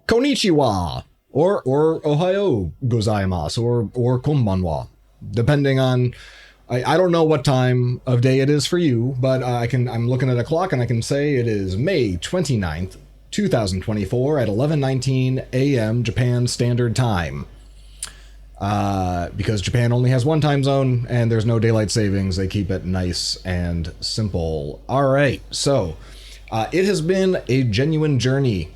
Konnichiwa, or Ohayo gozaimasu, or konbanwa, depending on. I don't know what time of day it is for you, but I'm looking at a clock and I can say it is May 29th, 2024 at 11:19 a.m. Japan Standard Time. Because Japan only has one time zone and there's no daylight savings, they keep it nice and simple. All right, so it has been a genuine journey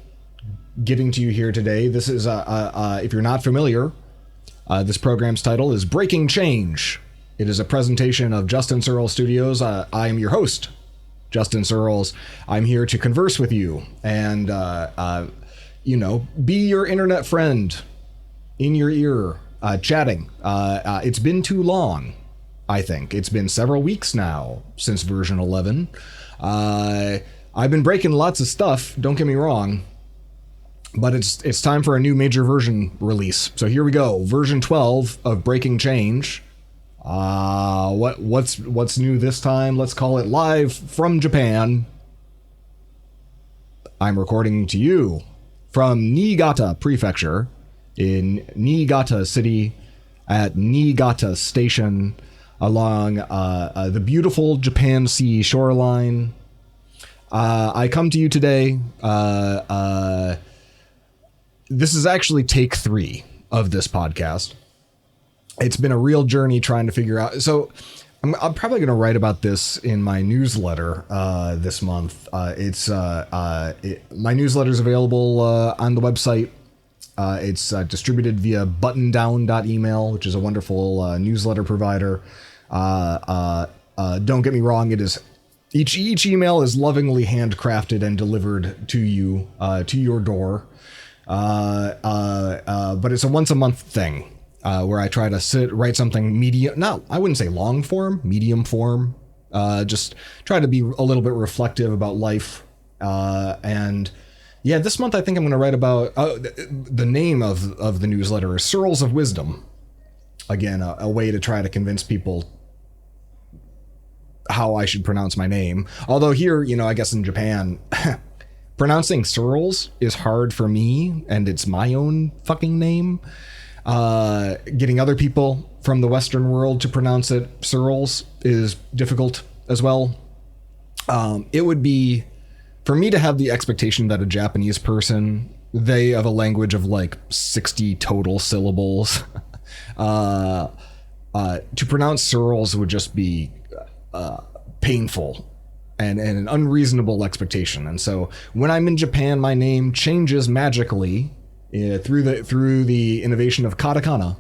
getting to you here today. This is, if you're not familiar, this program's title is Breaking Change. It is a presentation of Justin Searles Studios. I am your host, Justin Searles. I'm here to converse with you and, be your internet friend in your ear, chatting. It's been too long, I think. It's been several weeks now since version 11. I've been breaking lots of stuff, don't get me wrong, but it's time for a new major version release. So here we go, version 12 of Breaking Change. What's new this time? Let's call it live from Japan. I'm recording to you from Niigata Prefecture in Niigata City at Niigata Station along the beautiful Japan Sea shoreline. I come to you today. This is actually take 3 of this podcast. It's been a real journey trying to figure out. So I'm probably going to write about this in my newsletter this month. My newsletter is available on the website. It's distributed via buttondown.email, which is a wonderful newsletter provider. Don't get me wrong. It is each email is lovingly handcrafted and delivered to you, to your door. But it's a once a month thing. Where I try to write something I wouldn't say long form, medium form, just try to be a little bit reflective about life. And yeah, this month I think I'm going to write about, the name of the newsletter is Searles of Wisdom. Again, a way to try to convince people how I should pronounce my name. Although here, I guess in Japan, pronouncing Searles is hard for me, and it's my own fucking name. Getting other people from the Western world to pronounce it Searles is difficult as well. It would be, for me to have the expectation that a Japanese person, they have a language of like 60 total syllables, to pronounce Searles would just be painful and an unreasonable expectation. And so when I'm in Japan, my name changes magically through the innovation of katakana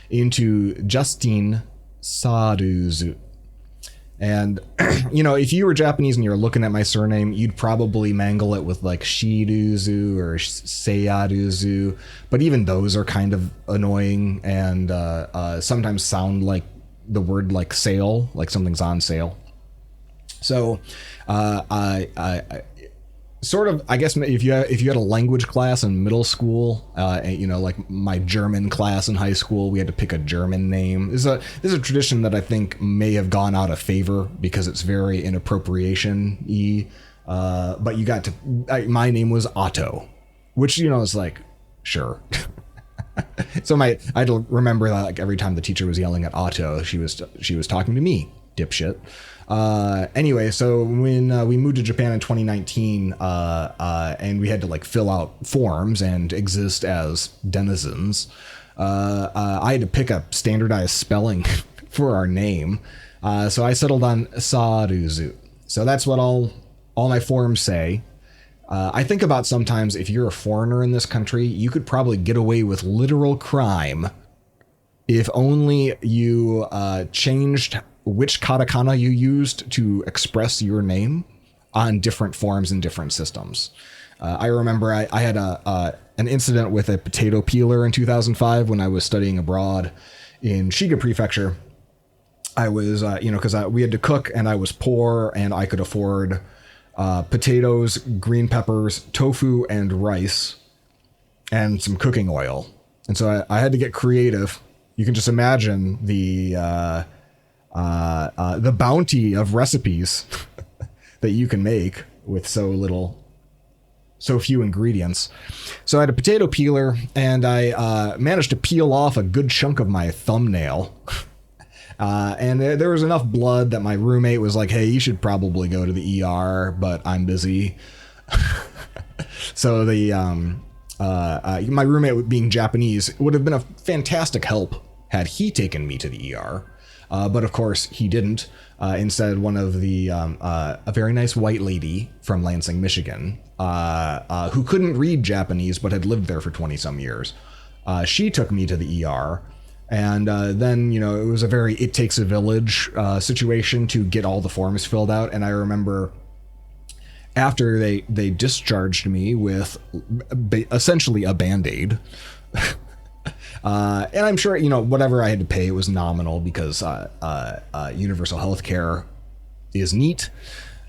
into Justin Saruzu. And if you were Japanese and you were looking at my surname, you'd probably mangle it with like Shiruzu or Seiyaruzu, but even those are kind of annoying and sometimes sound like the word like sale, like something's on sale. So I sort of, I guess if you had a language class in middle school, like my German class in high school, we had to pick a German name. This is a tradition that I think may have gone out of favor because it's very inappropriation-y. But you got to, my name was Otto, which, is like, sure. So I had to remember that like every time the teacher was yelling at Otto, she was talking to me, dipshit. Anyway, so when we moved to Japan in 2019, and we had to like fill out forms and exist as denizens, I had to pick a standardized spelling for our name. So I settled on Saruzu. So that's what all my forms say. I think about sometimes if you're a foreigner in this country, you could probably get away with literal crime if only you changed which katakana you used to express your name on different forms and different systems. I remember I had an incident with a potato peeler in 2005 when I was studying abroad in Shiga Prefecture. I was, because we had to cook and I was poor and I could afford potatoes, green peppers, tofu, and rice, and some cooking oil. And so I had to get creative. You can just imagine the bounty of recipes that you can make with so little so few ingredients. So I had a potato peeler, and I managed to peel off a good chunk of my thumbnail. And there was enough blood that my roommate was like, hey, you should probably go to the ER, but I'm busy. So my roommate, being Japanese, would have been a fantastic help had he taken me to the ER. But of course he didn't. Instead, one of a very nice white lady from Lansing, Michigan, who couldn't read Japanese but had lived there for 20 some years. She took me to the ER. And then, it was a very it takes a village situation to get all the forms filled out. And I remember after they discharged me with essentially a Band-Aid. And I'm sure, whatever I had to pay, it was nominal because universal health care is neat.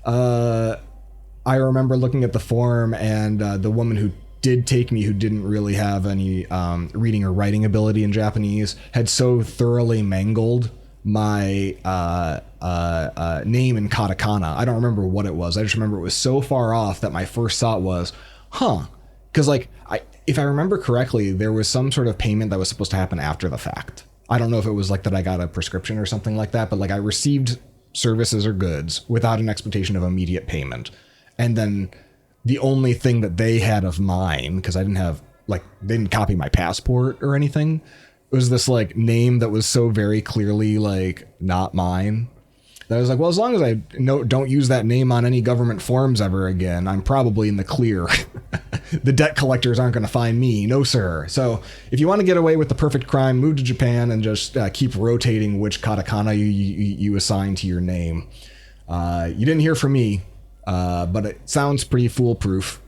I remember looking at the form, and the woman who did take me, who didn't really have any reading or writing ability in Japanese, had so thoroughly mangled my name in katakana. I don't remember what it was. I just remember it was so far off that my first thought was, because if I remember correctly, there was some sort of payment that was supposed to happen after the fact. I don't know if it was like that I got a prescription or something like that, but like I received services or goods without an expectation of immediate payment. And then the only thing that they had of mine, because I didn't have, they didn't copy my passport or anything, was this name that was so very clearly not mine. That I was like, well, as long as I don't use that name on any government forms ever again, I'm probably in the clear. The debt collectors aren't going to find me. No, sir. So if you want to get away with the perfect crime, move to Japan and just keep rotating which katakana you assign to your name. You didn't hear from me, but it sounds pretty foolproof,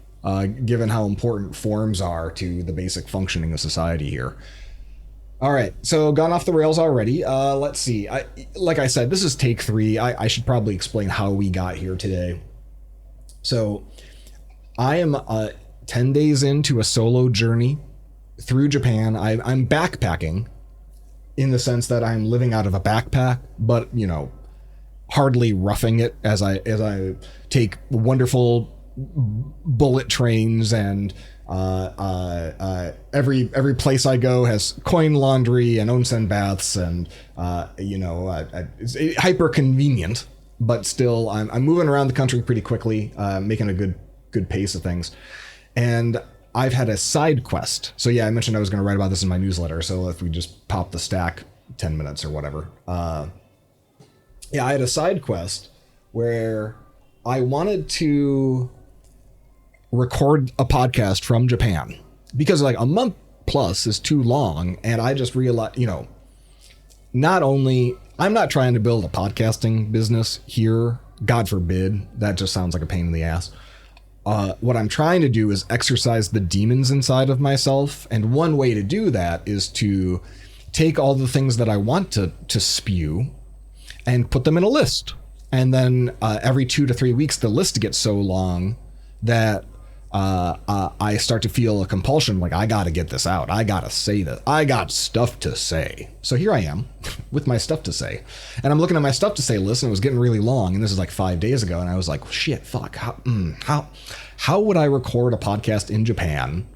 given how important forms are to the basic functioning of society here. All right, so gone off the rails already. Let's see. Like I said, this is take 3. I should probably explain how we got here today. So I am 10 days into a solo journey through Japan. I'm backpacking in the sense that I'm living out of a backpack, but, hardly roughing it as I take wonderful bullet trains, and every place I go has coin laundry and onsen baths, and it's hyper convenient, but still I'm moving around the country pretty quickly, making a good pace of things. And I've had a side quest. So yeah, I mentioned I was going to write about this in my newsletter. So if we just pop the stack 10 minutes or whatever. Yeah, I had a side quest where I wanted to record a podcast from Japan, because a month plus is too long. And I just realized, not only I'm not trying to build a podcasting business here, God forbid, that just sounds like a pain in the ass. What I'm trying to do is exercise the demons inside of myself. And one way to do that is to take all the things that I want to spew and put them in a list. And then every 2 to 3 weeks, the list gets so long that I start to feel a compulsion, I got to get this out. I got to say that. I got stuff to say. So here I am with my stuff to say. And I'm looking at my stuff to say list, and it was getting really long. And this is 5 days ago. And I was like, shit, fuck. How would I record a podcast in Japan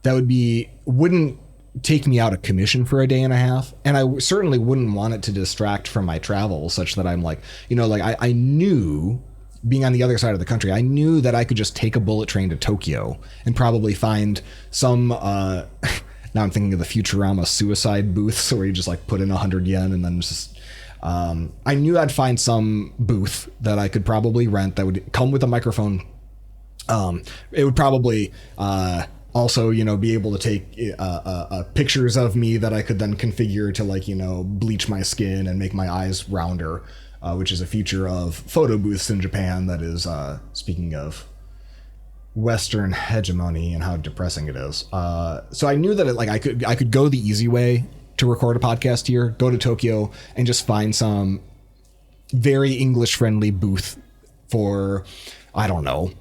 that wouldn't take me out of commission for a day and a half? And I certainly wouldn't want it to distract from my travel, such that I'm I knew, being on the other side of the country, I knew that I could just take a bullet train to Tokyo and probably find some, now I'm thinking of the Futurama suicide booths where you just put in 100 yen and then just, I knew I'd find some booth that I could probably rent that would come with a microphone. It would probably, also, be able to take pictures of me that I could then configure to bleach my skin and make my eyes rounder, which is a feature of photo booths in Japan that is, speaking of Western hegemony and how depressing it is. So I knew that I could go the easy way to record a podcast here, go to Tokyo and just find some very English friendly booth for, I don't know,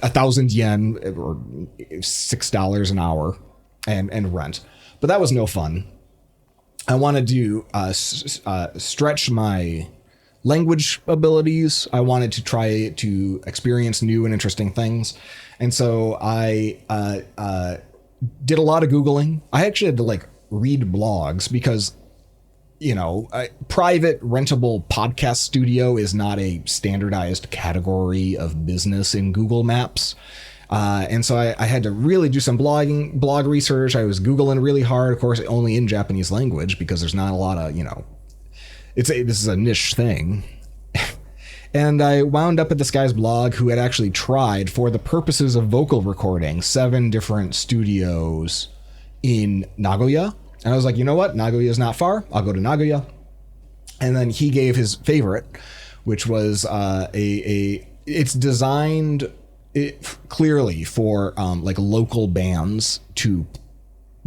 1,000 yen or $6 an hour and rent. But that was no fun. I wanted to stretch my language abilities. I wanted to try to experience new and interesting things. And so I did a lot of Googling. I actually had to like read blogs because, you know, a private rentable podcast studio is not a standardized category of business in Google Maps. And so I had to really do some blog research. I was Googling really hard, of course, only in Japanese language because there's not a lot of, you know, this is a niche thing. And I wound up at this guy's blog who had actually tried, for the purposes of vocal recording, 7 different studios in Nagoya. And I was like, you know what? Nagoya is not far. I'll go to Nagoya. And then he gave his favorite, which was it's designed clearly for like local bands to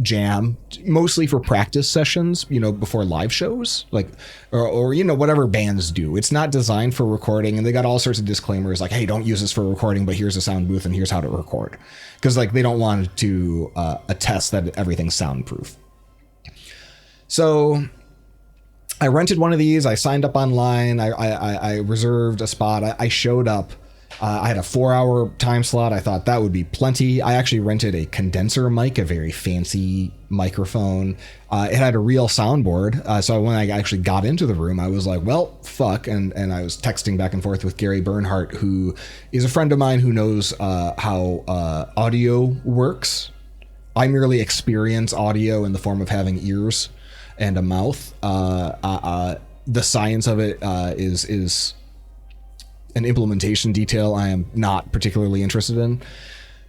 jam, mostly for practice sessions, you know, before live shows, like, or you know, whatever bands do. It's not designed for recording, and they got all sorts of disclaimers like, hey, don't use this for recording, but here's a sound booth and here's how to record, because like they don't want to attest that everything's soundproof. So I rented one of these. I signed up online. I reserved a spot. I showed up. I had a 4-hour time slot. I thought that would be plenty. I actually rented a condenser mic, a very fancy microphone. It had a real soundboard. So when I actually got into the room, I was like, well, fuck. And I was texting back and forth with Gary Bernhardt, who is a friend of mine who knows how audio works. I merely experience audio in the form of having ears and a mouth. The science of it is an implementation detail I am not particularly interested in.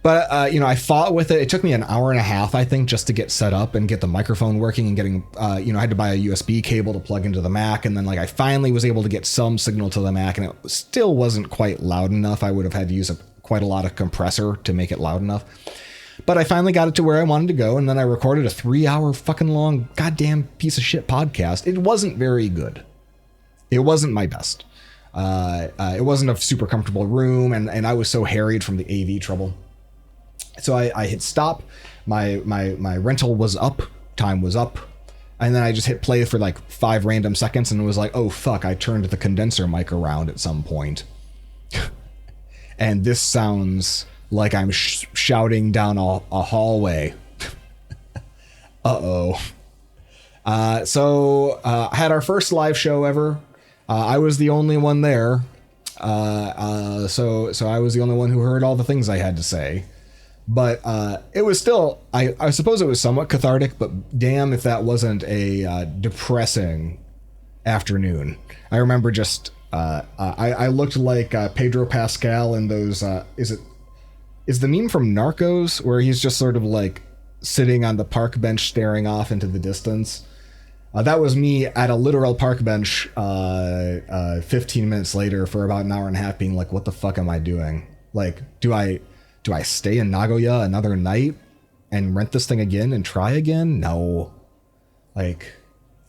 But, you know, I fought with it. It took me an hour and a half, I think, just to get set up and get the microphone working and getting, you know, I had to buy a USB cable to plug into the Mac. And then, like, I finally was able to get some signal to the Mac, and it still wasn't quite loud enough. I would have had to use quite a lot of compressor to make it loud enough. But I finally got it to where I wanted to go, and then I recorded a 3-hour fucking long goddamn piece of shit podcast. It wasn't very good. It wasn't my best. It wasn't a super comfortable room, and I was so harried from the AV trouble. So I hit stop. My rental was up. Time was up. And then I just hit play for like 5 random seconds and was like, oh fuck, I turned the condenser mic around at some point. And this sounds like I'm shouting down a hallway. Uh-oh. So I had our first live show ever. I was the only one there. So I was the only one who heard all the things I had to say. But it was still, I suppose it was somewhat cathartic, but damn if that wasn't a depressing afternoon. I remember just, I looked like Pedro Pascal in those, is the meme from Narcos where he's just sort of like sitting on the park bench staring off into the distance? That was me at a literal park bench 15 minutes later for about an hour and a half being like, what the fuck am I doing? Like, do I stay in Nagoya another night and rent this thing again and try again? No. Like,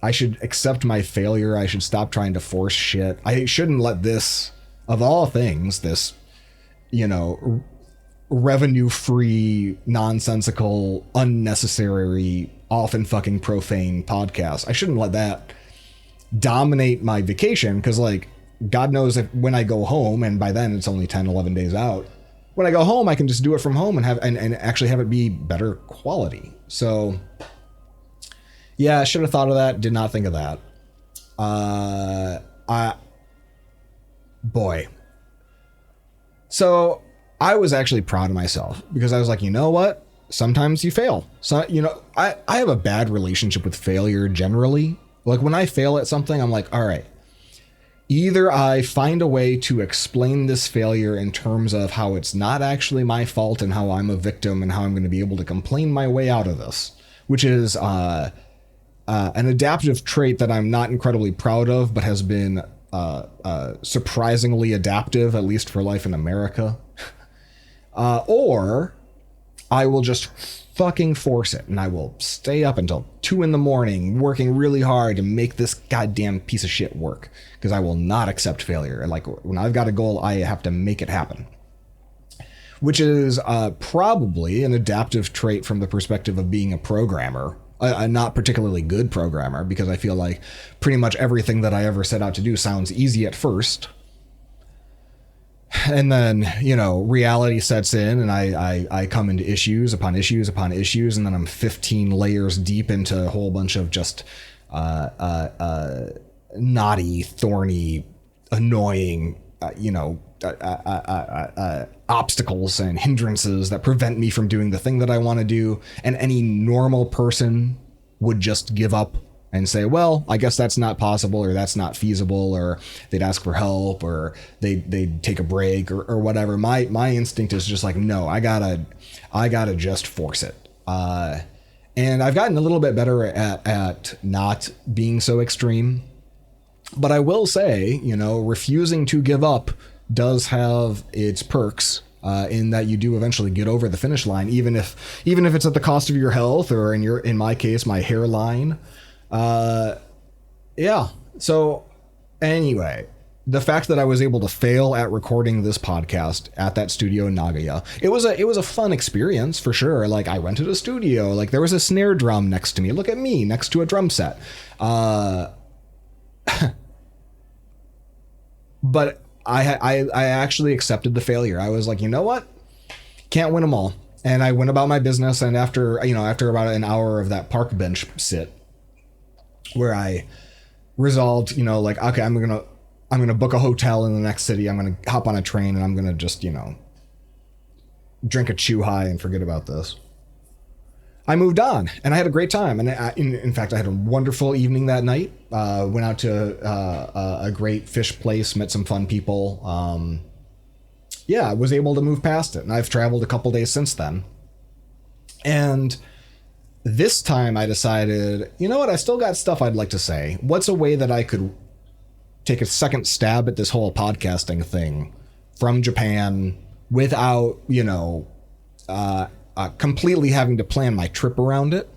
I should accept my failure. I should stop trying to force shit. I shouldn't let this, of all things, this, you know, revenue-free, nonsensical, unnecessary, often fucking profane podcast. I shouldn't let that dominate my vacation, because, like, God knows if when I go home, and by then it's only 10, 11 days out, when I go home, I can just do it from home and have and actually have it be better quality. So, yeah, I should have thought of that. Did not think of that. Boy. So I was actually proud of myself because I was like, you know what? Sometimes you fail. So, you know, I have a bad relationship with failure generally. Like when I fail at something, I'm like, all right, either I find a way to explain this failure in terms of how it's not actually my fault and how I'm a victim and how I'm going to be able to complain my way out of this, which is an adaptive trait that I'm not incredibly proud of, but has been surprisingly adaptive, at least for life in America. Or I will just fucking force it and I will stay up until 2 a.m. working really hard to make this goddamn piece of shit work, because I will not accept failure. Like when I've got a goal, I have to make it happen, which is probably an adaptive trait from the perspective of being a programmer, a not particularly good programmer, because I feel like pretty much everything that I ever set out to do sounds easy at first. And then, you know, reality sets in, and I come into issues upon issues upon issues, and then I'm 15 layers deep into a whole bunch of just knotty, thorny, annoying, obstacles and hindrances that prevent me from doing the thing that I want to do. And any normal person would just give up and say, well, I guess that's not possible, or that's not feasible, or they'd ask for help, or they'd take a break, or whatever. My instinct is just like, no, I gotta just force it. And I've gotten a little bit better at not being so extreme. But I will say, you know, refusing to give up does have its perks, in that you do eventually get over the finish line, even if it's at the cost of your health, or in my case, my hairline. Yeah. So anyway, the fact that I was able to fail at recording this podcast at that studio in Nagoya, it was a fun experience for sure. Like, I rented a studio, like there was a snare drum next to me. Look at me next to a drum set. But I actually accepted the failure. I was like, you know what? Can't win them all. And I went about my business. And after about an hour of that park bench sit, where I resolved, you know, like, okay, I'm gonna book a hotel in the next city. I'm gonna hop on a train, and I'm gonna just, you know, drink a chew high and forget about this. I moved on, and I had a great time. And in fact, I had a wonderful evening that night. Went out to a great fish place, met some fun people. Yeah, I was able to move past it, and I've traveled a couple days since then. And this time I decided, you know what? I still got stuff I'd like to say. What's a way that I could take a second stab at this whole podcasting thing from Japan without, you know, completely having to plan my trip around it?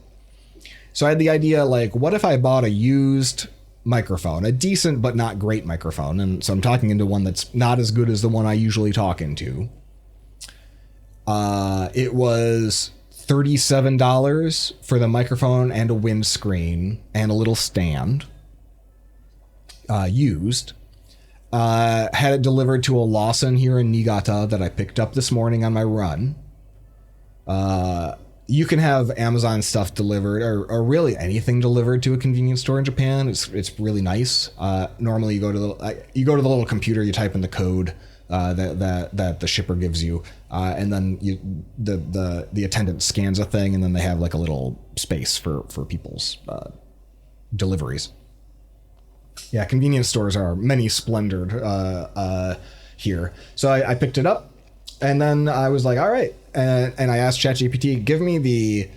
So I had the idea, like, what if I bought a used microphone, a decent but not great microphone? And so I'm talking into one that's not as good as the one I usually talk into. It was $37 for the microphone and a windscreen and a little stand. Used. Had it delivered to a Lawson here in Niigata that I picked up this morning on my run. You can have Amazon stuff delivered, or really anything delivered to a convenience store in Japan. It's really nice. Normally you go to the little computer, you type in the code that the shipper gives you, and then the attendant scans a thing, and then they have like a little space for people's deliveries. Yeah, convenience stores are many splendored here. So I picked it up, and then I was like, all right. And I asked ChatGPT, give me the,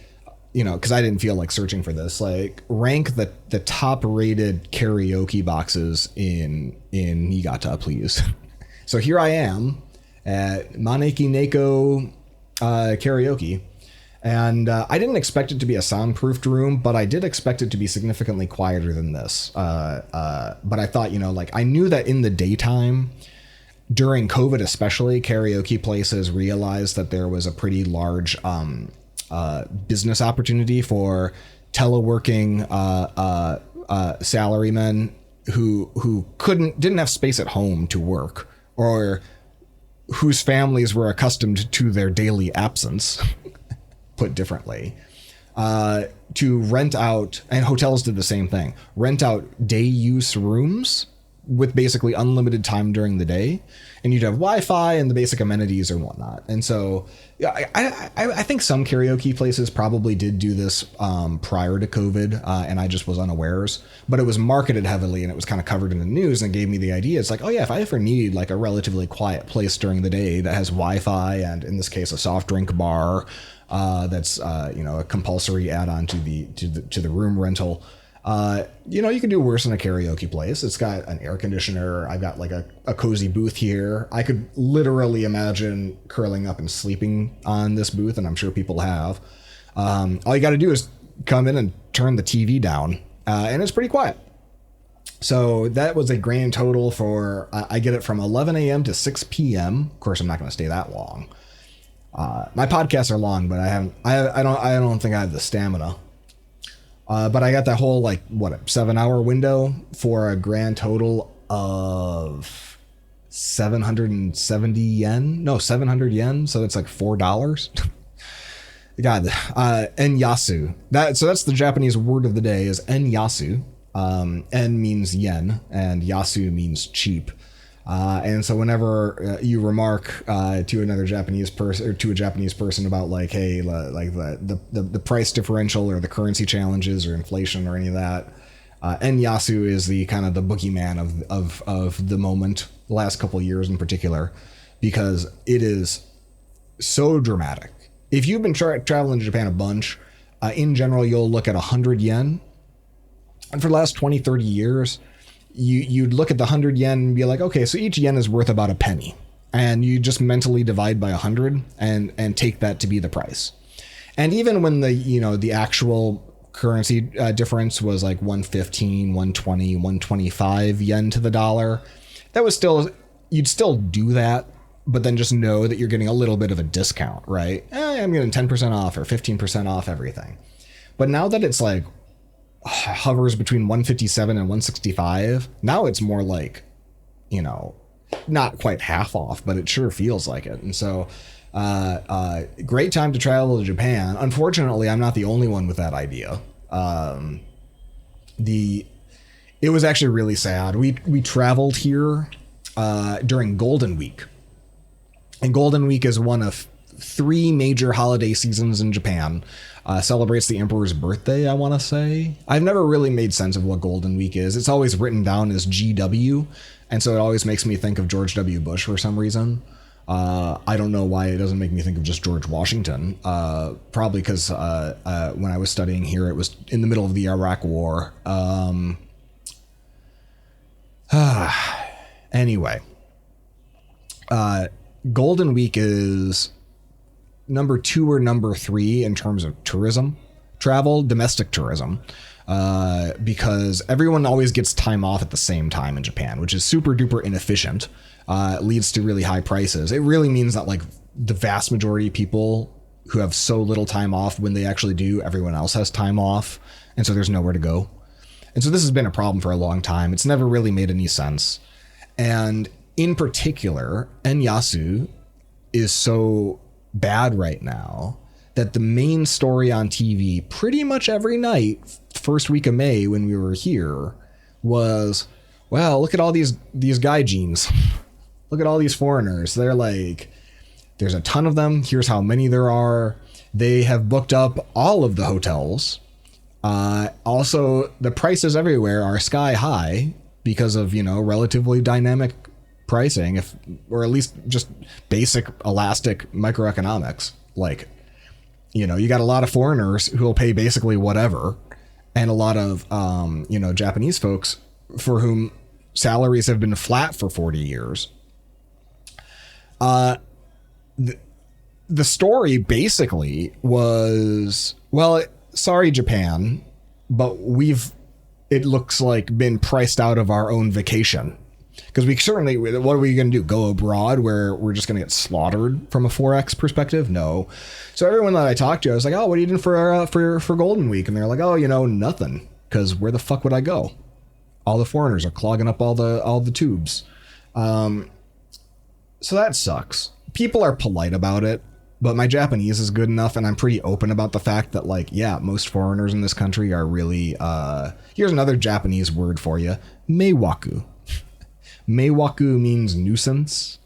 you know, because I didn't feel like searching for this, like, rank the top rated karaoke boxes in Niigata, please. So here I am at Maneki Neko Karaoke. And I didn't expect it to be a soundproofed room, but I did expect it to be significantly quieter than this. But I thought, you know, like, I knew that in the daytime, during COVID especially, karaoke places realized that there was a pretty large business opportunity for teleworking salarymen who didn't have space at home to work, or whose families were accustomed to their daily absence, put differently, to rent out, and hotels did the same thing, rent out day use rooms with basically unlimited time during the day, and you'd have Wi-Fi and the basic amenities or whatnot. And so I think some karaoke places probably did do this prior to COVID, and I just was unawares, but it was marketed heavily and it was kind of covered in the news, and it gave me the idea. It's like, oh yeah, if I ever need like a relatively quiet place during the day that has Wi-Fi, and in this case a soft drink bar, that's you know, a compulsory add-on to the room rental. You know, you can do worse in a karaoke place. It's got an air conditioner. I've got like a cozy booth here. I could literally imagine curling up and sleeping on this booth, and I'm sure people have. All you got to do is come in and turn the TV down, and it's pretty quiet. So that was a grand total for, I get it from 11 a.m. to 6 p.m. Of course, I'm not going to stay that long. My podcasts are long, but I don't think I have the stamina. But I got that whole 7-hour window for a grand total of 770 yen. No, 700 yen. So it's like $4. God, enyasu. So that's the Japanese word of the day is enyasu. En means yen and yasu means cheap. And so whenever you remark to another Japanese person or to a Japanese person about hey, the price differential or the currency challenges or inflation or any of that, enyasu is the kind of the boogeyman of the moment, the last couple of years in particular, because it is so dramatic. If you've been traveling to Japan a bunch, in general, you'll look at 100 yen. And for the last 20, 30 years, you'd look at the 100 yen and be like, okay, so each yen is worth about a penny. And you just mentally divide by 100 and take that to be the price. And even when the actual currency difference was like 115, 120, 125 yen to the dollar, that was still, you'd still do that, but then just know that you're getting a little bit of a discount, right? I'm getting 10% off or 15% off everything. But now that it's hovers between 157 and 165, now it's more not quite half off, but it sure feels like it. And so great time to travel to Japan. Unfortunately, I'm not the only one with that idea. It was actually really sad. We traveled here during Golden Week, and Golden Week is one of 3 major holiday seasons in Japan. Celebrates the emperor's birthday, I want to say. I've never really made sense of what Golden Week is. It's always written down as GW, and so it always makes me think of George W. Bush for some reason. I don't know why it doesn't make me think of just George Washington. Probably because when I was studying here, it was in the middle of the Iraq War. Anyway, Golden Week is number 2 or number 3 in terms of tourism, travel, domestic tourism, because everyone always gets time off at the same time in Japan, which is super duper inefficient. It leads to really high prices. It really means that the vast majority of people who have so little time off, when they actually do, everyone else has time off. And so there's nowhere to go. And so this has been a problem for a long time. It's never really made any sense. And in particular, enyasu is so bad right now that the main story on TV pretty much every night, first week of May when we were here, was, well, look at all these gaijins. Look at all these foreigners. They're there's a ton of them. Here's how many there are. They have booked up all of the hotels. Also, the prices everywhere are sky high because of, relatively dynamic pricing, or at least just basic elastic microeconomics. You got a lot of foreigners who will pay basically whatever, and a lot of Japanese folks for whom salaries have been flat for 40 years. The story basically was, well, sorry Japan, but it looks like been priced out of our own vacation. Because we certainly, what are we going to do? Go abroad where we're just going to get slaughtered from a Forex perspective? No. So everyone that I talked to, I was like, oh, what are you doing for Golden Week? And they're like, oh, nothing. Because where the fuck would I go? All the foreigners are clogging up all the tubes. So that sucks. People are polite about it, but my Japanese is good enough, and I'm pretty open about the fact that, most foreigners in this country are really, here's another Japanese word for you, meiwaku. Meiwaku means nuisance.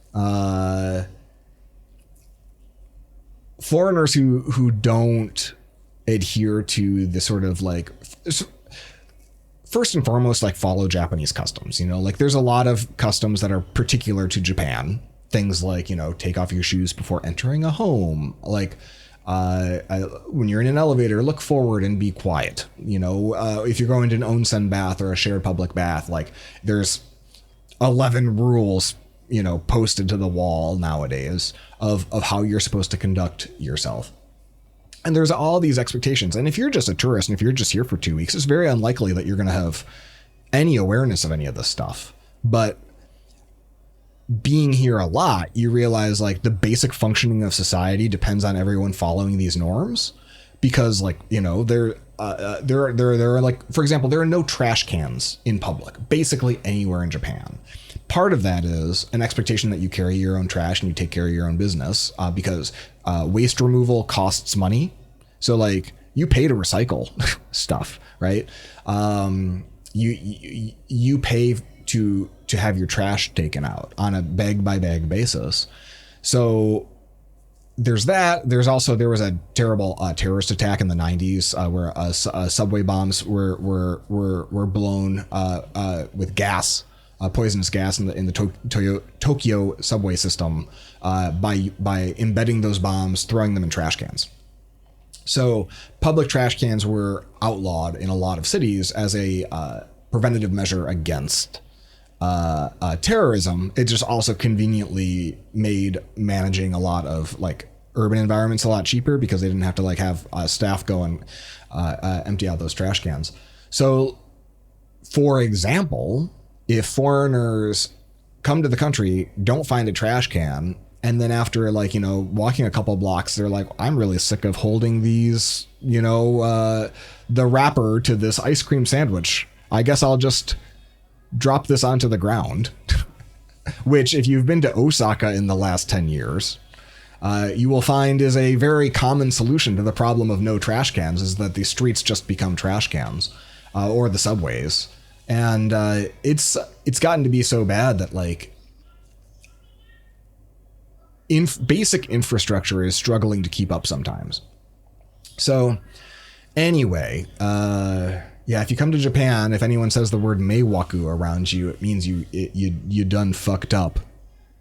Foreigners who don't adhere to the sort of first and foremost, follow Japanese customs. There's a lot of customs that are particular to Japan. Things like, take off your shoes before entering a home. When you're in an elevator, look forward and be quiet. If you're going to an onsen bath or a shared public bath, there's 11 rules, posted to the wall nowadays of how you're supposed to conduct yourself. And there's all these expectations. And if you're just a tourist and if you're just here for 2 weeks, it's very unlikely that you're going to have any awareness of any of this stuff. But being here a lot, you realize the basic functioning of society depends on everyone following these norms, because there are like, for example, there are no trash cans in public, basically anywhere in Japan. Part of that is an expectation that you carry your own trash and you take care of your own business, because waste removal costs money. So like you pay to recycle stuff, right? You pay to have your trash taken out on a bag by bag basis. So there's that. There was a terrible terrorist attack in the 90s where subway bombs were blown with gas, poisonous gas in the Tokyo subway system by embedding those bombs, throwing them in trash cans. So public trash cans were outlawed in a lot of cities as a preventative measure against terrorism. It just also conveniently made managing a lot of like urban environments a lot cheaper because they didn't have to like have staff go and empty out those trash cans. So, for example, if foreigners come to the country, don't find a trash can, and then after like, walking a couple blocks, they're like, I'm really sick of holding these, the wrapper to this ice cream sandwich. I guess I'll just drop this onto the ground, which if you've been to Osaka in the last 10 years, you will find is a very common solution to the problem of no trash cans, is that the streets just become trash cans, or the subways. And it's gotten to be so bad that like basic infrastructure is struggling to keep up sometimes. So anyway, yeah, if you come to Japan, if anyone says the word meiwaku around you, it means you done fucked up,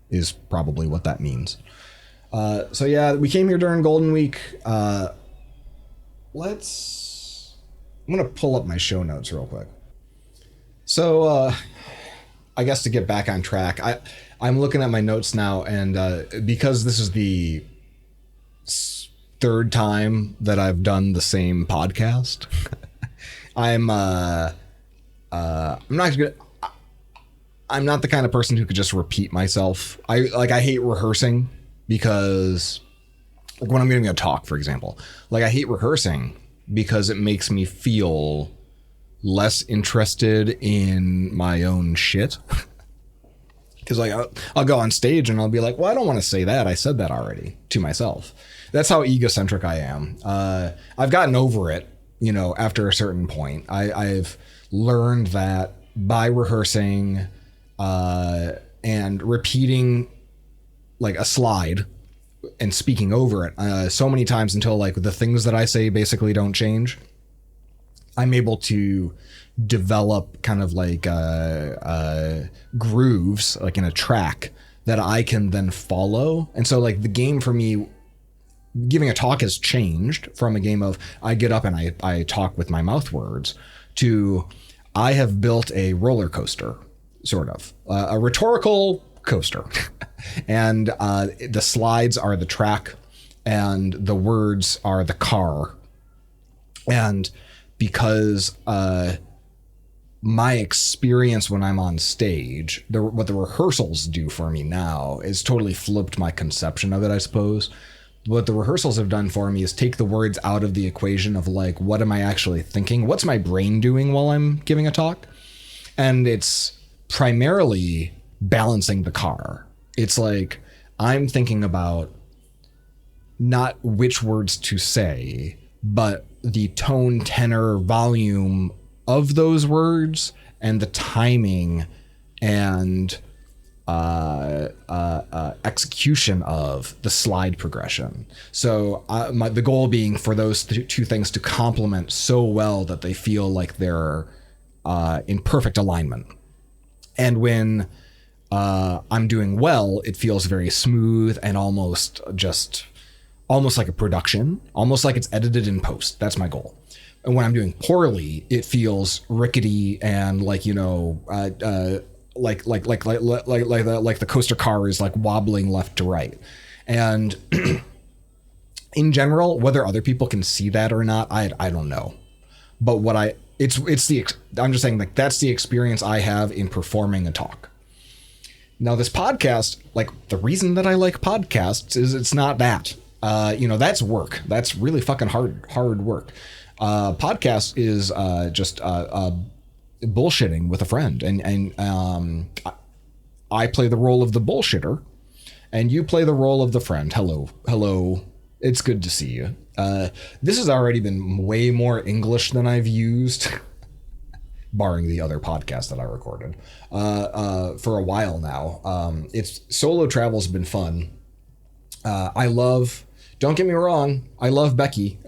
is probably what that means. So yeah, we came here during Golden Week. I'm gonna pull up my show notes real quick. So I guess to get back on track, I'm looking at my notes now, and because this is the third time that I've done the same podcast, I'm not the kind of person who could just repeat myself. I hate rehearsing, because like when I'm giving a talk, for example, like I hate rehearsing because it makes me feel less interested in my own shit. Because like I'll go on stage and I'll be like, well, I don't want to say that. I said that already to myself. That's how egocentric I am. I've gotten over it, after a certain point. I've learned that by rehearsing and repeating like a slide and speaking over it so many times until like the things that I say basically don't change, I'm able to develop kind of like grooves like in a track that I can then follow. And so like the game for me, giving a talk has changed from a game of I get up and I talk with my mouth words to I have built a roller coaster, sort of a rhetorical coaster. And the slides are the track and the words are the car. And because my experience when I'm on stage, what the rehearsals do for me now is totally flipped my conception of it, I suppose. What the rehearsals have done for me is take the words out of the equation of like, what am I actually thinking? What's my brain doing while I'm giving a talk? And it's primarily balancing the car. It's like I'm thinking about not which words to say, but the tone, tenor, volume of those words and the timing and execution of the slide progression. So the goal being for those two things to complement so well that they feel like they're in perfect alignment. And when I'm doing well, it feels very smooth and almost like a production, almost like it's edited in post. That's my goal. And when I'm doing poorly, it feels rickety and like, like the coaster car is like wobbling left to right. And in general, whether other people can see that or not, I don't know. But I'm just saying like that's the experience I have in performing a talk. Now this podcast, like the reason that I like podcasts is it's not that. That's work. That's really fucking hard work. Podcast is just bullshitting with a friend, and I play the role of the bullshitter, and you play the role of the friend. Hello. It's good to see you. This has already been way more English than I've used, barring the other podcast that I recorded, for a while now. It's solo travel's been fun. Don't get me wrong, I love Becky.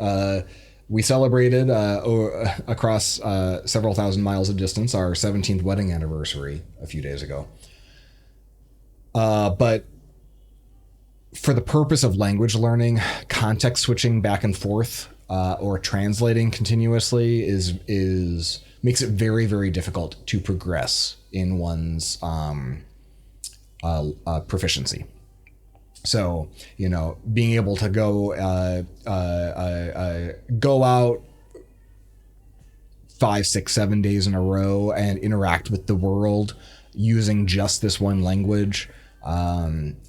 We celebrated across several thousand miles of distance our 17th wedding anniversary a few days ago. But for the purpose of language learning, context switching back and forth or translating continuously makes it very, very difficult to progress in one's proficiency. So, being able to go out 5, 6, 7 days in a row and interact with the world using just this one language,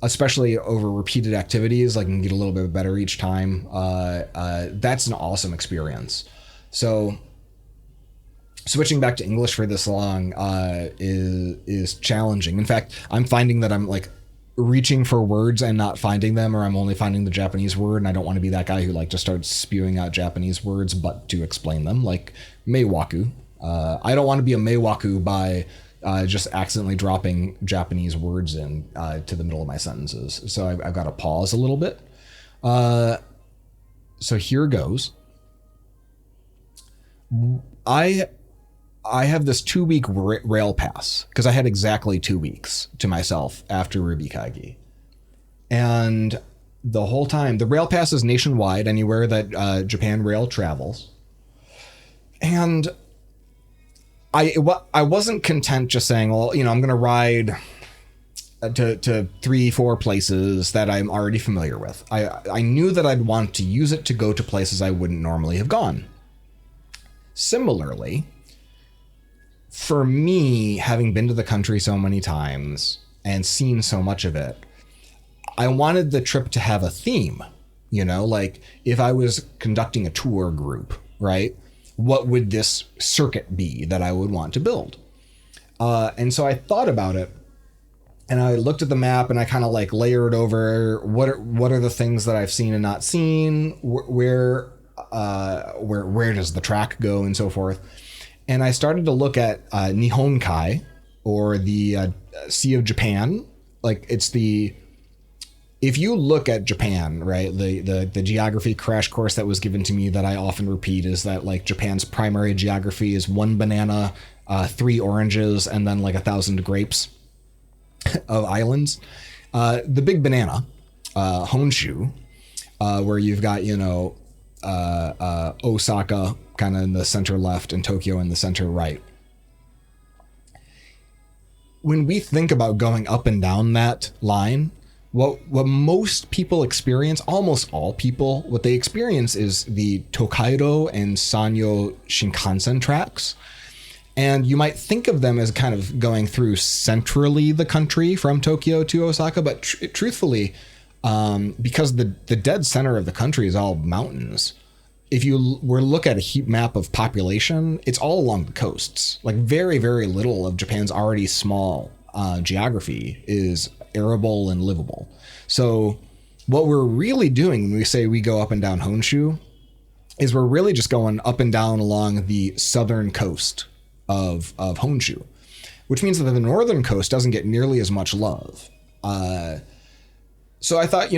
especially over repeated activities, like, can get a little bit better each time. That's an awesome experience. So switching back to English for this long is challenging. In fact, I'm finding that I'm like reaching for words and not finding them, or I'm only finding the Japanese word, and I don't want to be that guy who just starts spewing out Japanese words but to explain them, like meiwaku. I don't want to be a meiwaku by just accidentally dropping Japanese words in to the middle of my sentences. So I've got to pause a little bit. So here goes. I have this 2-week rail pass because I had exactly 2 weeks to myself after Rubikagi. And the whole time, the rail pass is nationwide, anywhere that Japan Rail travels. And I wasn't content just saying, well, I'm going to ride to 3-4 places that I'm already familiar with. I knew that I'd want to use it to go to places I wouldn't normally have gone. Similarly, for me, having been to the country so many times and seen so much of it, I wanted the trip to have a theme, like if I was conducting a tour group, right? What would this circuit be that I would want to build? And so I thought about it, and I looked at the map, and I kind of layered over what are the things that I've seen and not seen, where does the track go, and so forth. And I started to look at Nihonkai, or the Sea of Japan. If you look at Japan, right, the geography crash course that was given to me that I often repeat is that Japan's primary geography is 1 banana, 3 oranges, and then 1,000 grapes of islands. The big banana, Honshu, where you've got, Osaka kind of in the center left and Tokyo in the center right. When we think about going up and down that line, what most people experience, almost all people, what they experience is the Tokaido and Sanyo Shinkansen tracks. And you might think of them as kind of going through centrally the country from Tokyo to Osaka, but truthfully, because the dead center of the country is all mountains, if you were to look at a heat map of population, it's all along the coasts. Very, very little of Japan's already small geography is arable and livable. So what we're really doing when we say we go up and down Honshu is we're really just going up and down along the southern coast of Honshu, which means that the northern coast doesn't get nearly as much love. So I thought,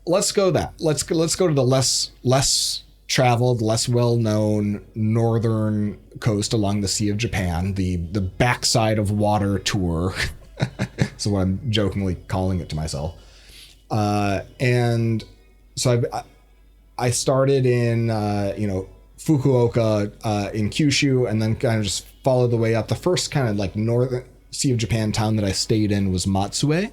let's go that. Let's go to the less traveled, less well-known northern coast along the Sea of Japan, the backside of water tour. So what I'm jokingly calling it to myself. And so I started in Fukuoka in Kyushu, and then kind of just followed the way up. The first kind of northern Sea of Japan town that I stayed in was Matsue.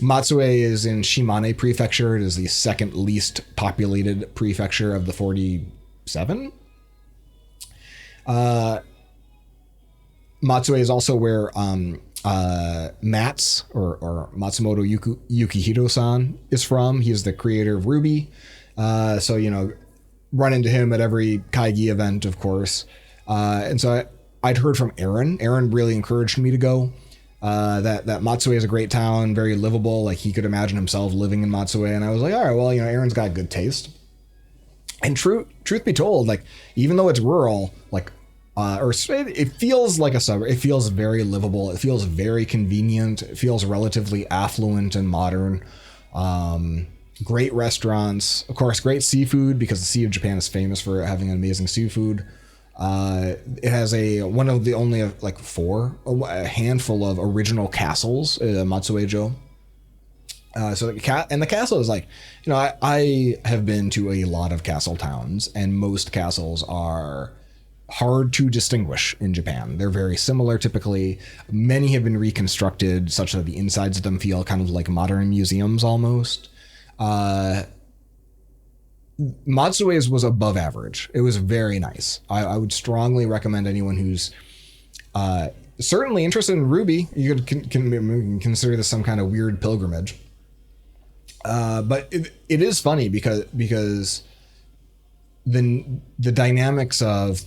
Matsue is in Shimane Prefecture. It is the second least populated prefecture of the 47. Matsue is also where Mats or Matsumoto Yukihiro-san is from. He's the creator of Ruby. So, you know, run into him at every Kaigi event, of course. And so I'd heard from Aaron. Aaron really encouraged me to go. That Matsue is a great town, very livable. Like, he could imagine himself living in Matsue. And I was like, all right, well, you know, Aaron's got good taste. And truth be told, like, even though it's rural, like, it feels like a suburb. It feels very livable. It feels very convenient. It feels relatively affluent and modern. Great restaurants, of course, great seafood, because the Sea of Japan is famous for having amazing seafood. It has one of the only like a handful of original castles, Matsuejo. So the castle is like, you know, I have been to a lot of castle towns, and most castles are hard to distinguish in Japan. They're very similar typically. Many have been reconstructed such that the insides of them feel kind of like modern museums almost. Matsue's was above average. It was very nice. I would strongly recommend anyone who's certainly interested in Ruby. You could can consider this some kind of weird pilgrimage. But it is funny because the dynamics of,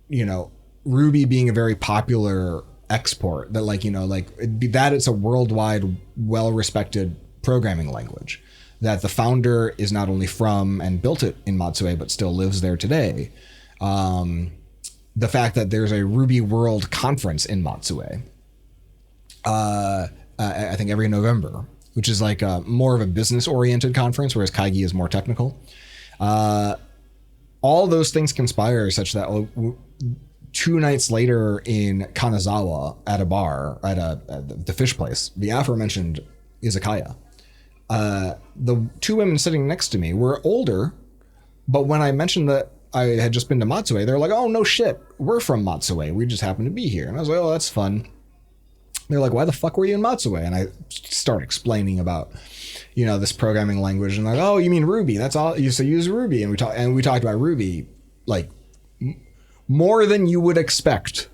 you know, Ruby being a very popular export, that, like, you know, like that it's a worldwide well-respected programming language, that the founder is not only from and built it in Matsue but still lives there today. The fact that there's a Ruby World conference in Matsue, I think every November, which is like more of a business-oriented conference, whereas Kaigi is more technical. All those things conspire such that 2 nights later in Kanazawa at a bar, at the fish place, the aforementioned izakaya, the 2 women sitting next to me were older, but when I mentioned that I had just been to Matsue, they're like, oh, no shit, we're from Matsue. We just happen to be here. And I was like, oh, that's fun. They're like, why the fuck were you in Matsue? And I start explaining about, you know, this programming language, and like, oh, you mean Ruby? That's all. You use Ruby, and we talked about Ruby like more than you would expect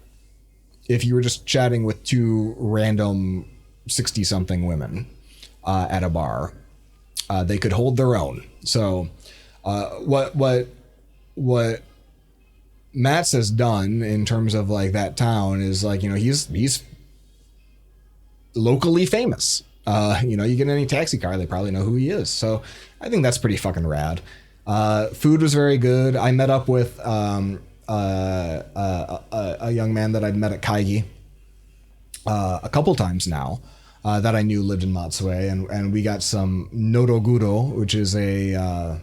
if you were just chatting with 2 random 60-something women at a bar. They could hold their own. So what Mats has done in terms of like that town is, like, you know, he's locally famous. You know, you get in any taxi car, they probably know who he is. So I think that's pretty fucking rad. Food was very good. I met up with a young man that I'd met at Kaigi a couple times now, that I knew lived in Matsue, and we got some noroguro, which is a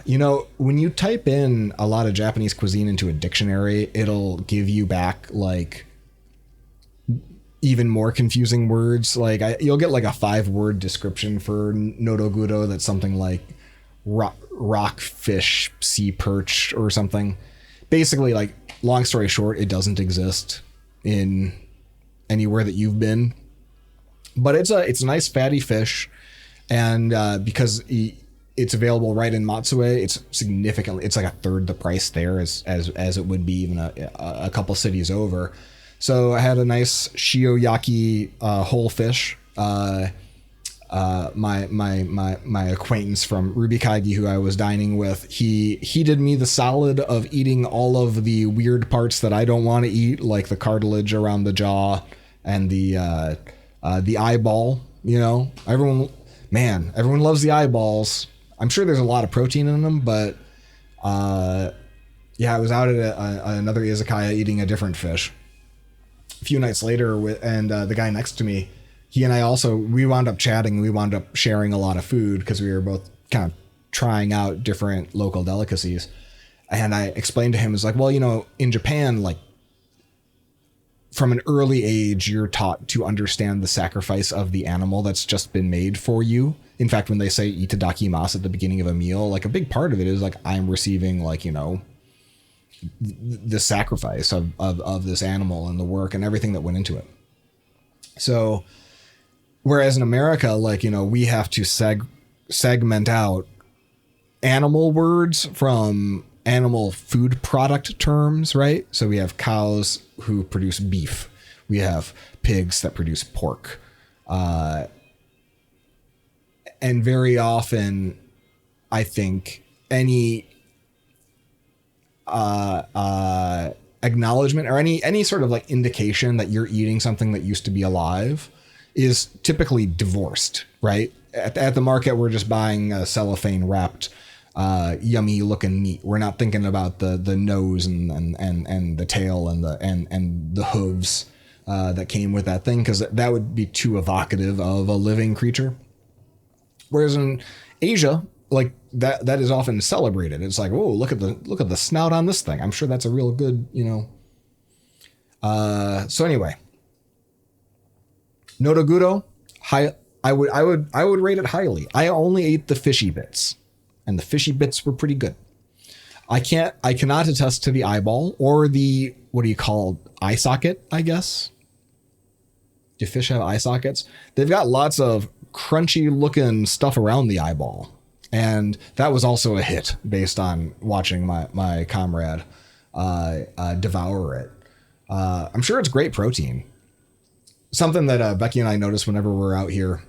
you know, when you type in a lot of Japanese cuisine into a dictionary, it'll give you back like even more confusing words. Like you'll get like a 5-word description for noroguro that's something like rockfish, sea perch, or something. Basically, like, long story short, it doesn't exist in anywhere that you've been. But it's a nice fatty fish, and because it's available right in Matsue, it's like a third the price there as it would be even a couple cities over. So I had a nice shioyaki whole fish. My acquaintance from Ruby Kaigi, who I was dining with, he did me the solid of eating all of the weird parts that I don't want to eat, like the cartilage around the jaw and the eyeball. You know, everyone loves the eyeballs. I'm sure there's a lot of protein in them, but yeah, I was out at another izakaya eating a different fish a few nights later, and the guy next to me, he and I we wound up chatting. We wound up sharing a lot of food because we were both kind of trying out different local delicacies. And I explained to him, it's like, well, you know, in Japan, like, from an early age, you're taught to understand the sacrifice of the animal that's just been made for you. In fact, when they say itadakimasu at the beginning of a meal, like, a big part of it is like, I'm receiving, like, you know, the sacrifice of this animal and the work and everything that went into it. So whereas in America, like, you know, we have to segment out animal words from animal food product terms, right? So we have cows who produce beef. We have pigs that produce pork. And very often, I think any acknowledgement or any sort of like indication that you're eating something that used to be alive is typically divorced, right? At the market, we're just buying a cellophane wrapped, yummy looking meat. We're not thinking about the nose and the tail and the hooves that came with that thing, because that would be too evocative of a living creature. Whereas in Asia, like that is often celebrated. It's like, oh, look at the snout on this thing. I'm sure that's a real good, So anyway, Nodoguro, high. I would rate it highly. I only ate the fishy bits, and the fishy bits were pretty good. I cannot attest to the eyeball or the, what do you call, eye socket, I guess. Do fish have eye sockets? They've got lots of crunchy looking stuff around the eyeball. And that was also a hit based on watching my comrade devour it. I'm sure it's great protein. Something that Becky and I notice whenever we're out here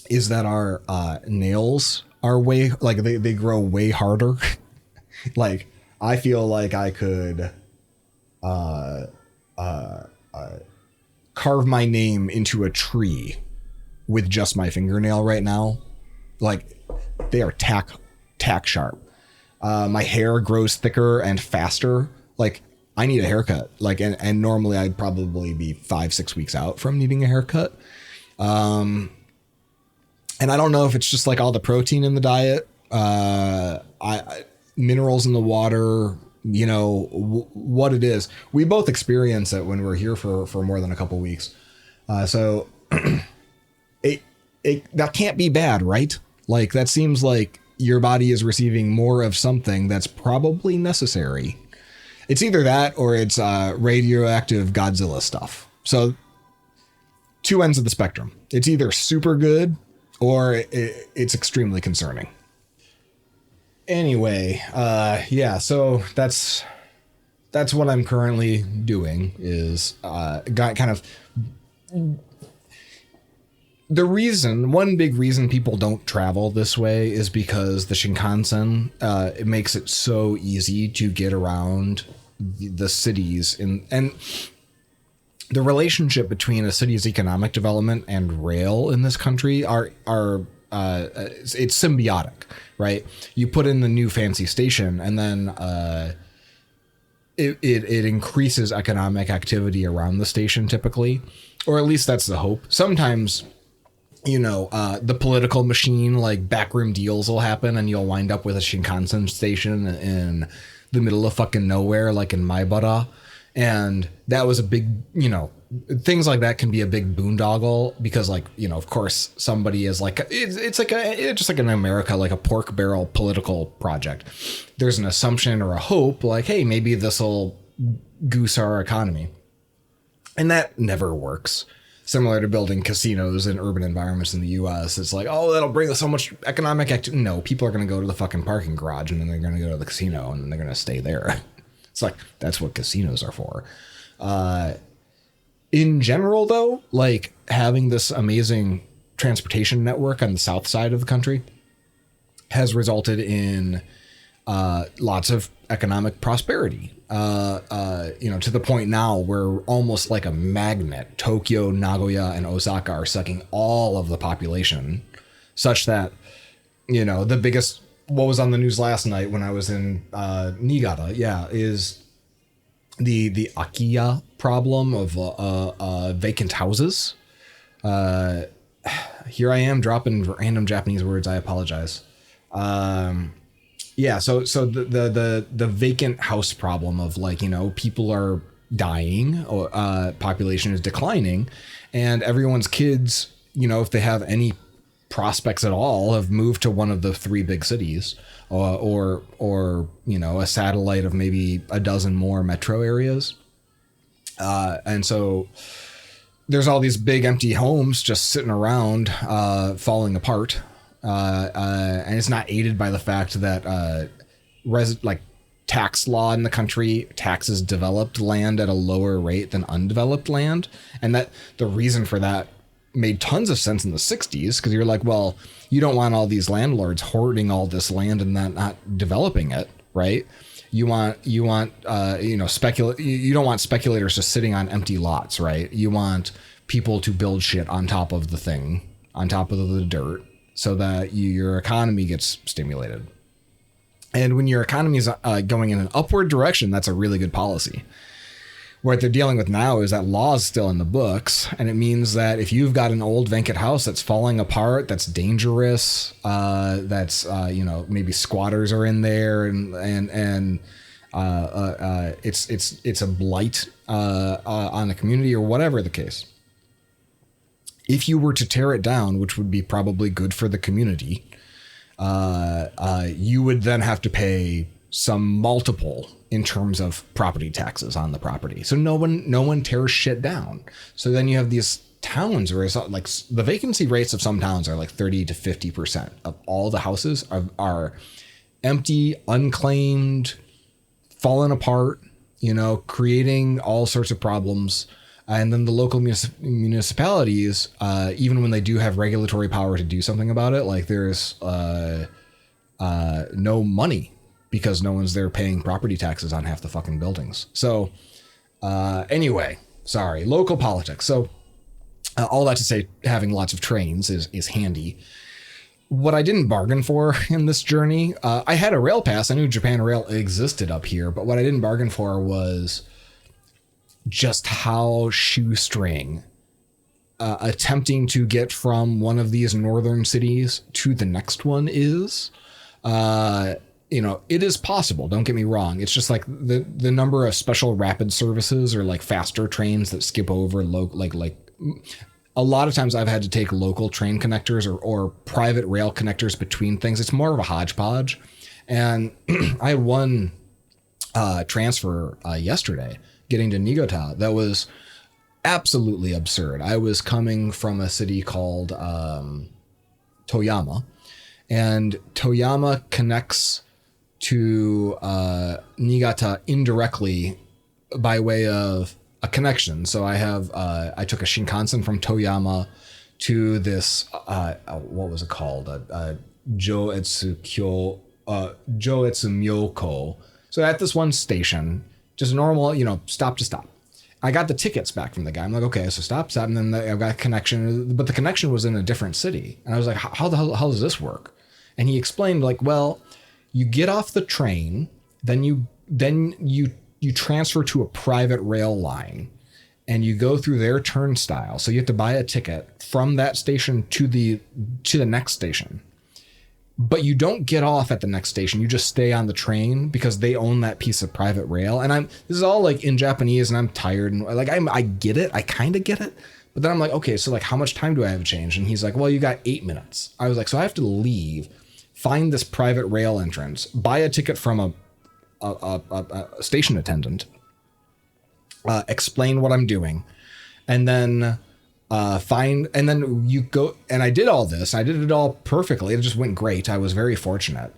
is that our nails are way, like they grow way harder. Like I feel like I could carve my name into a tree with just my fingernail right now. Like they are tack sharp. My hair grows thicker and faster. Like I need a haircut. Like, and normally I'd probably be 5-6 weeks out from needing a haircut. And I don't know if it's just like all the protein in the diet, minerals in the water, what it is. We both experience it when we're here for more than a couple weeks. So that can't be bad, right? Like that seems like your body is receiving more of something that's probably necessary. It's either that or it's radioactive Godzilla stuff. So two ends of the spectrum. It's either super good or it's extremely concerning. Anyway, yeah, so that's what I'm currently doing is got kind of one big reason people don't travel this way is because the Shinkansen, it makes it so easy to get around the cities and the relationship between a city's economic development and rail in this country are it's symbiotic, right? You put in the new fancy station and then it increases economic activity around the station typically, or at least that's the hope. Sometimes, the political machine, like backroom deals will happen and you'll wind up with a Shinkansen station in the middle of fucking nowhere, like in Maibara. And that was a big, things like that can be a big boondoggle because of course somebody is like, it's just like in America, like a pork barrel political project. There's an assumption or a hope like, hey, maybe this'll goose our economy. And that never works. Similar to building casinos in urban environments in the US. It's like, oh, that'll bring us so much economic activity. No, people are going to go to the fucking parking garage and then they're going to go to the casino and then they're going to stay there. It's like, that's what casinos are for. In general, though, like having this amazing transportation network on the south side of the country has resulted in lots of economic prosperity. To the point now where almost like a magnet, Tokyo, Nagoya, and Osaka are sucking all of the population, such that, the biggest, what was on the news last night when I was in Niigata, is the Akiya problem of vacant houses. Here I am dropping random Japanese words. I apologize. So the vacant house problem of people are dying, or population is declining, and everyone's kids, if they have any prospects at all, have moved to one of the three big cities, or a satellite of maybe a dozen more metro areas. And so there's all these big empty homes just sitting around, falling apart. And it's not aided by the fact that like tax law in the country taxes developed land at a lower rate than undeveloped land. And that the reason for that made tons of sense in the 60s, because you're like, well, you don't want all these landlords hoarding all this land and not developing it, right? You want you know, you don't want speculators just sitting on empty lots, right? You want people to build shit on top of the thing, on top of the dirt, so that your economy gets stimulated. And when your economy is going in an upward direction, that's a really good policy. What they're dealing with now is that law is still in the books, and it means that if you've got an old vacant house that's falling apart, that's dangerous, that's you know, maybe squatters are in there, and it's a blight on the community or whatever the case. If you were to tear it down, which would be probably good for the community, you would then have to pay some multiple in terms of property taxes on the property. So no one tears shit down. So then you have these towns where it's like the vacancy rates of some towns are like 30 to 50% of all the houses are empty, unclaimed, fallen apart, you know, creating all sorts of problems. And then the local municipalities, even when they do have regulatory power to do something about it, like there's no money because no one's there paying property taxes on half the fucking buildings. So anyway, sorry, local politics. So all that to say, having lots of trains is handy. What I didn't bargain for in this journey, I had a rail pass. I knew Japan Rail existed up here, but what I didn't bargain for was just how shoestring attempting to get from one of these northern cities to the next one is. You know, it is possible. Don't get me wrong. It's just like the number of special rapid services or like faster trains that skip over like a lot of times I've had to take local train connectors or private rail connectors between things. It's more of a hodgepodge. And I had one transfer yesterday getting to Niigata that was absolutely absurd. I was coming from a city called Toyama, and Toyama connects to Niigata indirectly by way of a connection. So I took a Shinkansen from Toyama to this, what was it called? Joetsu Myoko. So at this one station, just normal, you know, stop to stop. I got the tickets back from the guy. I'm like, okay, so stop. And then I got a connection, but the connection was in a different city. And I was like, how the hell does this work? And he explained like, well, you get off the train, then you transfer to a private rail line and you go through their turnstile. So you have to buy a ticket from that station to the next station. But you don't get off at the next station. You just stay on the train because they own that piece of private rail. And this is all like in Japanese and I'm tired and like I get it. I kind of get it. But then I'm like, okay, so like how much time do I have to change? And he's like, well, you got 8 minutes. I was like, so I have to leave, find this private rail entrance, buy a ticket from a station attendant, explain what I'm doing, and then and then you go, and I did all this. I did it all perfectly. It just went great. I was very fortunate.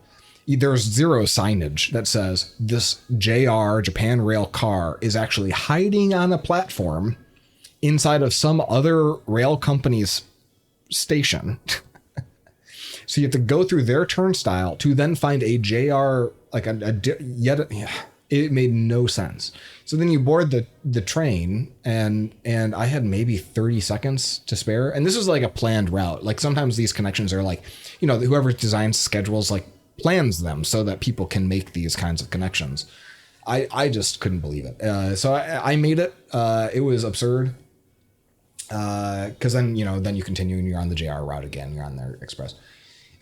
There's zero signage that says this JR Japan Rail car is actually hiding on a platform inside of some other rail company's station. So you have to go through their turnstile to then find a JR, like it made no sense. So then you board the train and I had maybe 30 seconds to spare. And this was like a planned route. Like sometimes these connections are like, you know, whoever designs schedules like plans them so that people can make these kinds of connections. I just couldn't believe it. So I made it. It was absurd. Cause then, you know, then you continue and you're on the JR route again, you're on their express.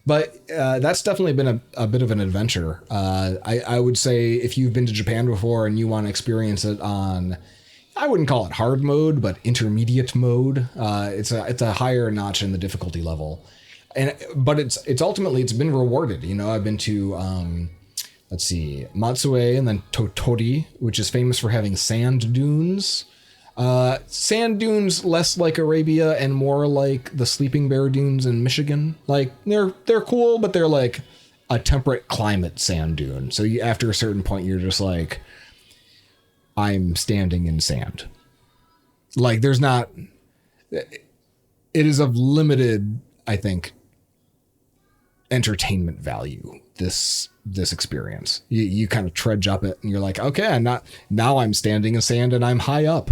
But that's definitely been a bit of an adventure. I would say if you've been to Japan before and you want to experience it on, I wouldn't call it hard mode, but intermediate mode. It's a higher notch in the difficulty level, but it's ultimately it's been rewarded. You know, I've been to let's see, Matsue and then Totori, which is famous for having sand dunes. Sand dunes less like Arabia and more like the Sleeping Bear dunes in Michigan. Like they're cool, but they're like a temperate climate sand dune. So after a certain point, you're just like, I'm standing in sand. Like there's not, it is of limited, I think, entertainment value. This experience, you kind of trudge up it and you're like, okay, now I'm standing in sand and I'm high up.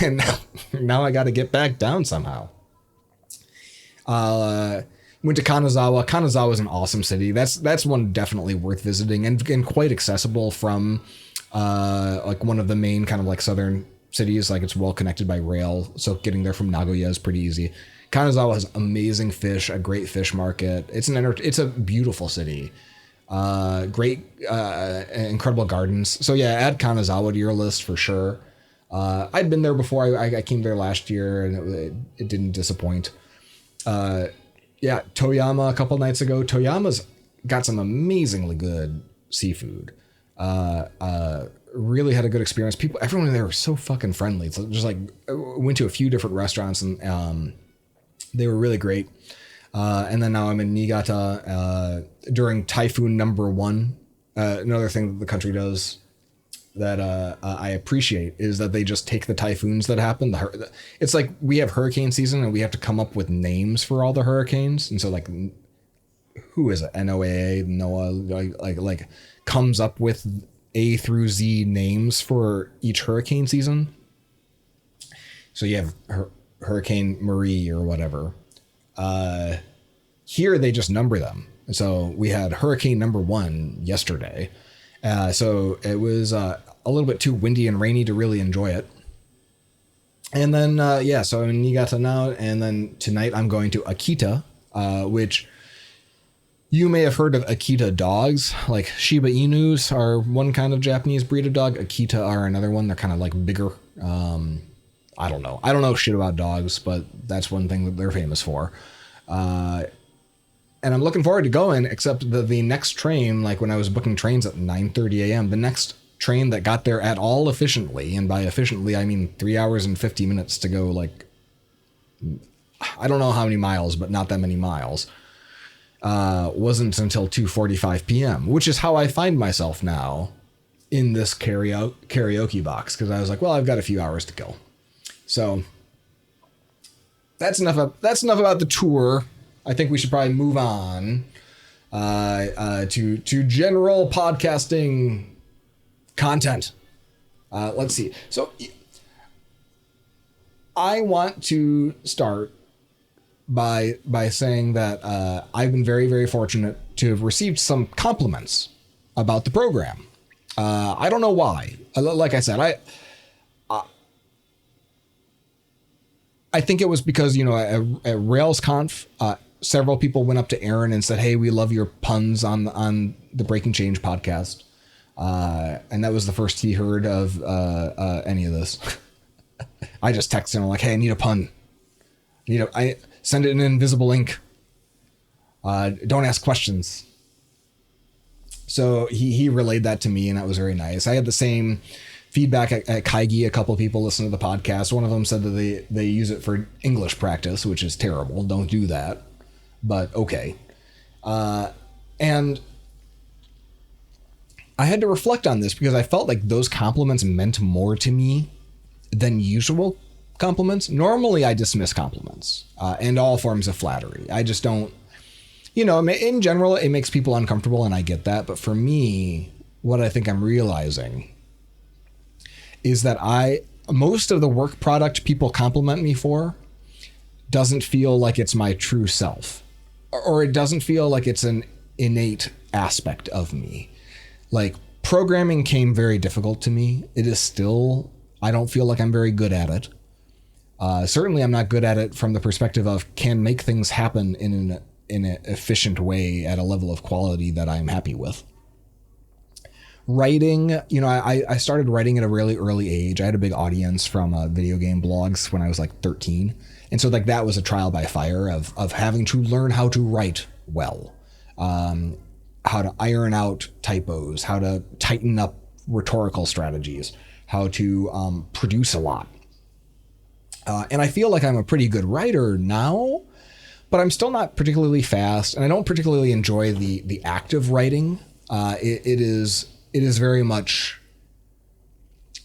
And now I got to get back down somehow. Went to Kanazawa. Kanazawa is an awesome city. That's one definitely worth visiting and quite accessible from like one of the main kind of like southern cities. Like it's well connected by rail, so getting there from Nagoya is pretty easy. Kanazawa has amazing fish, a great fish market. It's a beautiful city. Great, incredible gardens. So yeah, add Kanazawa to your list for sure. I'd been there before. I came there last year and it didn't disappoint. Yeah, Toyama a couple nights ago. Toyama's got some amazingly good seafood. Really had a good experience. Everyone there was so fucking friendly. It's just like, went to a few different restaurants and they were really great. And then now I'm in Niigata during Typhoon number 1. Another thing that the country does that I appreciate is that they just take the typhoons that happen. It's like we have hurricane season and we have to come up with names for all the hurricanes. And so like, who is it? NOAA, like comes up with A through Z names for each hurricane season. So you have Hurricane Marie or whatever. Here they just number them. So we had hurricane number 1 yesterday. So it was a little bit too windy and rainy to really enjoy it. And then, so I'm in Niigata now. And then tonight I'm going to Akita, which you may have heard of Akita dogs. Like Shiba Inus are one kind of Japanese breed of dog. Akita are another one. They're kind of like bigger. I don't know shit about dogs, but that's one thing that they're famous for. And I'm looking forward to going, except the next train, like when I was booking trains at 9:30 a.m., the next train that got there at all efficiently, and by efficiently, I mean 3 hours and 50 minutes to go, like, I don't know how many miles, but not that many miles, wasn't until 2:45 p.m., which is how I find myself now in this karaoke box, because I was like, well, I've got a few hours to kill. So that's enough about the tour. I think we should probably move on to general podcasting content. Let's see. So I want to start by saying that I've been very, very fortunate to have received some compliments about the program. I don't know why. Like I said, I think it was because, at RailsConf, several people went up to Aaron and said, hey, we love your puns on the Breaking Change podcast. And that was the first he heard of any of this. I just texted him like, hey, I need a pun. I send it in invisible ink. Don't ask questions. So he relayed that to me, and that was very nice. I had the same feedback at Kaigi. A couple of people listen to the podcast. One of them said that they use it for English practice, which is terrible. Don't do that. But okay. And I had to reflect on this because I felt like those compliments meant more to me than usual compliments. Normally I dismiss compliments and all forms of flattery. I just don't, in general, it makes people uncomfortable, and I get that. But for me, what I think I'm realizing is that most of the work product people compliment me for doesn't feel like it's my true self, or it doesn't feel like it's an innate aspect of me. Like, programming came very difficult to me. It is still, I don't feel like I'm very good at it. Certainly I'm not good at it from the perspective of can make things happen in an efficient way at a level of quality that I'm happy with. Writing, I started writing at a really early age. I had a big audience from video game blogs when I was like 13. And so like that was a trial by fire of having to learn how to write well, how to iron out typos, how to tighten up rhetorical strategies, how to produce a lot. And I feel like I'm a pretty good writer now, but I'm still not particularly fast, and I don't particularly enjoy the act of writing. It is very much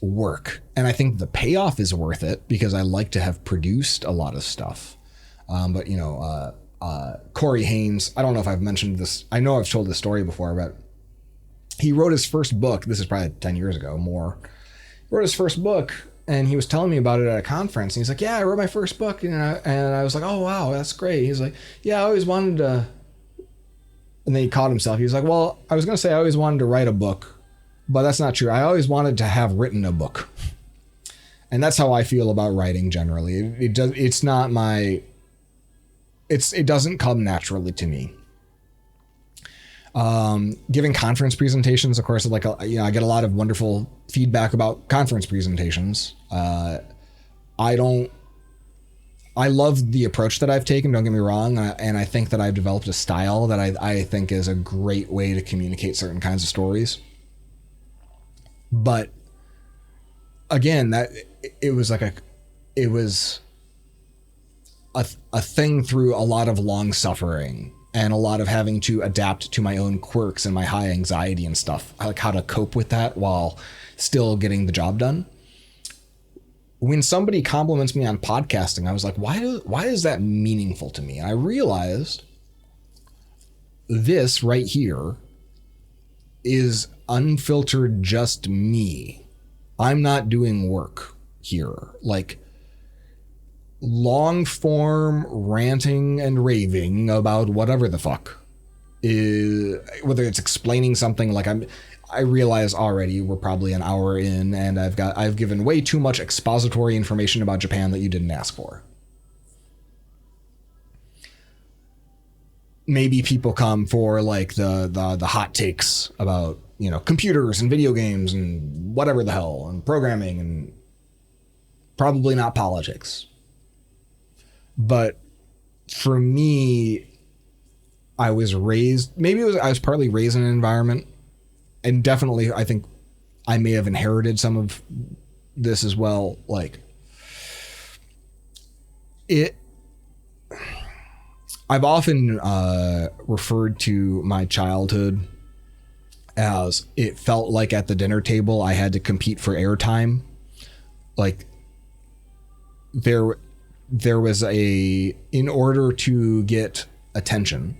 work, and I think the payoff is worth it because I like to have produced a lot of stuff. But Corey Haynes, I don't know if I've mentioned this. I know I've told this story before, but he wrote his first book. This is probably 10 years ago, more. He wrote his first book, and he was telling me about it at a conference. And he's like, yeah, I wrote my first book. And I was like, oh, wow, that's great. He's like, yeah, I always wanted to. And then he caught himself. He was like, well, I was going to say I always wanted to write a book, but that's not true. I always wanted to have written a book. And that's how I feel about writing generally. It doesn't come naturally to me. Giving conference presentations, of course, I get a lot of wonderful feedback about conference presentations. I love the approach that I've taken, don't get me wrong, and I think that I've developed a style that I think is a great way to communicate certain kinds of stories. But again, it was a thing through a lot of long suffering and a lot of having to adapt to my own quirks and my high anxiety and stuff, like how to cope with that while still getting the job done. When somebody compliments me on podcasting, I was like, why is that meaningful to me? And I realized this right here is unfiltered just me. I'm not doing work here. Like long form ranting and raving about whatever the fuck is, whether it's explaining something like I realize already we're probably an hour in and I've given way too much expository information about Japan that you didn't ask for. Maybe people come for like the hot takes about, computers and video games and whatever the hell and programming, and probably not politics. But for me, I was partly raised in an environment, and definitely I think I may have inherited some of this as well. I've often referred to my childhood as it felt like at the dinner table I had to compete for airtime. Like there was in order to get attention,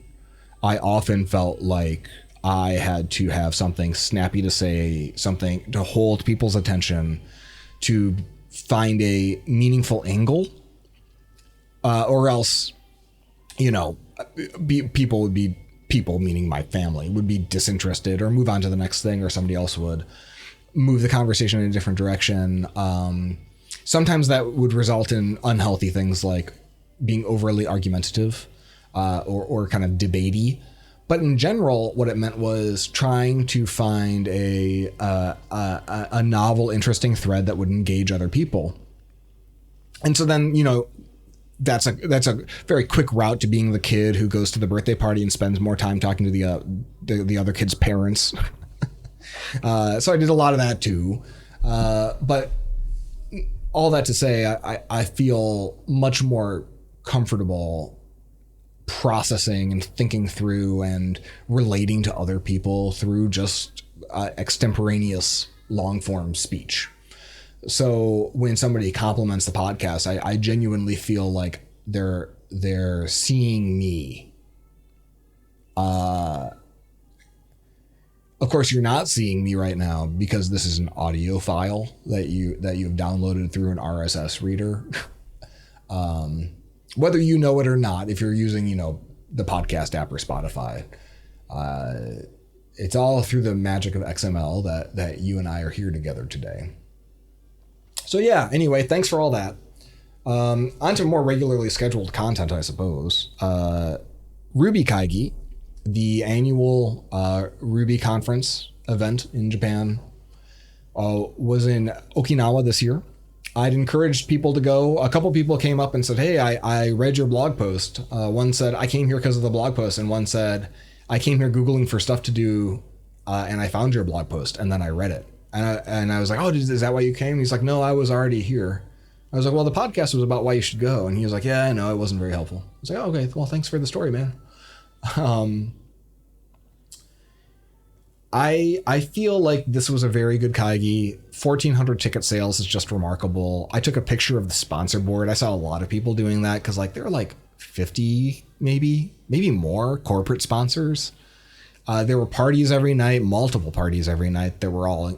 I often felt like I had to have something snappy to say, something to hold people's attention, to find a meaningful angle, or else, people would be, people meaning my family, would be disinterested or move on to the next thing, or somebody else would move the conversation in a different direction. Sometimes that would result in unhealthy things like being overly argumentative, or kind of debatey. But in general, what it meant was trying to find a novel, interesting thread that would engage other people. And so then, that's a very quick route to being the kid who goes to the birthday party and spends more time talking to the other kid's parents. So I did a lot of that too. But all that to say, I feel much more comfortable processing and thinking through and relating to other people through just extemporaneous long form speech. So when somebody compliments the podcast, I genuinely feel like they're seeing me. Of course, you're not seeing me right now because this is an audio file that you've downloaded through an RSS reader. Whether you know it or not, if you're using, the podcast app or Spotify, it's all through the magic of XML that you and I are here together today. So yeah, anyway, thanks for all that. On to more regularly scheduled content, I suppose. Ruby Kaigi, the annual Ruby conference event in Japan, was in Okinawa this year. I'd encouraged people to go. A couple people came up and said, hey, I read your blog post. One said, I came here because of the blog post. And one said, I came here Googling for stuff to do, and I found your blog post, and then I read it. And I was like, oh, is that why you came? He's like, no, I was already here. I was like, well, the podcast was about why you should go. And he was like, yeah, I know, it wasn't very helpful. I was like, oh, okay, well, thanks for the story, man. I feel like this was a very good kaigi. 1,400 ticket sales is just remarkable. I took a picture of the sponsor board. I saw a lot of people doing that because like there were like 50, maybe more corporate sponsors. There were parties every night, multiple parties every night that were all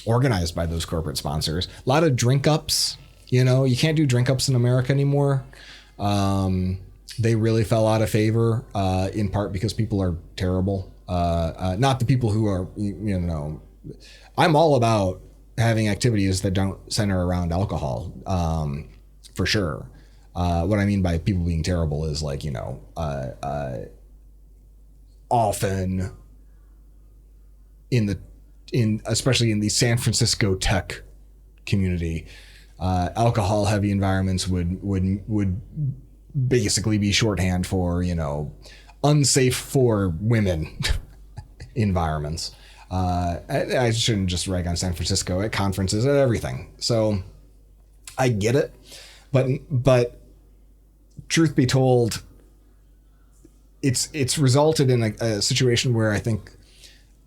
organized by those corporate sponsors. A lot of drink ups. You know, you can't do drink ups in America anymore. They really fell out of favor, in part because people are terrible. Not the people who are, you know, I'm all about having activities that don't center around alcohol, for sure. What I mean by people being terrible is like, you know, often especially in the San Francisco tech community, alcohol heavy environments would basically be shorthand for, you know, unsafe for women environments. I shouldn't just rag on San Francisco at conferences, at everything. So I get it, but truth be told, it's resulted in a situation where I think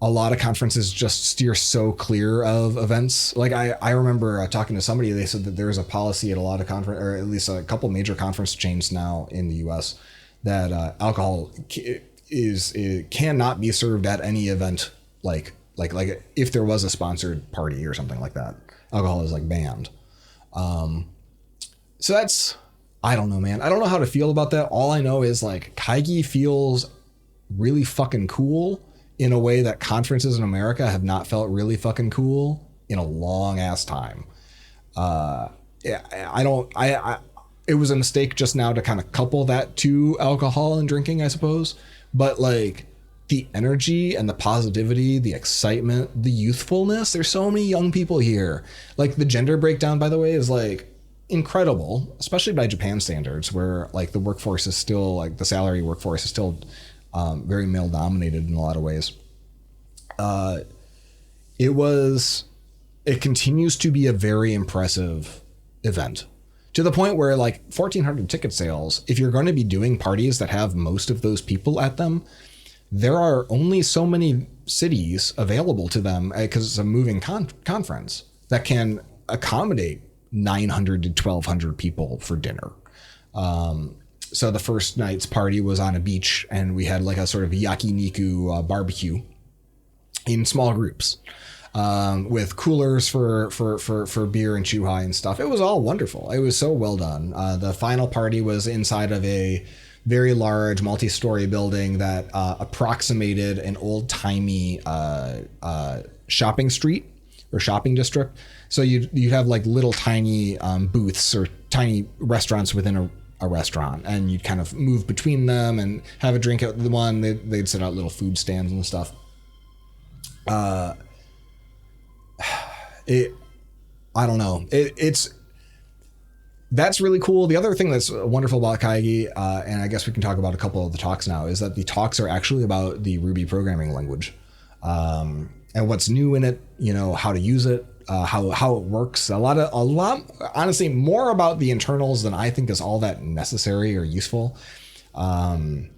a lot of conferences just steer so clear of events. Like I remember talking to somebody, they said that there is a policy at a lot of conference, or at least a couple major conference chains now in the US, that alcohol cannot be served at any event. Like if there was a sponsored party or something like that, alcohol is like banned. So that's, I don't know, man. I don't know how to feel about that. All I know is like kaigi feels really fucking cool in a way that conferences in America have not felt really fucking cool in a long ass time. It was a mistake just now to kind of couple that to alcohol and drinking, I suppose. But like the energy and the positivity, the excitement, the youthfulness, there's so many young people here. Like the gender breakdown, by the way, is like incredible, especially by Japan standards, where like the workforce is still, like the salary workforce is still very male dominated in a lot of ways. It continues to be a very impressive event, to the point where like 1,400 ticket sales, if you're going to be doing parties that have most of those people at them, there are only so many cities available to them, because it's a moving conference that can accommodate 900 to 1,200 people for dinner. So the first night's party was on a beach, and we had like a sort of yakiniku barbecue in small groups, with coolers for beer and chuhai and stuff. It was all wonderful. It was so well done. The final party was inside of a very large multi-story building that approximated an old-timey shopping street or shopping district. So you'd have like little tiny booths or tiny restaurants within a restaurant, and you'd kind of move between them and have a drink at the one. They'd set out little food stands and stuff. I don't know. That's really cool. The other thing that's wonderful about kaigi, and I guess we can talk about a couple of the talks now, is that the talks are actually about the Ruby programming language, and what's new in it, you know, how to use it, how it works. A lot, honestly, more about the internals than I think is all that necessary or useful to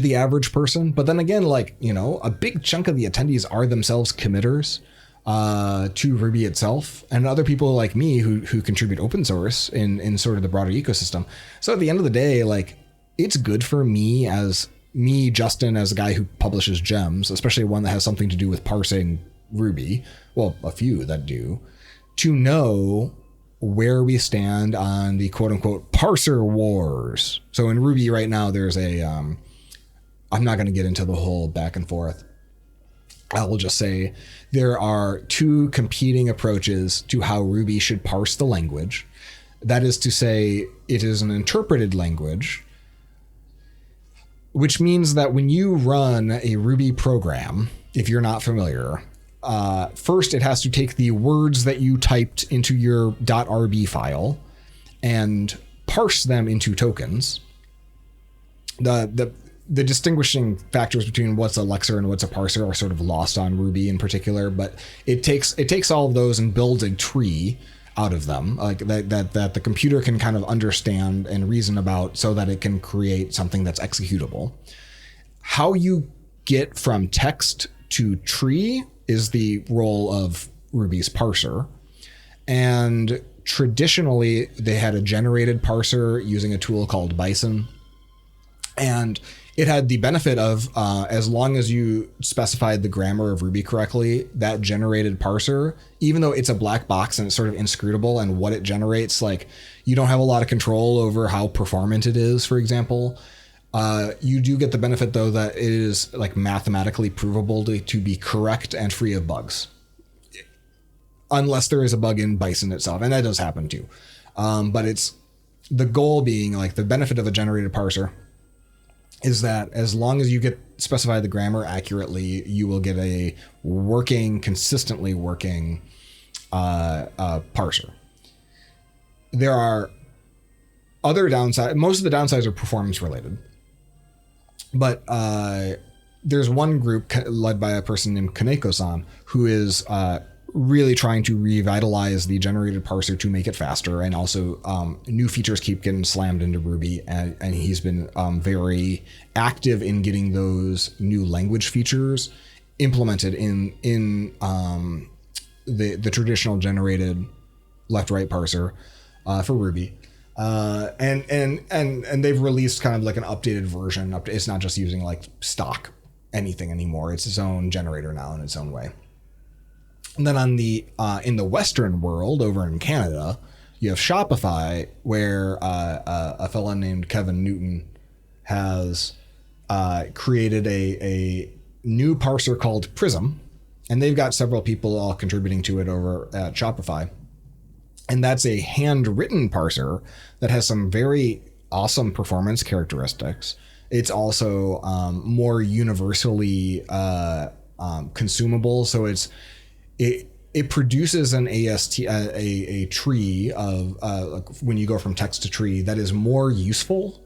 the average person. But then again, like, you know, a big chunk of the attendees are themselves committers to Ruby itself, and other people like me who contribute open source in sort of the broader ecosystem. So at the end of the day, like, it's good for me, Justin, as a guy who publishes gems, especially one that has something to do with parsing Ruby, well, a few that do, to know where we stand on the quote unquote parser wars. So in Ruby right now, there's I'm not going to get into the whole back and forth. I will just say there are two competing approaches to how Ruby should parse the language. That is to say, it is an interpreted language, which means that when you run a Ruby program, if you're not familiar, first it has to take the words that you typed into your .rb file and parse them into tokens. The distinguishing factors between what's a lexer and what's a parser are sort of lost on Ruby in particular, but it takes all of those and builds a tree out of them, like that the computer can kind of understand and reason about so that it can create something that's executable. How you get from text to tree is the role of Ruby's parser. And traditionally, they had a generated parser using a tool called Bison. And it had the benefit of, as long as you specified the grammar of Ruby correctly, that generated parser, even though it's a black box and it's sort of inscrutable and what it generates, like you don't have a lot of control over how performant it is, for example. You do get the benefit, though, that it is like mathematically provable to be correct and free of bugs. Unless there is a bug in Bison itself, and that does happen too. But it's the goal being, like, the benefit of a generated parser is that as long as you specify the grammar accurately, you will get a consistently working parser. There are other downsides. Most of the downsides are performance related, but there's one group led by a person named Kaneko-san who is really trying to revitalize the generated parser to make it faster, and also new features keep getting slammed into Ruby, and he's been very active in getting those new language features implemented in the traditional generated left-right parser for Ruby. And they've released kind of like an updated version. It's not just using like stock anything anymore. It's its own generator now in its own way. And then on the in the Western world, over in Canada, you have Shopify, where a fella named Kevin Newton has created a new parser called Prism, and they've got several people all contributing to it over at Shopify. And that's a handwritten parser that has some very awesome performance characteristics. It's also more universally consumable, so it produces an AST, a tree of like when you go from text to tree that is more useful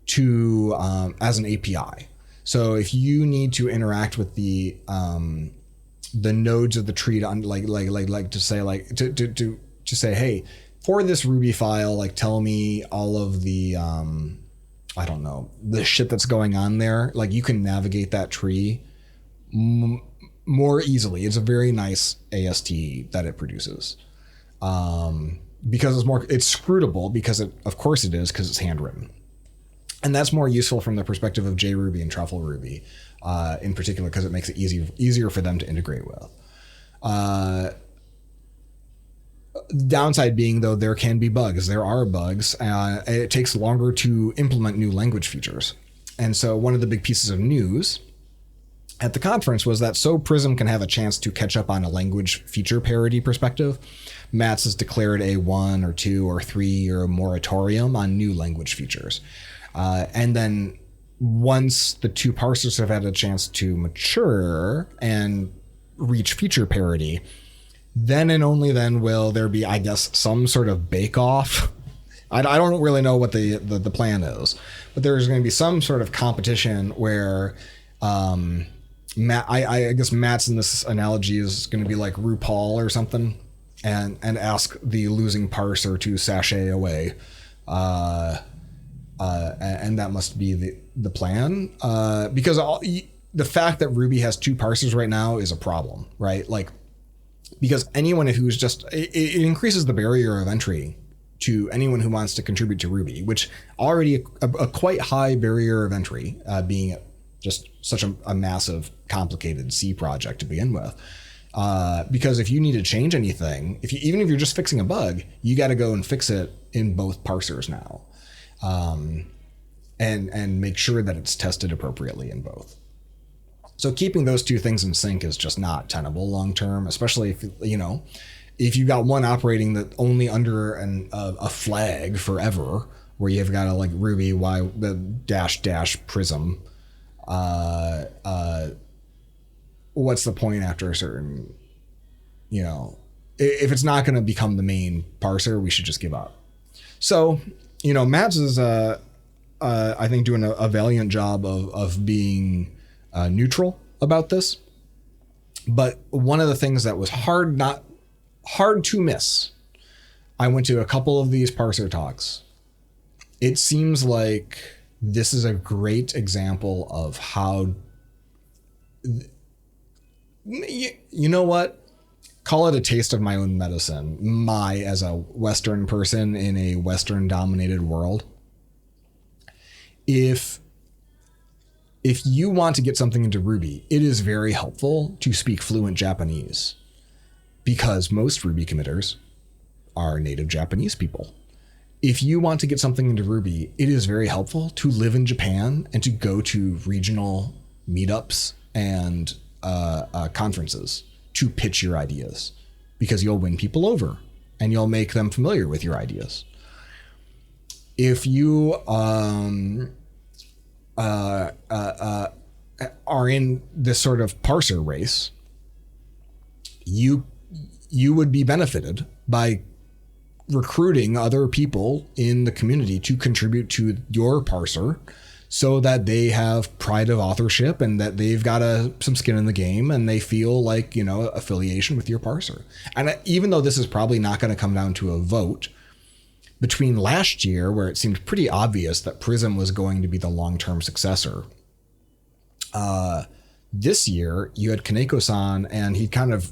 to as an API. So if you need to interact with the nodes of the tree to say, hey, for this Ruby file, like tell me all of the I don't know, the shit that's going on there, like you can navigate that tree more easily. It's a very nice AST that it produces, because it's scrutable, because of course it is, because it's handwritten, and that's more useful from the perspective of JRuby and Truffle Ruby, in particular, because it makes it easier for them to integrate with. Downside being, though, there can be bugs. There are bugs. It takes longer to implement new language features, and so one of the big pieces of news at the conference was that so Prism can have a chance to catch up on a language feature parity perspective, Mats has declared a 1 or 2 or 3 year moratorium on new language features. And then once the two parsers have had a chance to mature and reach feature parity, then and only then will there be, I guess, some sort of bake-off. I don't really know what the plan is, but there's going to be some sort of competition where I guess Matt's in this analogy is going to be like RuPaul or something, and ask the losing parser to sashay away, and that must be the plan, because the fact that Ruby has two parsers right now is a problem, right? Like, because anyone who's just it increases the barrier of entry to anyone who wants to contribute to Ruby, which already a quite high barrier of entry, being just such a massive, complicated C project to begin with. Because if you need to change anything, even if you're just fixing a bug, you got to go and fix it in both parsers now, and make sure that it's tested appropriately in both. So keeping those two things in sync is just not tenable long term, especially if you got one operating that only under a flag forever, where you've got a like Ruby -- Prism. What's the point after a certain, if it's not going to become the main parser, we should just give up. So, Mads is, I think, doing a valiant job of being neutral about this. But one of the things that was hard to miss I went to a couple of these parser talks. It seems like this is a great example of how, you know what? Call it a taste of my own medicine. As a Western person in a Western dominated world. If you want to get something into Ruby, it is very helpful to speak fluent Japanese, because most Ruby committers are native Japanese people. If you want to get something into Ruby, it is very helpful to live in Japan and to go to regional meetups and conferences to pitch your ideas, because you'll win people over and you'll make them familiar with your ideas. If you are in this sort of parser race, you would be benefited by recruiting other people in the community to contribute to your parser, so that they have pride of authorship and that they've got some skin in the game and they feel like, affiliation with your parser. And even though this is probably not going to come down to a vote, between last year, where it seemed pretty obvious that Prism was going to be the long-term successor, this year you had Kaneko-san, and he kind of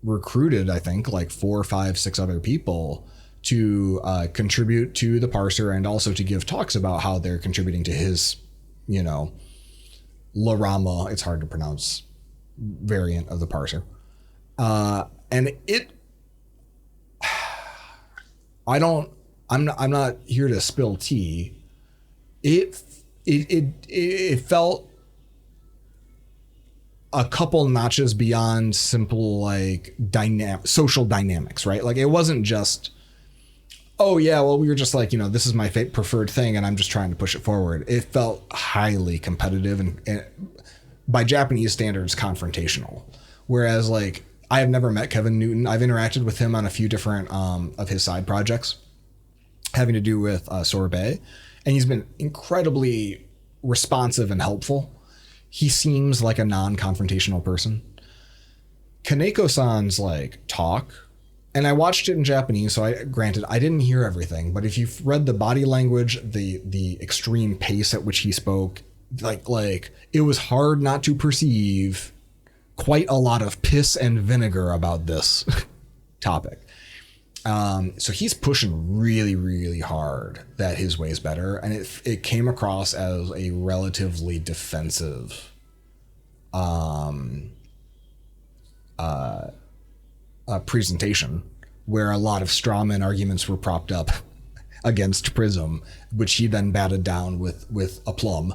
recruited, I think, like 4, 5, 6 other people to contribute to the parser, and also to give talks about how they're contributing to his, Lorama, it's hard to pronounce, variant of the parser. And I'm not here to spill tea. It felt a couple notches beyond simple, like, social dynamics, right? Like, it wasn't just, oh yeah, well, we were just like, this is my preferred thing and I'm just trying to push it forward. It felt highly competitive and by Japanese standards, confrontational. Whereas, like, I have never met Kevin Newton. I've interacted with him on a few different of his side projects having to do with Sorbet, and he's been incredibly responsive and helpful. He seems like a non-confrontational person. Kaneko-san's talk, and I watched it in Japanese, so granted I didn't hear everything, but if you've read the body language, the extreme pace at which he spoke, like it was hard not to perceive quite a lot of piss and vinegar about this topic. So he's pushing really, really hard that his way's better, and it came across as a relatively defensive presentation, where a lot of strawman arguments were propped up against Prism, which he then batted down with aplomb.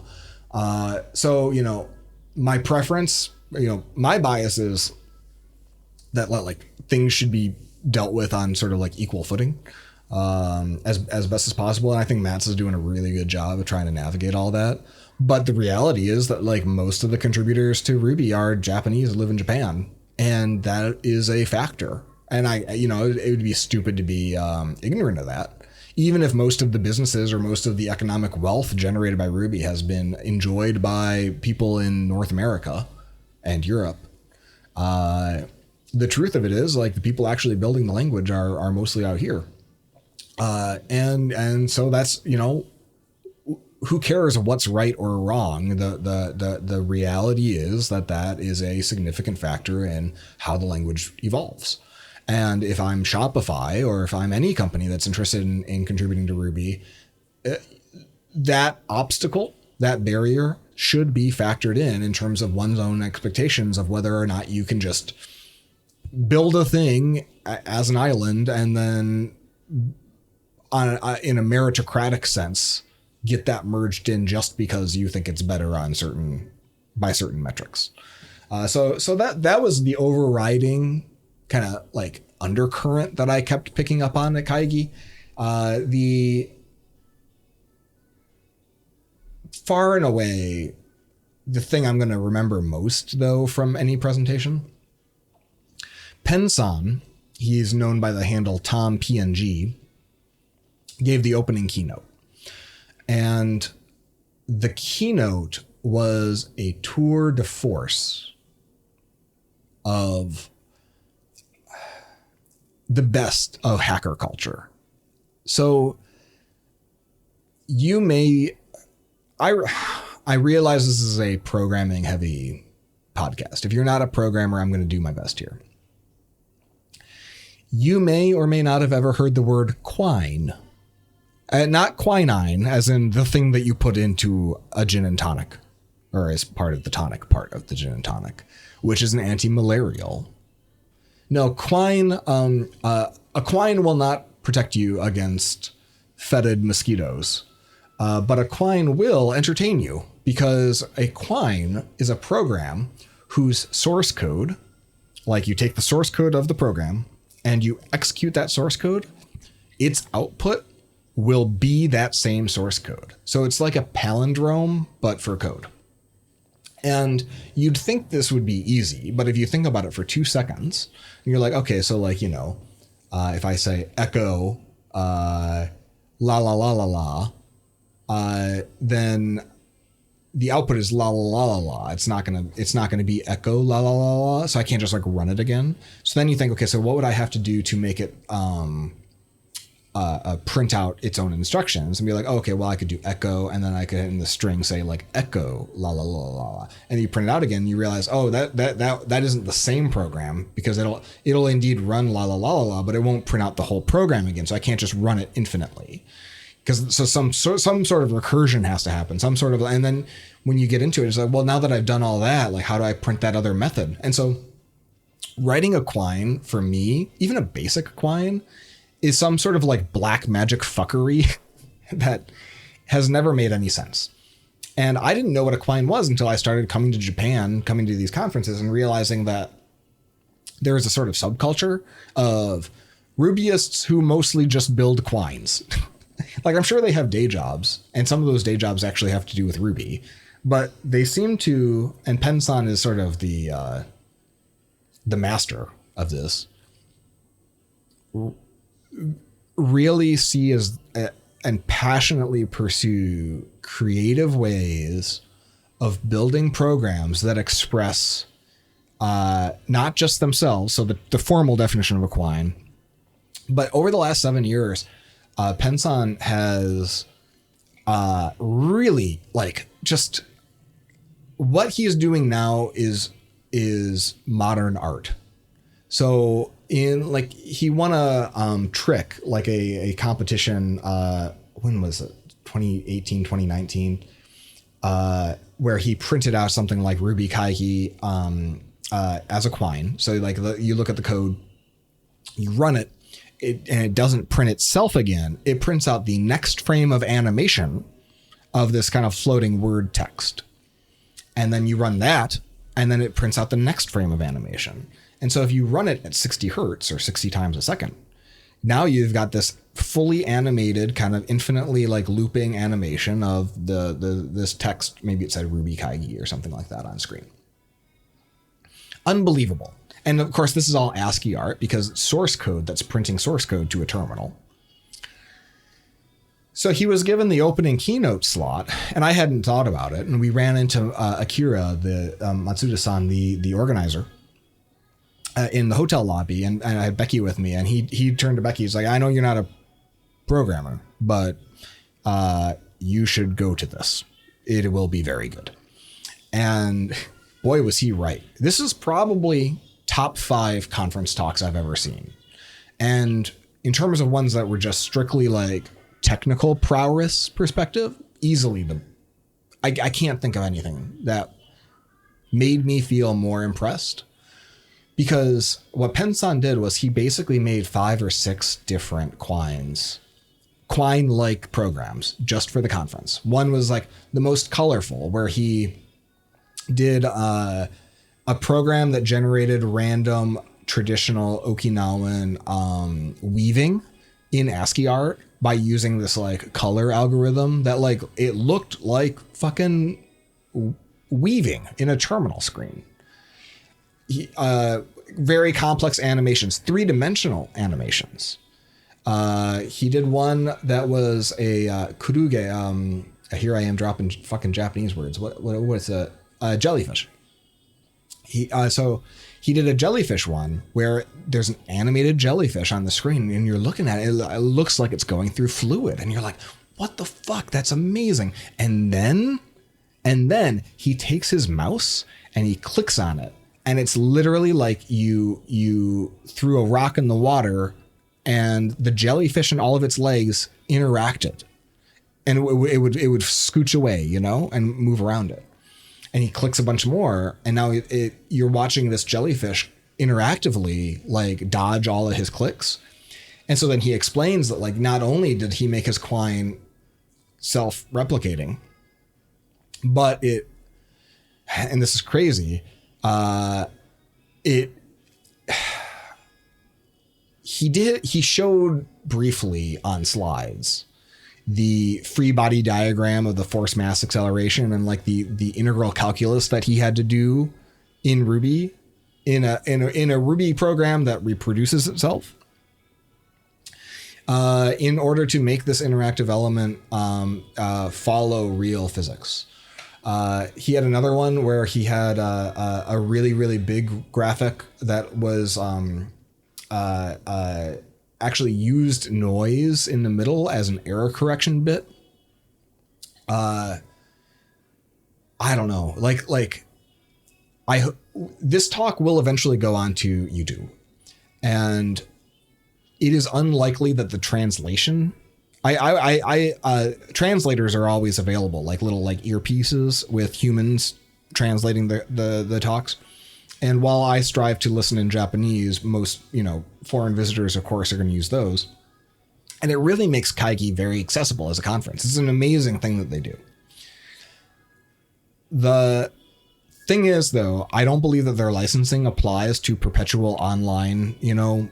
So, my preference, my bias is that things should be dealt with on sort of equal footing, as best as possible. And I think Mats is doing a really good job of trying to navigate all that. But the reality is that most of the contributors to Ruby are Japanese, live in Japan, and that is a factor. And it would be stupid to be ignorant of that. Even if most of the businesses or most of the economic wealth generated by Ruby has been enjoyed by people in North America and Europe, the truth of it is, the people actually building the language are mostly out here. And so that's, who cares what's right or wrong? The reality is that is a significant factor in how the language evolves. And if I'm Shopify, or if I'm any company that's interested in contributing to Ruby, that obstacle, that barrier should be factored in terms of one's own expectations of whether or not you can just build a thing as an island and then in a meritocratic sense get that merged in just because you think it's better by certain metrics. So that was the overriding kind of undercurrent that I kept picking up on at Kaigi. The far and away the thing I'm going to remember most, though, from any presentation, Pensan, he's known by the handle Tom PNG, gave the opening keynote. And the keynote was a tour de force of the best of hacker culture. So you may, I realize this is a programming heavy podcast. If you're not a programmer, I'm going to do my best here. You may or may not have ever heard the word quine. Not quinine, as in the thing that you put into a gin and tonic, or as part of the tonic part of the gin and tonic, which is an anti-malarial. No, quine, a quine will not protect you against fetid mosquitoes, but a quine will entertain you, because a quine is a program whose source code, like you take the source code of the program and you execute that source code, its output will be that same source code. So it's like a palindrome, but for code. And you'd think this would be easy, but if you think about it for 2 seconds, you're like, okay, so like, if I say echo, la la la la la, then the output is la la la la la. It's not gonna be echo la la la la. So I can't just like run it again. So then you think, okay, so what would I have to do to make it print out its own instructions and be like, oh, okay, well I could do echo, and then I could in the string say like echo la la la la la, and you print it out again. And you realize, oh, that isn't the same program, because it'll indeed run la la la la la, but it won't print out the whole program again. So I can't just run it infinitely, because some sort of recursion has to happen, some sort of, and then when you get into it, it's like, well, now that I've done all that, like how do I print that other method? And so writing a quine for me, even a basic quine, is some sort of like black magic fuckery that has never made any sense. And I didn't know what a quine was until I started coming to Japan, coming to these conferences, and realizing that there is a sort of subculture of Rubyists who mostly just build quines. Like, I'm sure they have day jobs, and some of those day jobs actually have to do with Ruby, but they seem to, and Pensan is sort of the master of this, really see as and passionately pursue creative ways of building programs that express not just themselves, so the formal definition of a quine, but over the last 7 years, Pensan has really, like, just what he is doing now is modern art. So in, like, he won a trick, like a competition, when was it, 2018, 2019, where he printed out something like Ruby Kaigi as a quine. So like you look at the code, you run it, and it doesn't print itself again. It prints out the next frame of animation of this kind of floating word text. And then you run that, and then it prints out the next frame of animation. And so if you run it at 60 hertz or 60 times a second, now you've got this fully animated kind of infinitely like looping animation of this text. Maybe it said Ruby Kaigi or something like that on screen. Unbelievable. And of course, this is all ASCII art because source code that's printing source code to a terminal. So he was given the opening keynote slot, and I hadn't thought about it. And we ran into Akira, the Matsuda-san, the organizer, in the hotel lobby, and I had Becky with me, and he turned to Becky. He's like, I know you're not a programmer, but you should go to this. It will be very good. And boy, was he right. This is probably top 5 conference talks I've ever seen. And in terms of ones that were just strictly like technical prowess perspective, easily I can't think of anything that made me feel more impressed. Because what Pensan did was he basically made 5 or 6 different quine-like programs just for the conference. One was like the most colorful, where he did a program that generated random traditional Okinawan weaving in ASCII art by using this like color algorithm that like it looked like fucking weaving in a terminal screen. Very complex animations, 3-dimensional animations. He did one that was a kuruge. Here I am dropping fucking Japanese words. What's a jellyfish? He did a jellyfish one where there's an animated jellyfish on the screen and you're looking at it. It looks like it's going through fluid and you're like, what the fuck? That's amazing. And then he takes his mouse and he clicks on it. And it's literally like you threw a rock in the water and the jellyfish and all of its legs interacted. And it would scooch away, you know, and move around it. And he clicks a bunch more, and now you're watching this jellyfish interactively like dodge all of his clicks. And so then he explains that like not only did he make his Quine self-replicating, but and this is crazy, he showed briefly on slides the free body diagram of the force mass acceleration and like the integral calculus that he had to do in Ruby in a Ruby program that reproduces itself in order to make this interactive element follow real physics. He had another one where he had a really, really big graphic that was actually used noise in the middle as an error correction bit. I don't know. This talk will eventually go on to YouTube, and it is unlikely that the translation. Translators are always available, like little like earpieces with humans translating the talks. And while I strive to listen in Japanese, most, foreign visitors, of course, are going to use those. And it really makes Kaigi very accessible as a conference. It's an amazing thing that they do. The thing is, though, I don't believe that their licensing applies to perpetual online, it'd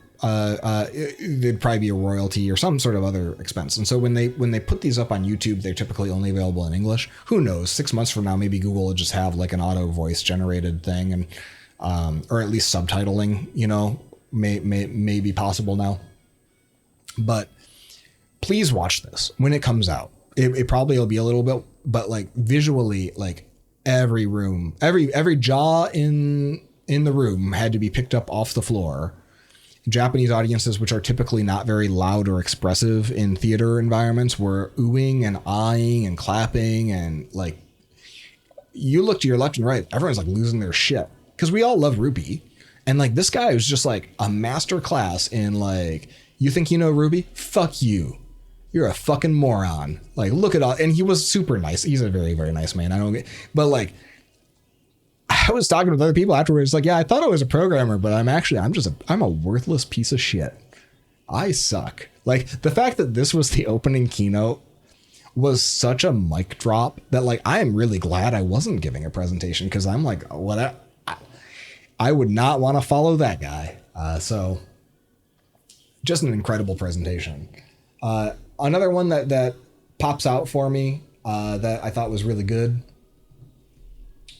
probably be a royalty or some sort of other expense. And so when they put these up on YouTube, they're typically only available in English. Who knows? 6 months from now, maybe Google will just have like an auto voice generated thing and or at least subtitling, may be possible now. But please watch this when it comes out. It probably will be a little bit, but like visually, like every room, every jaw in the room had to be picked up off the floor. Japanese audiences, which are typically not very loud or expressive in theater environments, were oohing and eyeing and clapping, and like you look to your left and right, everyone's like losing their shit. Because we all love Ruby. And like this guy was just like a master class in like, you think you know Ruby? Fuck you. You're a fucking moron. Like, look at all. And he was super nice. He's a very, very nice man. But like, I was talking with other people afterwards. Like, yeah, I thought I was a programmer, but I'm a worthless piece of shit. I suck. Like the fact that this was the opening keynote was such a mic drop that like, I am really glad I wasn't giving a presentation. Cause I'm like, what? I would not want to follow that guy. So just an incredible presentation. Another one that pops out for me that I thought was really good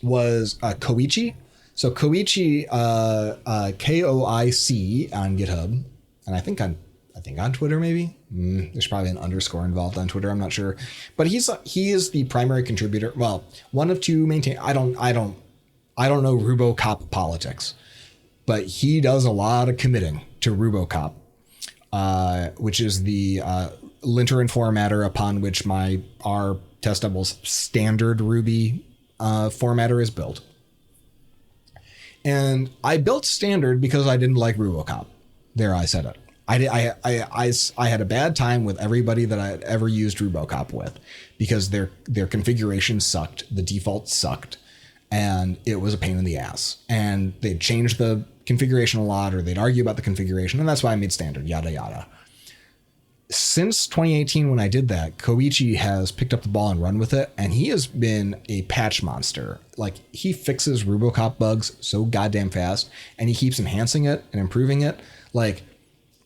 was Koichi. So Koichi, Koic on GitHub, and I think on Twitter maybe. There's probably an underscore involved on Twitter. I'm not sure, but he is the primary contributor. Well, one of two maintain. I don't know RuboCop politics, but he does a lot of committing to RuboCop, which is the linter and formatter upon which our testable standard Ruby formatter is built. And I built standard because I didn't like RuboCop. There, I said it. I had a bad time with everybody that I had ever used RuboCop with because their configuration sucked. The default sucked. And it was a pain in the ass. And they'd change the configuration a lot, or they'd argue about the configuration. And that's why I made standard, yada, yada. Since 2018, when I did that, Koichi has picked up the ball and run with it. And he has been a patch monster. Like, he fixes RuboCop bugs so goddamn fast. And he keeps enhancing it and improving it. Like,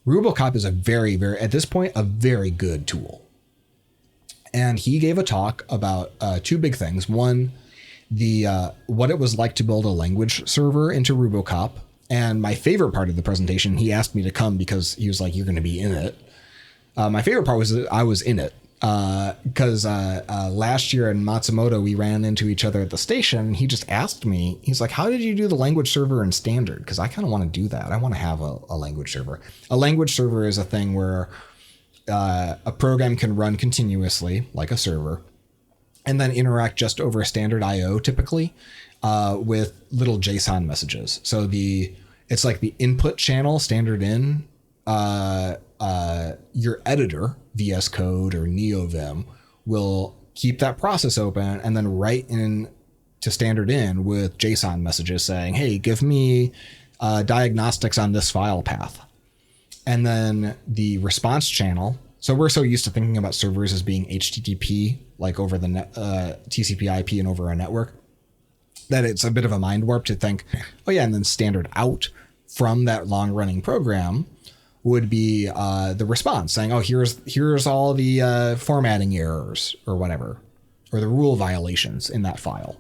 RuboCop is a very, very, at this point, a very good tool. And he gave a talk about two big things. One, what it was like to build a language server into RuboCop. And my favorite part of the presentation, he asked me to come because he was like, you're going to be in it. My favorite part was that I was in it. because last year in Matsumoto, we ran into each other at the station, and he just asked me, he's like, how did you do the language server in standard? Because I kind of want to do that. I want to have a language server. A language server is a thing where a program can run continuously, like a server, and then interact just over standard IO typically with little JSON messages. So it's like the input channel, standard in, your editor, VS Code or NeoVim, will keep that process open and then write in to standard in with JSON messages saying, hey, give me diagnostics on this file path. And then the response channel. So we're so used to thinking about servers as being HTTP, like over the TCP IP and over a network, that it's a bit of a mind warp to think, oh yeah, and then standard out from that long running program would be the response saying, oh, here's all the formatting errors or whatever, or the rule violations in that file.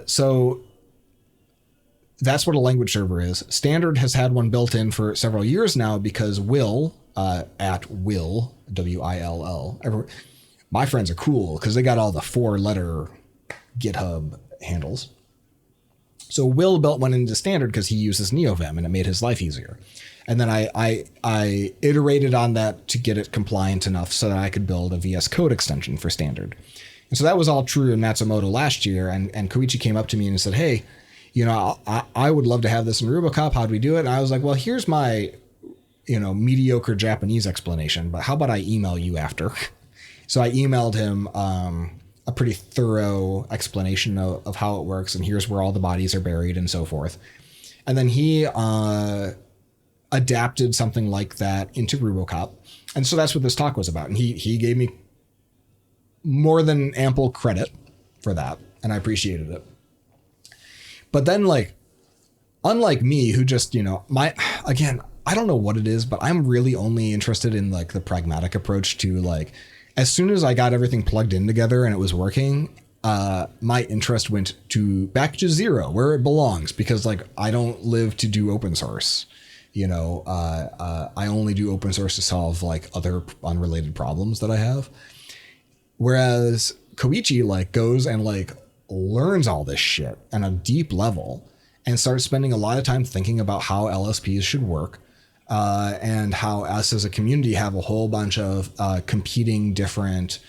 So that's what a language server is. Standard has had one built in for several years now because Will, at Will, WILL, my friends are cool because they got all the 4-letter GitHub handles. So Will built one into standard because he uses NeoVim and it made his life easier. And then I iterated on that to get it compliant enough so that I could build a VS Code extension for standard. And so that was all true in Matsumoto last year. And Koichi came up to me and said, hey, you know, I would love to have this in RuboCop. How do we do it? And I was like, well, here's my, you know, mediocre Japanese explanation, but how about I email you after? So I emailed him a pretty thorough explanation of how it works. And here's where all the bodies are buried and so forth. And then he adapted something like that into RuboCop. And so that's what this talk was about. And he gave me more than ample credit for that. And I appreciated it. But then, like, unlike me, who just, you know, again, I don't know what it is, but I'm really only interested in like the pragmatic approach to, like, as soon as I got everything plugged in together and it was working, my interest went back to zero, where it belongs, because like I don't live to do open source. You know, I only do open source to solve like other unrelated problems that I have. Whereas Koichi like goes and like learns all this shit on a deep level and starts spending a lot of time thinking about how LSPs should work, and how us as a community have a whole bunch of competing different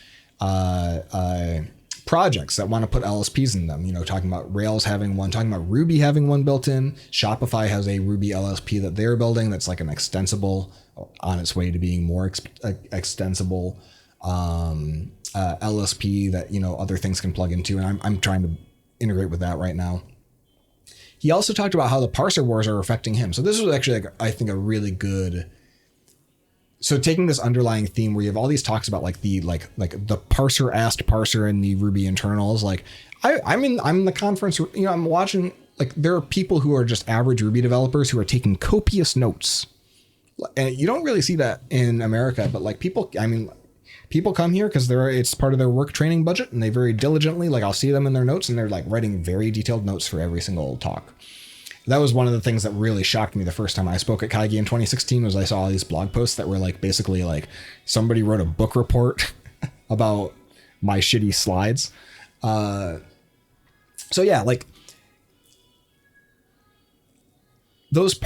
projects that want to put LSPs in them. You know, talking about Rails having one, talking about Ruby having one built in. Shopify has a Ruby LSP that they're building that's like an extensible, on its way to being more extensible LSP that, you know, other things can plug into. And I'm trying to integrate with that right now. He also talked about how the parser wars are affecting him. So this was actually, like, I think, a really good. So taking this underlying theme where you have all these talks about like the parser asked parser in the Ruby internals, like I'm in the conference, you know, I'm watching, like, there are people who are just average Ruby developers who are taking copious notes. And you don't really see that in America, but like people come here because it's part of their work training budget, and they very diligently, like, I'll see them in their notes and they're like writing very detailed notes for every single talk. That was one of the things that really shocked me the first time I spoke at Kaigi in 2016, was I saw all these blog posts that were like basically like somebody wrote a book report about my shitty slides. So yeah, like those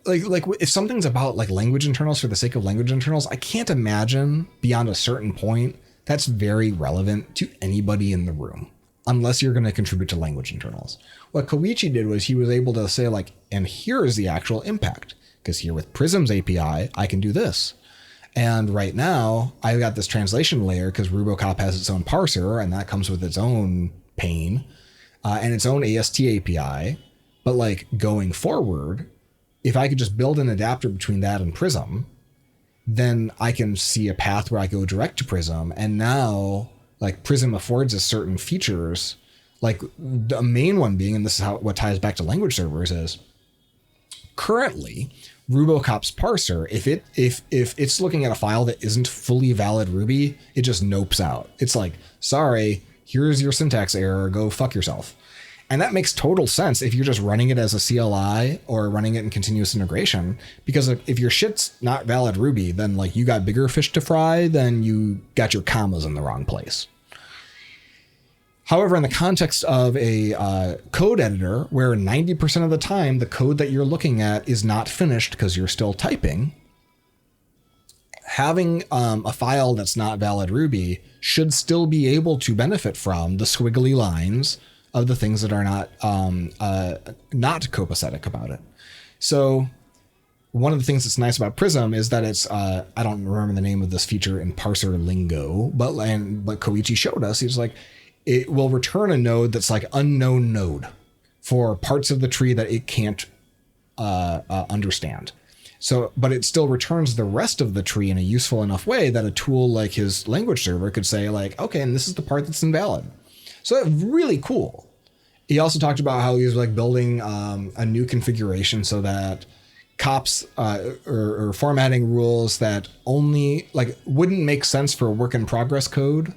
like if something's about like language internals for the sake of language internals, I can't imagine beyond a certain point that's very relevant to anybody in the room, unless you're going to contribute to language internals. What Koichi did was he was able to say, like, and here is the actual impact, because here with Prism's API, I can do this. And right now I've got this translation layer because RuboCop has its own parser, and that comes with its own pain and its own AST API. But like going forward, if I could just build an adapter between that and Prism, then I can see a path where I go direct to Prism. And now, like, Prism affords us certain features, like the main one being, and this is what ties back to language servers, is currently RuboCop's parser, if it's looking at a file that isn't fully valid Ruby, it just nopes out. It's like, sorry, here's your syntax error, go fuck yourself. And that makes total sense if you're just running it as a CLI or running it in continuous integration, because if your shit's not valid Ruby, then like you got bigger fish to fry, then you got your commas in the wrong place. However, in the context of a code editor where 90% of the time the code that you're looking at is not finished because you're still typing, having a file that's not valid Ruby should still be able to benefit from the squiggly lines of the things that are not copacetic about it. So one of the things that's nice about Prism is that it's, I don't remember the name of this feature in parser lingo, but Koichi showed us, he's like, it will return a node that's like unknown node for parts of the tree that it can't understand. So, but it still returns the rest of the tree in a useful enough way that a tool like his language server could say like, okay, and this is the part that's invalid. So that's really cool. He also talked about how he was like building a new configuration so that cops or formatting rules that only like wouldn't make sense for work in progress code,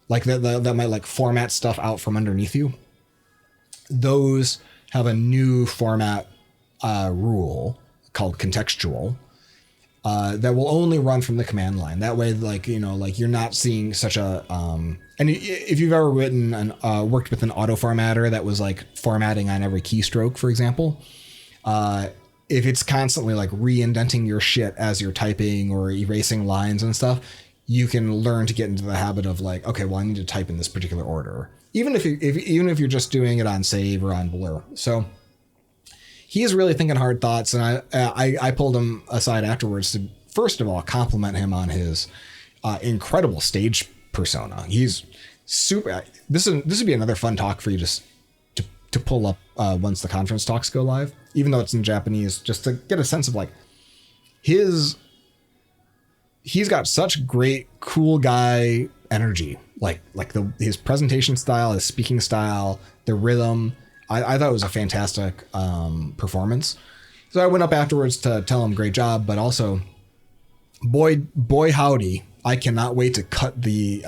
like that might like format stuff out from underneath you. Those have a new format rule called contextual that will only run from the command line. That way, like, you know, like you're not seeing such a, and if you've ever written and worked with an auto formatter that was like formatting on every keystroke, for example, if it's constantly like re-indenting your shit as you're typing or erasing lines and stuff, you can learn to get into the habit of like, okay, well, I need to type in this particular order, even if you're just doing it on save or on blur. So he's really thinking hard thoughts, and I pulled him aside afterwards to first of all compliment him on his incredible stage persona. He's super. This would be another fun talk for you to pull up once the conference talks go live, even though it's in Japanese, just to get a sense of like he's got such great cool guy energy, like his presentation style, his speaking style, the rhythm. I thought it was a fantastic performance. So I went up afterwards to tell him great job, but also boy howdy, I cannot wait to cut the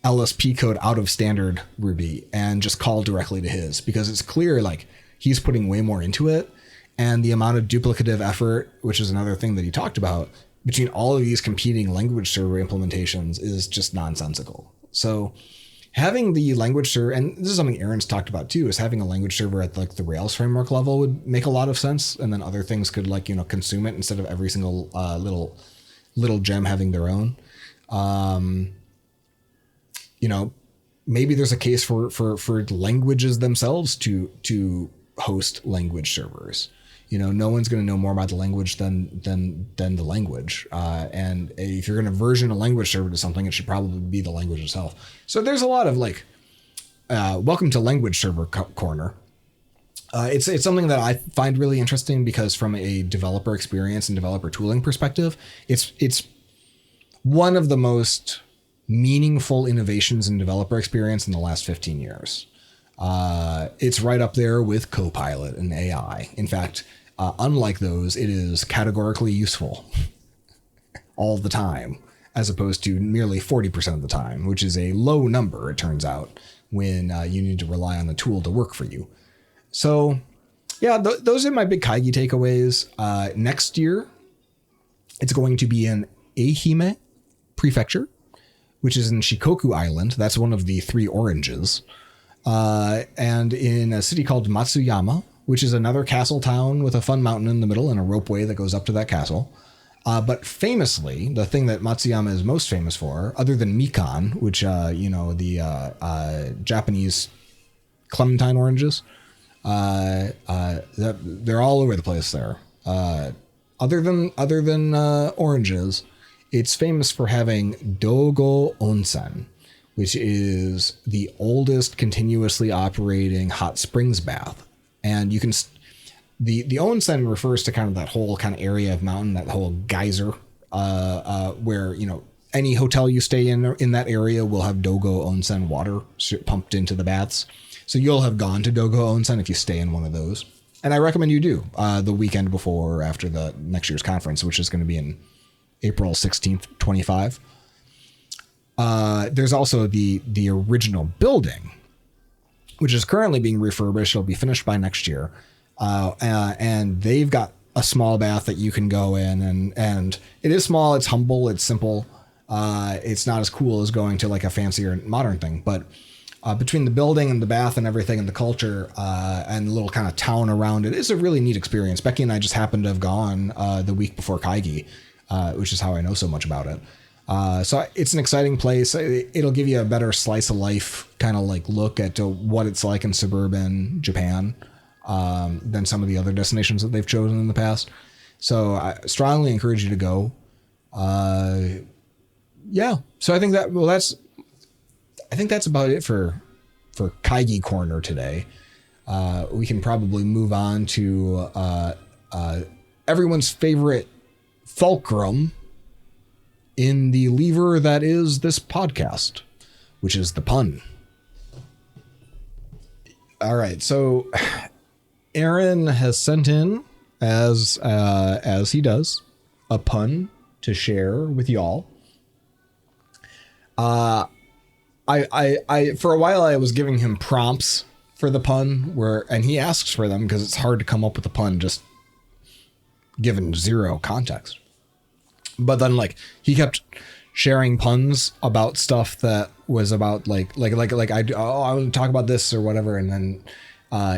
LSP code out of standard Ruby and just call directly to his, because it's clear like he's putting way more into it, and the amount of duplicative effort, which is another thing that he talked about, between all of these competing language server implementations is just nonsensical. So having the language server, and this is something Aaron's talked about too, is having a language server at like the Rails framework level would make a lot of sense. And then other things could like, you know, consume it instead of every single little gem having their own. You know, maybe there's a case for languages themselves to host language servers. You know, no one's going to know more about the language than the language. And if you're going to version a language server to something, it should probably be the language itself. So there's a lot of like, welcome to language server corner. It's something that I find really interesting because from a developer experience and developer tooling perspective, it's one of the most meaningful innovations in developer experience in the last 15 years. It's right up there with Copilot and AI. In fact, unlike those, it is categorically useful all the time, as opposed to merely 40% of the time, which is a low number, it turns out, when you need to rely on the tool to work for you. So yeah, those are my big Kaigi takeaways. Next year, it's going to be in Ehime Prefecture, which is in Shikoku Island. That's one of the 3 oranges. And in a city called Matsuyama, which is another castle town with a fun mountain in the middle and a ropeway that goes up to that castle. But famously, the thing that Matsuyama is most famous for, other than Mikan, which, you know, the Japanese clementine oranges, they're all over the place there. Other than oranges, it's famous for having Dogo Onsen, which is the oldest continuously operating hot springs bath. And you can, the onsen refers to kind of that whole kind of area of mountain, that whole geyser, where, you know, any hotel you stay in that area will have Dogo Onsen water pumped into the baths. So you'll have gone to Dogo Onsen if you stay in one of those. And I recommend you do the weekend before or after the next year's conference, which is going to be in April 16th, 25. There's also the original building, which is currently being refurbished. It'll be finished by next year. And they've got a small bath that you can go in, and it is small. It's humble. It's simple. It's not as cool as going to like a fancier modern thing, but between the building and the bath and everything and the culture and the little kind of town around it is a really neat experience. Becky and I just happened to have gone the week before Kaigi, which is how I know so much about it. So it's an exciting place. It'll give you a better slice of life kind of like look at what it's like in suburban Japan than some of the other destinations that they've chosen in the past. So I strongly encourage you to go. Yeah. So I think that's about it for Kaigi Corner today. We can probably move on to everyone's favorite fulcrum in the lever that is this podcast, which is the pun. All right, so Aaron has sent in, as he does, a pun to share with y'all. I for a while I was giving him prompts for the pun and he asks for them because it's hard to come up with a pun just given zero context. But then like he kept sharing puns about stuff that was about I want to talk about this or whatever, and then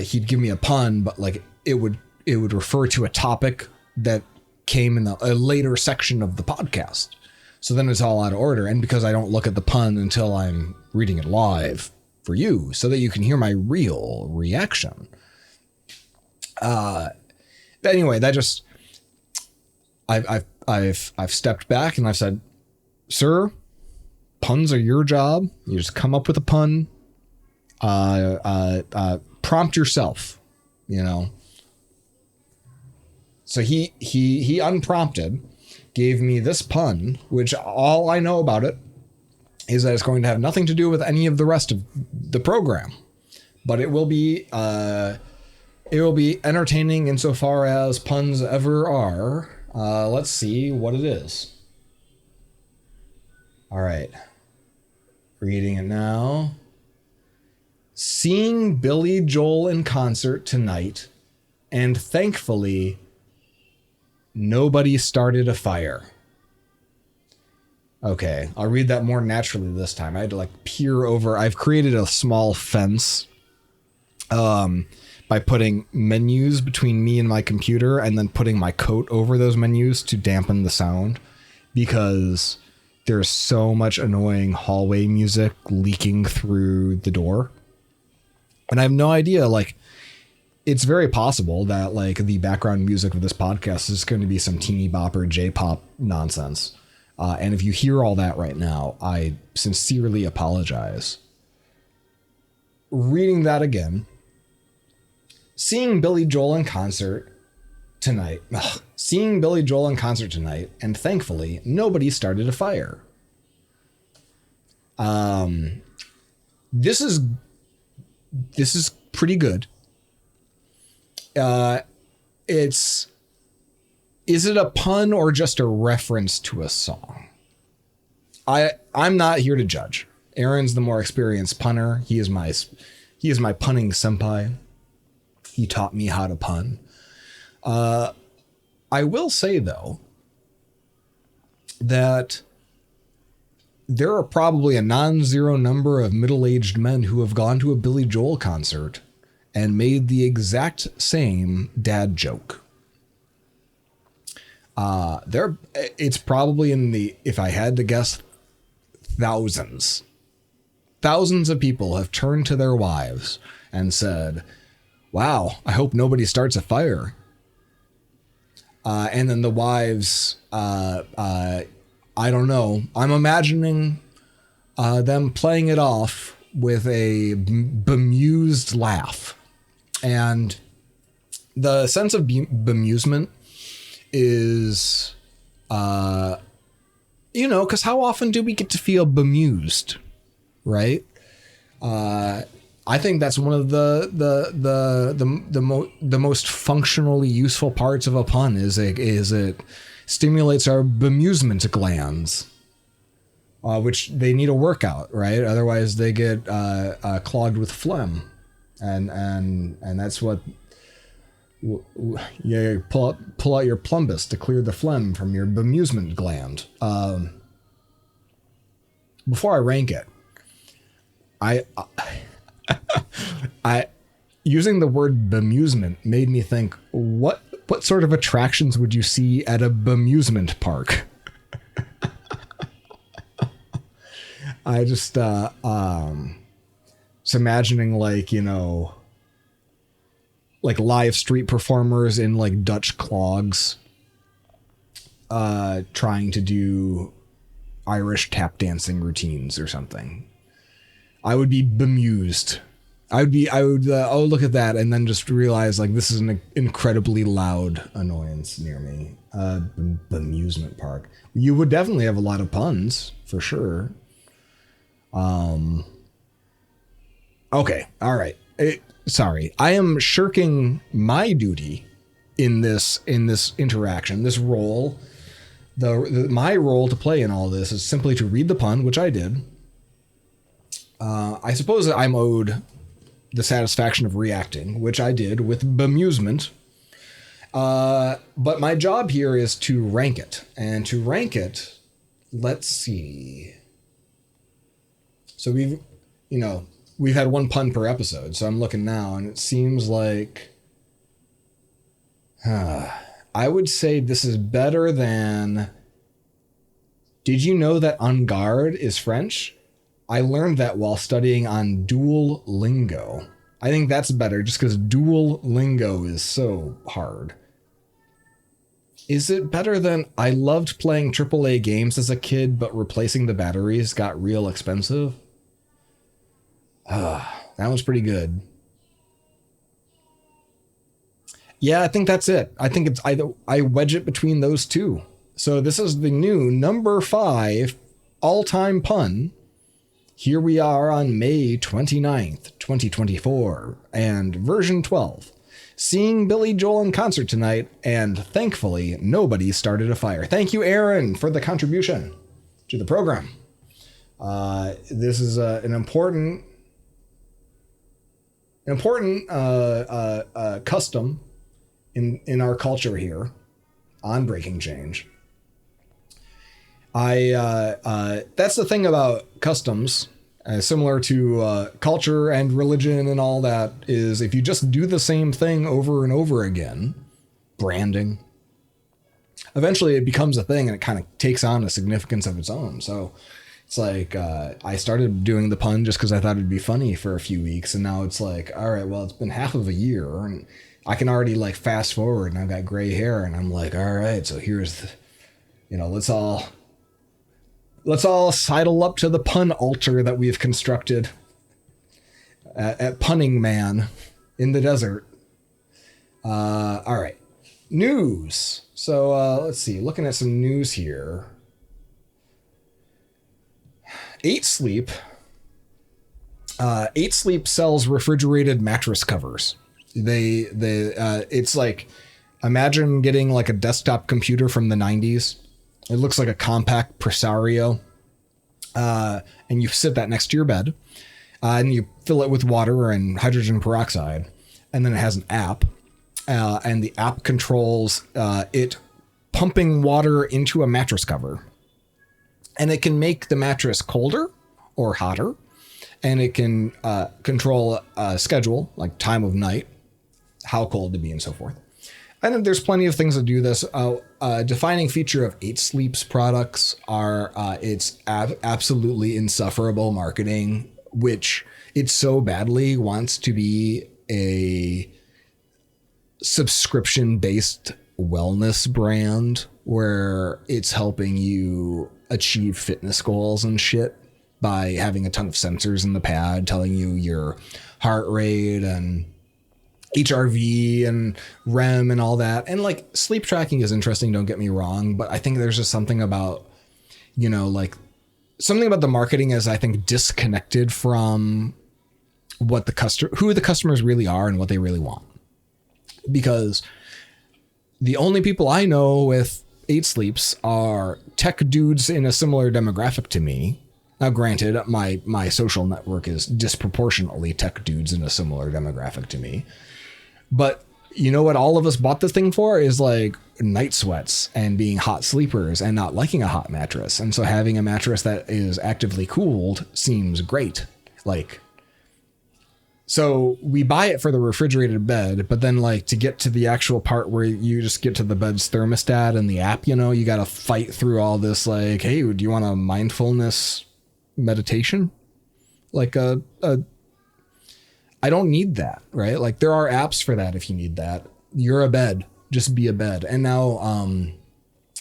he'd give me a pun, but like it would refer to a topic that came in a later section of the podcast. So then it's all out of order. And because I don't look at the pun until I'm reading it live for you so that you can hear my real reaction. Anyway, that just, I've stepped back and I've said, sir, puns are your job. You just come up with a pun, prompt yourself, you know? So he unprompted gave me this pun, which all I know about it is that it's going to have nothing to do with any of the rest of the program, but it will be entertaining insofar as puns ever are. Let's see what it is. All right. Reading it now. Seeing Billy Joel in concert tonight, and thankfully, nobody started a fire. Okay, I'll read that more naturally this time. I had to like peer over. I've created a small fence by putting menus between me and my computer and then putting my coat over those menus to dampen the sound because there's so much annoying hallway music leaking through the door. And I have no idea, like, it's very possible that like the background music of this podcast is going to be some teeny bopper J-pop nonsense. And if you hear all that right now, I sincerely apologize. Reading that again. Seeing Billy Joel in concert tonight. Seeing Billy Joel in concert tonight, and thankfully nobody started a fire. This is pretty good. Is it a pun or just a reference to a song? I'm not here to judge. Aaron's the more experienced punner. He is my punning senpai. He taught me how to pun. I will say though that there are probably a non-zero number of middle-aged men who have gone to a Billy Joel concert and made the exact same dad joke. It's probably in the, if I had to guess, thousands of people have turned to their wives and said, wow, I hope nobody starts a fire. And then the wives, I don't know, I'm imagining them playing it off with a bemused laugh. And the sense of bemusement is, because how often do we get to feel bemused, right? I think that's one of the most functionally useful parts of a pun is it stimulates our bemusement glands, which they need a workout, right? Otherwise they get clogged with phlegm. And that's what you pull out your plumbus to clear the phlegm from your bemusement gland. Before I rank it, I using the word bemusement made me think, what sort of attractions would you see at a bemusement park? I just imagining like, like live street performers in like Dutch clogs, trying to do Irish tap dancing routines or something. I would be bemused. I would look at that and then just realize like this is an incredibly loud annoyance near me. Bemusement Park. You would definitely have a lot of puns for sure. Okay. All right. Sorry. I am shirking my duty in this interaction, this role. My role to play in all this is simply to read the pun, which I did. I suppose I'm owed the satisfaction of reacting, which I did with bemusement. But my job here is to rank it. And to rank it, let's see. So we've had one pun per episode. So I'm looking now, and it seems like I would say this is better than... Did you know that en garde is French? I learned that while studying on Duolingo. I think that's better just because Duolingo is so hard. Is it better than I loved playing AAA games as a kid, but replacing the batteries got real expensive? That was pretty good. Yeah, I think that's it. I think I wedge it between those two. So this is the new number 5 all-time pun. Here we are on May 29th, 2024, and version 12. Seeing Billy Joel in concert tonight, and thankfully, nobody started a fire. Thank you, Aaron, for the contribution to the program. This is an important custom in our culture here on Breaking Change. That's the thing about customs, similar to culture and religion and all that, is if you just do the same thing over and over again, branding, eventually it becomes a thing and it kind of takes on a significance of its own. So it's like I started doing the pun just because I thought it'd be funny for a few weeks, and now it's like, all right, well, it's been half of a year and I can already like fast forward, and I've got gray hair, and I'm like, all right, so here's the, let's all sidle up to the pun altar that we've constructed at Punning Man in the desert. All right. News. So let's see. Looking at some news here. 8 Sleep. 8 Sleep sells refrigerated mattress covers. It's like, imagine getting like a desktop computer from the 90s. It looks like a compact Presario. And you sit that next to your bed, and you fill it with water and hydrogen peroxide. And then it has an app, and the app controls it pumping water into a mattress cover. And it can make the mattress colder or hotter. And it can control a schedule, like time of night, how cold to be, and so forth. And there's plenty of things that do this. Defining feature of 8 Sleep's products are its absolutely insufferable marketing, which it so badly wants to be a subscription-based wellness brand where it's helping you achieve fitness goals and shit by having a ton of sensors in the pad telling you your heart rate and HRV and REM and all that. And like sleep tracking is interesting, don't get me wrong, but I think there's just something about, something about the marketing is, I think, disconnected from what who the customers really are and what they really want. Because the only people I know with 8 Sleeps are tech dudes in a similar demographic to me. Now, granted, my social network is disproportionately tech dudes in a similar demographic to me. But you know what all of us bought this thing for is like night sweats and being hot sleepers and not liking a hot mattress. And so having a mattress that is actively cooled seems great. Like, so we buy it for the refrigerated bed, but then like to get to the actual part where you just get to the bed's thermostat and the app, you know, you got to fight through all this like, hey, do you want a mindfulness meditation? Like I don't need that, right? Like there are apps for that if you need that. You're a bed, just be a bed. And now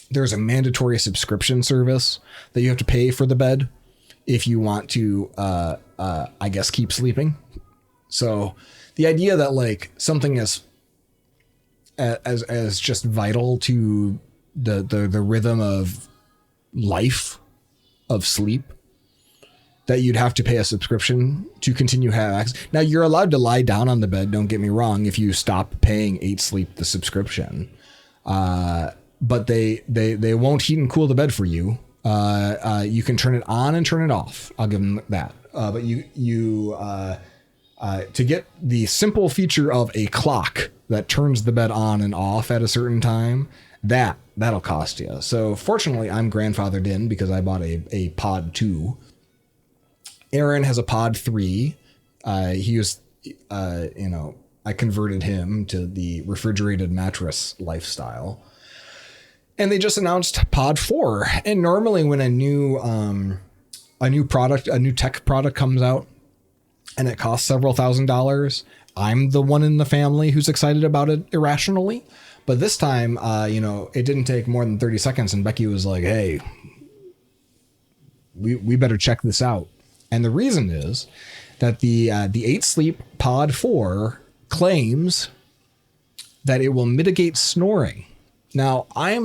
there's a mandatory subscription service that you have to pay for the bed if you want to, I guess, keep sleeping. So the idea that like something as just vital to the rhythm of life, of sleep, that you'd have to pay a subscription to continue to have access. Now you're allowed to lie down on the bed, don't get me wrong, if you stop paying 8 Sleep the subscription. But they won't heat and cool the bed for you. You can turn it on and turn it off. I'll give them that. But to get the simple feature of a clock that turns the bed on and off at a certain time, that'll cost you. So fortunately, I'm grandfathered in because I bought a Pod 2. Aaron has a Pod 3. He was, I converted him to the refrigerated mattress lifestyle. And they just announced Pod 4. And normally when a new tech product comes out and it costs several $1,000s, I'm the one in the family who's excited about it irrationally. But this time, it didn't take more than 30 seconds and Becky was like, hey, we better check this out. And the reason is that the 8 Sleep Pod 4 claims that it will mitigate snoring. Now, I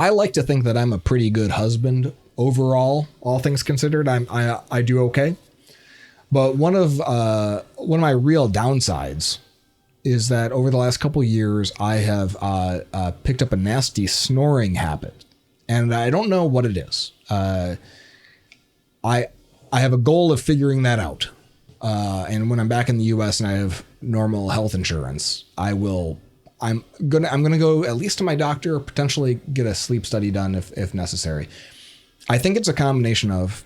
like to think that I'm a pretty good husband overall, all things considered. I do okay. But one of my real downsides is that over the last couple of years, I have picked up a nasty snoring habit, and I don't know what it is. I have a goal of figuring that out. And when I'm back in the US and I have normal health insurance, I'm gonna go at least to my doctor, or potentially get a sleep study done if necessary. I think it's a combination of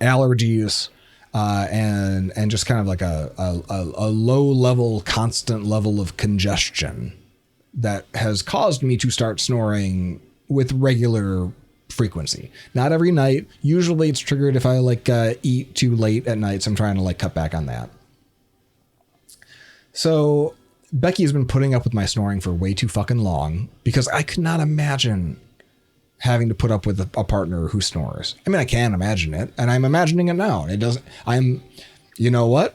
allergies, and just kind of like a low level, constant level of congestion that has caused me to start snoring with regular frequency. Not every night. Usually it's triggered if I eat too late at night. So I'm trying to cut back on that. So Becky has been putting up with my snoring for way too fucking long because I could not imagine having to put up with a partner who snores. I mean, I can imagine it, and I'm imagining it now. You know what?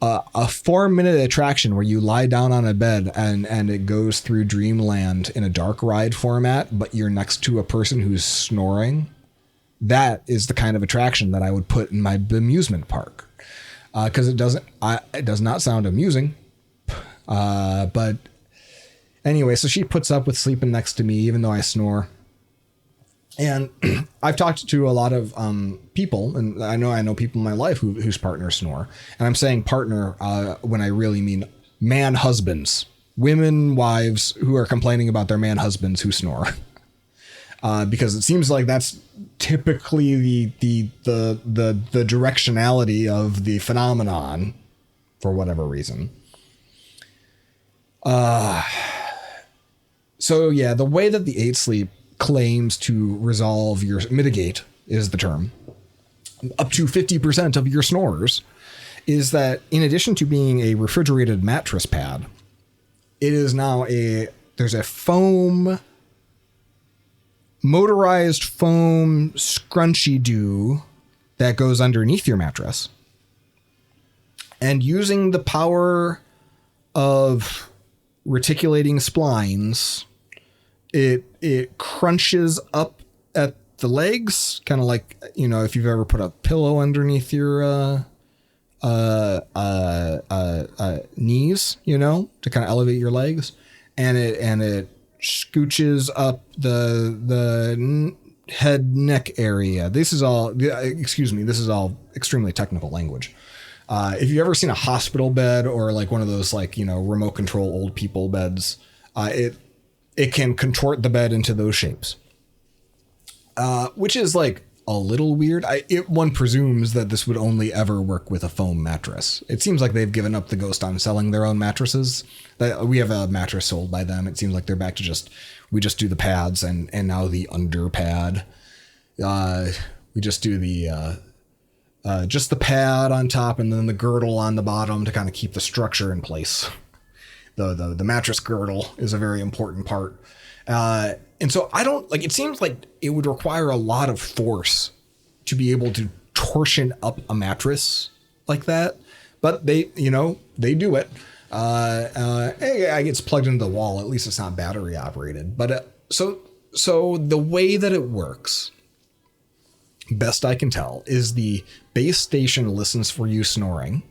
A 4-minute attraction where you lie down on a bed and it goes through dreamland in a dark ride format, but you're next to a person who's snoring. That is the kind of attraction that I would put in my Bemusement Park. Cause it does not sound amusing. But anyway, so she puts up with sleeping next to me, even though I snore. And I've talked to a lot of people, and I know people in my life whose partners snore. And I'm saying partner when I really mean man husbands, women wives who are complaining about their man husbands who snore, because it seems like that's typically the directionality of the phenomenon for whatever reason. So yeah, the way that the 8 Sleep claims to mitigate is the term, up to 50% of your snores, is that in addition to being a refrigerated mattress pad, it is now there's a motorized foam scrunchy do that goes underneath your mattress, and using the power of reticulating splines, it crunches up at the legs, kind of like, if you've ever put a pillow underneath your knees, to kind of elevate your legs, and it scooches up the head neck area. This is all extremely technical language. If you've ever seen a hospital bed or like one of those like, remote control old people beds, it can contort the bed into those shapes, which is like a little weird. One presumes that this would only ever work with a foam mattress. It seems like they've given up the ghost on selling their own mattresses. We have a mattress sold by them. It seems like they're back to we just do the pads and now the under pad. We just do just the pad on top and then the girdle on the bottom to kind of keep the structure in place. The mattress girdle is a very important part. And so it seems like it would require a lot of force to be able to torsion up a mattress like that. But they do it. It's plugged into the wall. At least it's not battery operated. But so the way that it works, best I can tell, is the base station listens for you snoring.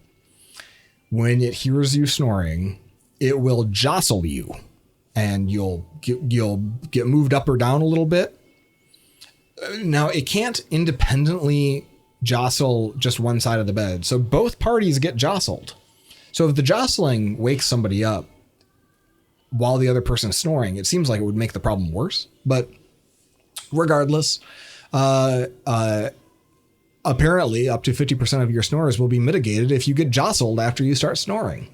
When it hears you snoring, it will jostle you. And you'll get moved up or down a little bit. Now, it can't independently jostle just one side of the bed. So both parties get jostled. So if the jostling wakes somebody up while the other person is snoring, it seems like it would make the problem worse. But regardless, apparently up to 50% of your snores will be mitigated if you get jostled after you start snoring.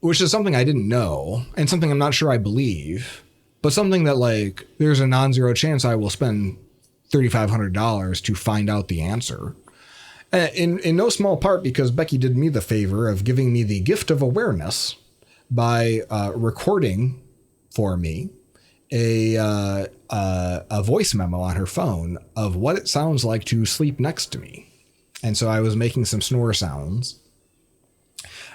Which is something I didn't know and something I'm not sure I believe, but something that like there's a non-zero chance I will spend $3,500 to find out the answer. In no small part because Becky did me the favor of giving me the gift of awareness by recording for me a voice memo on her phone of what it sounds like to sleep next to me. And so I was making some snore sounds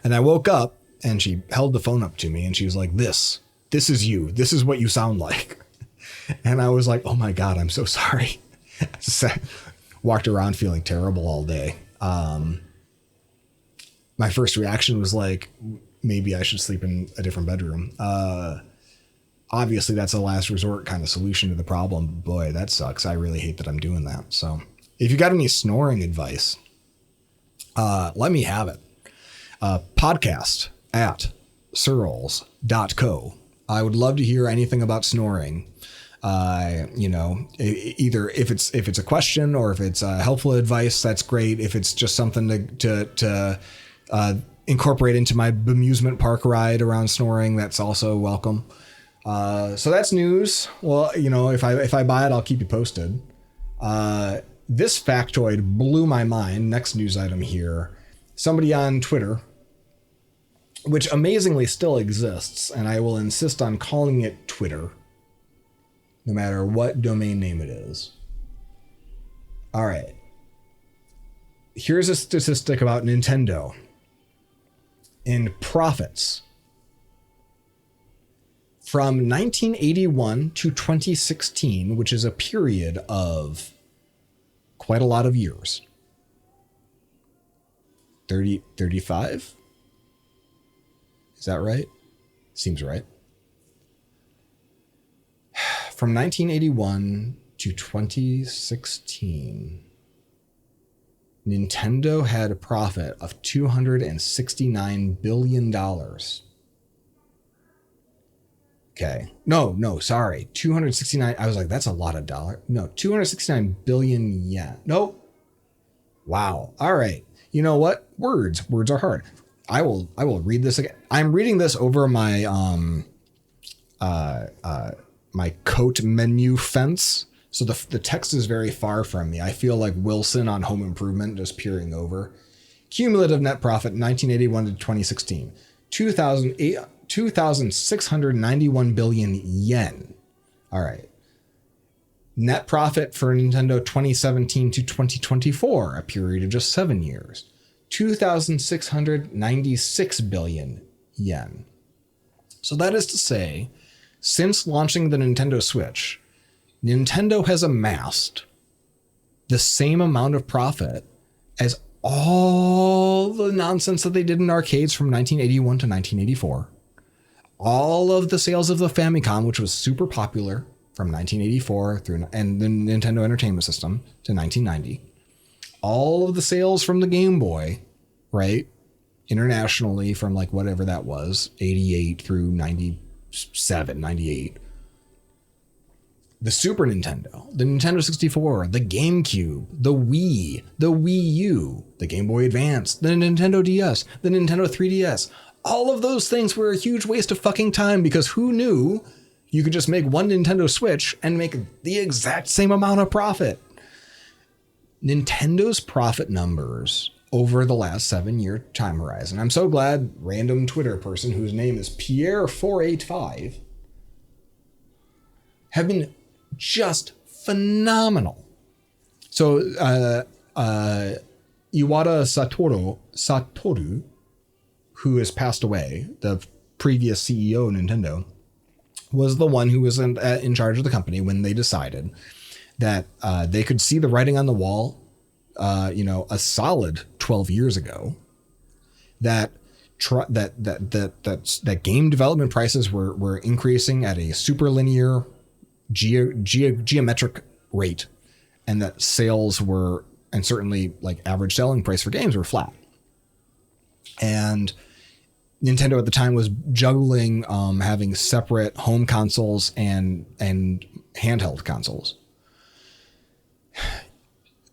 and I woke up. And she held the phone up to me and she was like, this is you. This is what you sound like. And I was like, oh my God, I'm so sorry. Walked around feeling terrible all day. My first reaction was like, maybe I should sleep in a different bedroom. Obviously that's a last resort kind of solution to the problem. Boy, that sucks. I really hate that I'm doing that. So if you got any snoring advice, let me have it. Podcast at searles.co. I would love to hear anything about snoring. Either if it's a question or if it's helpful advice, that's great. If it's just something to incorporate into my Bemusement Park ride around snoring, that's also welcome. So that's news. Well, if I buy it, I'll keep you posted. This factoid blew my mind. Next news item here. Somebody on Twitter, which amazingly still exists, and I will insist on calling it Twitter, no matter what domain name it is. All right. Here's a statistic about Nintendo. In profits, from 1981 to 2016, which is a period of quite a lot of years. 35? Is that right? Seems right. From 1981 to 2016, Nintendo had a profit of $269 billion. Okay. No, sorry. 269. I was like, that's a lot of dollars. No, 269 billion yen. Nope. Wow. All right. You know what? Words are hard. I will read this again. I'm reading this over my my coat menu fence. So the text is very far from me. I feel like Wilson on Home Improvement just peering over. Cumulative net profit 1981 to 2016. 2,691 billion yen. All right. Net profit for Nintendo 2017 to 2024, a period of just 7 years. 2,696 billion yen. So that is to say, since launching the Nintendo Switch, Nintendo has amassed the same amount of profit as all the nonsense that they did in arcades from 1981 to 1984. All of the sales of the Famicom, which was super popular, from 1984 through, and the Nintendo Entertainment System to 1990. All of the sales from the Game Boy, right, internationally from like whatever that was, 88 through 97, 98. The Super Nintendo, the Nintendo 64, the GameCube, the Wii, the Wii U, the Game Boy Advance, the Nintendo DS, the Nintendo 3DS. All of those things were a huge waste of fucking time because who knew you could just make one Nintendo Switch and make the exact same amount of profit? Nintendo's profit numbers over the last 7-year time horizon. I'm so glad random Twitter person whose name is Pierre485 have been just phenomenal. So Iwata Satoru, who has passed away, the previous CEO of Nintendo, was the one who was in charge of the company when they decided that they could see the writing on the wall, a solid 12 years ago, that game development prices were increasing at a super linear geometric rate, and that sales were, and certainly like average selling price for games, were flat. And Nintendo at the time was juggling having separate home consoles and handheld consoles.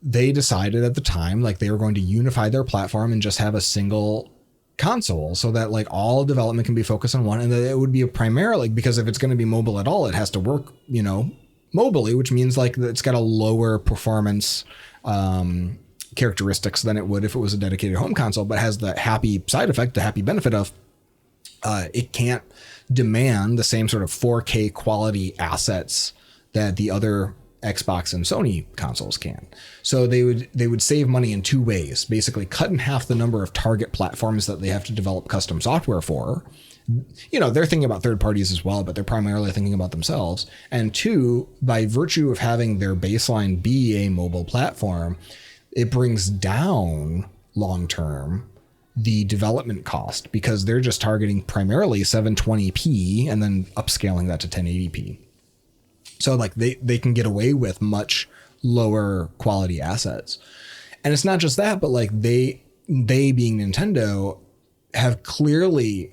They decided at the time like they were going to unify their platform and just have a single console so that like all development can be focused on one, and that it would be primarily, because if it's going to be mobile at all, it has to work, mobily, which means like it's got a lower performance characteristics than it would if it was a dedicated home console, but has the happy side effect, the happy benefit of it can't demand the same sort of 4K quality assets that the other Xbox and Sony consoles can. So they would save money in two ways: basically cut in half the number of target platforms that they have to develop custom software for. They're thinking about third parties as well, but they're primarily thinking about themselves. And two, by virtue of having their baseline be a mobile platform, it brings down long-term the development cost, because they're just targeting primarily 720p and then upscaling that to 1080p. So like they can get away with much lower quality assets. And it's not just that, but like they being Nintendo have clearly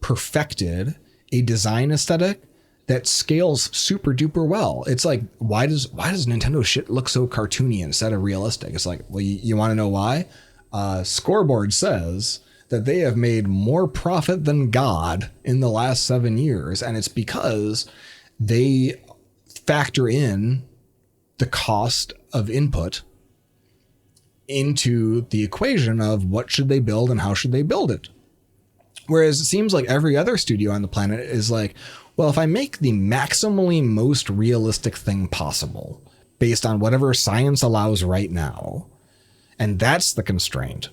perfected a design aesthetic that scales super duper well. It's like, why does Nintendo shit look so cartoony instead of realistic? It's like, well, you want to know why? Scoreboard says that they have made more profit than God in the last 7 years. And it's because they factor in the cost of input into the equation of what should they build and how should they build it. Whereas it seems like every other studio on the planet is like, well, if I make the maximally most realistic thing possible based on whatever science allows right now, and that's the constraint,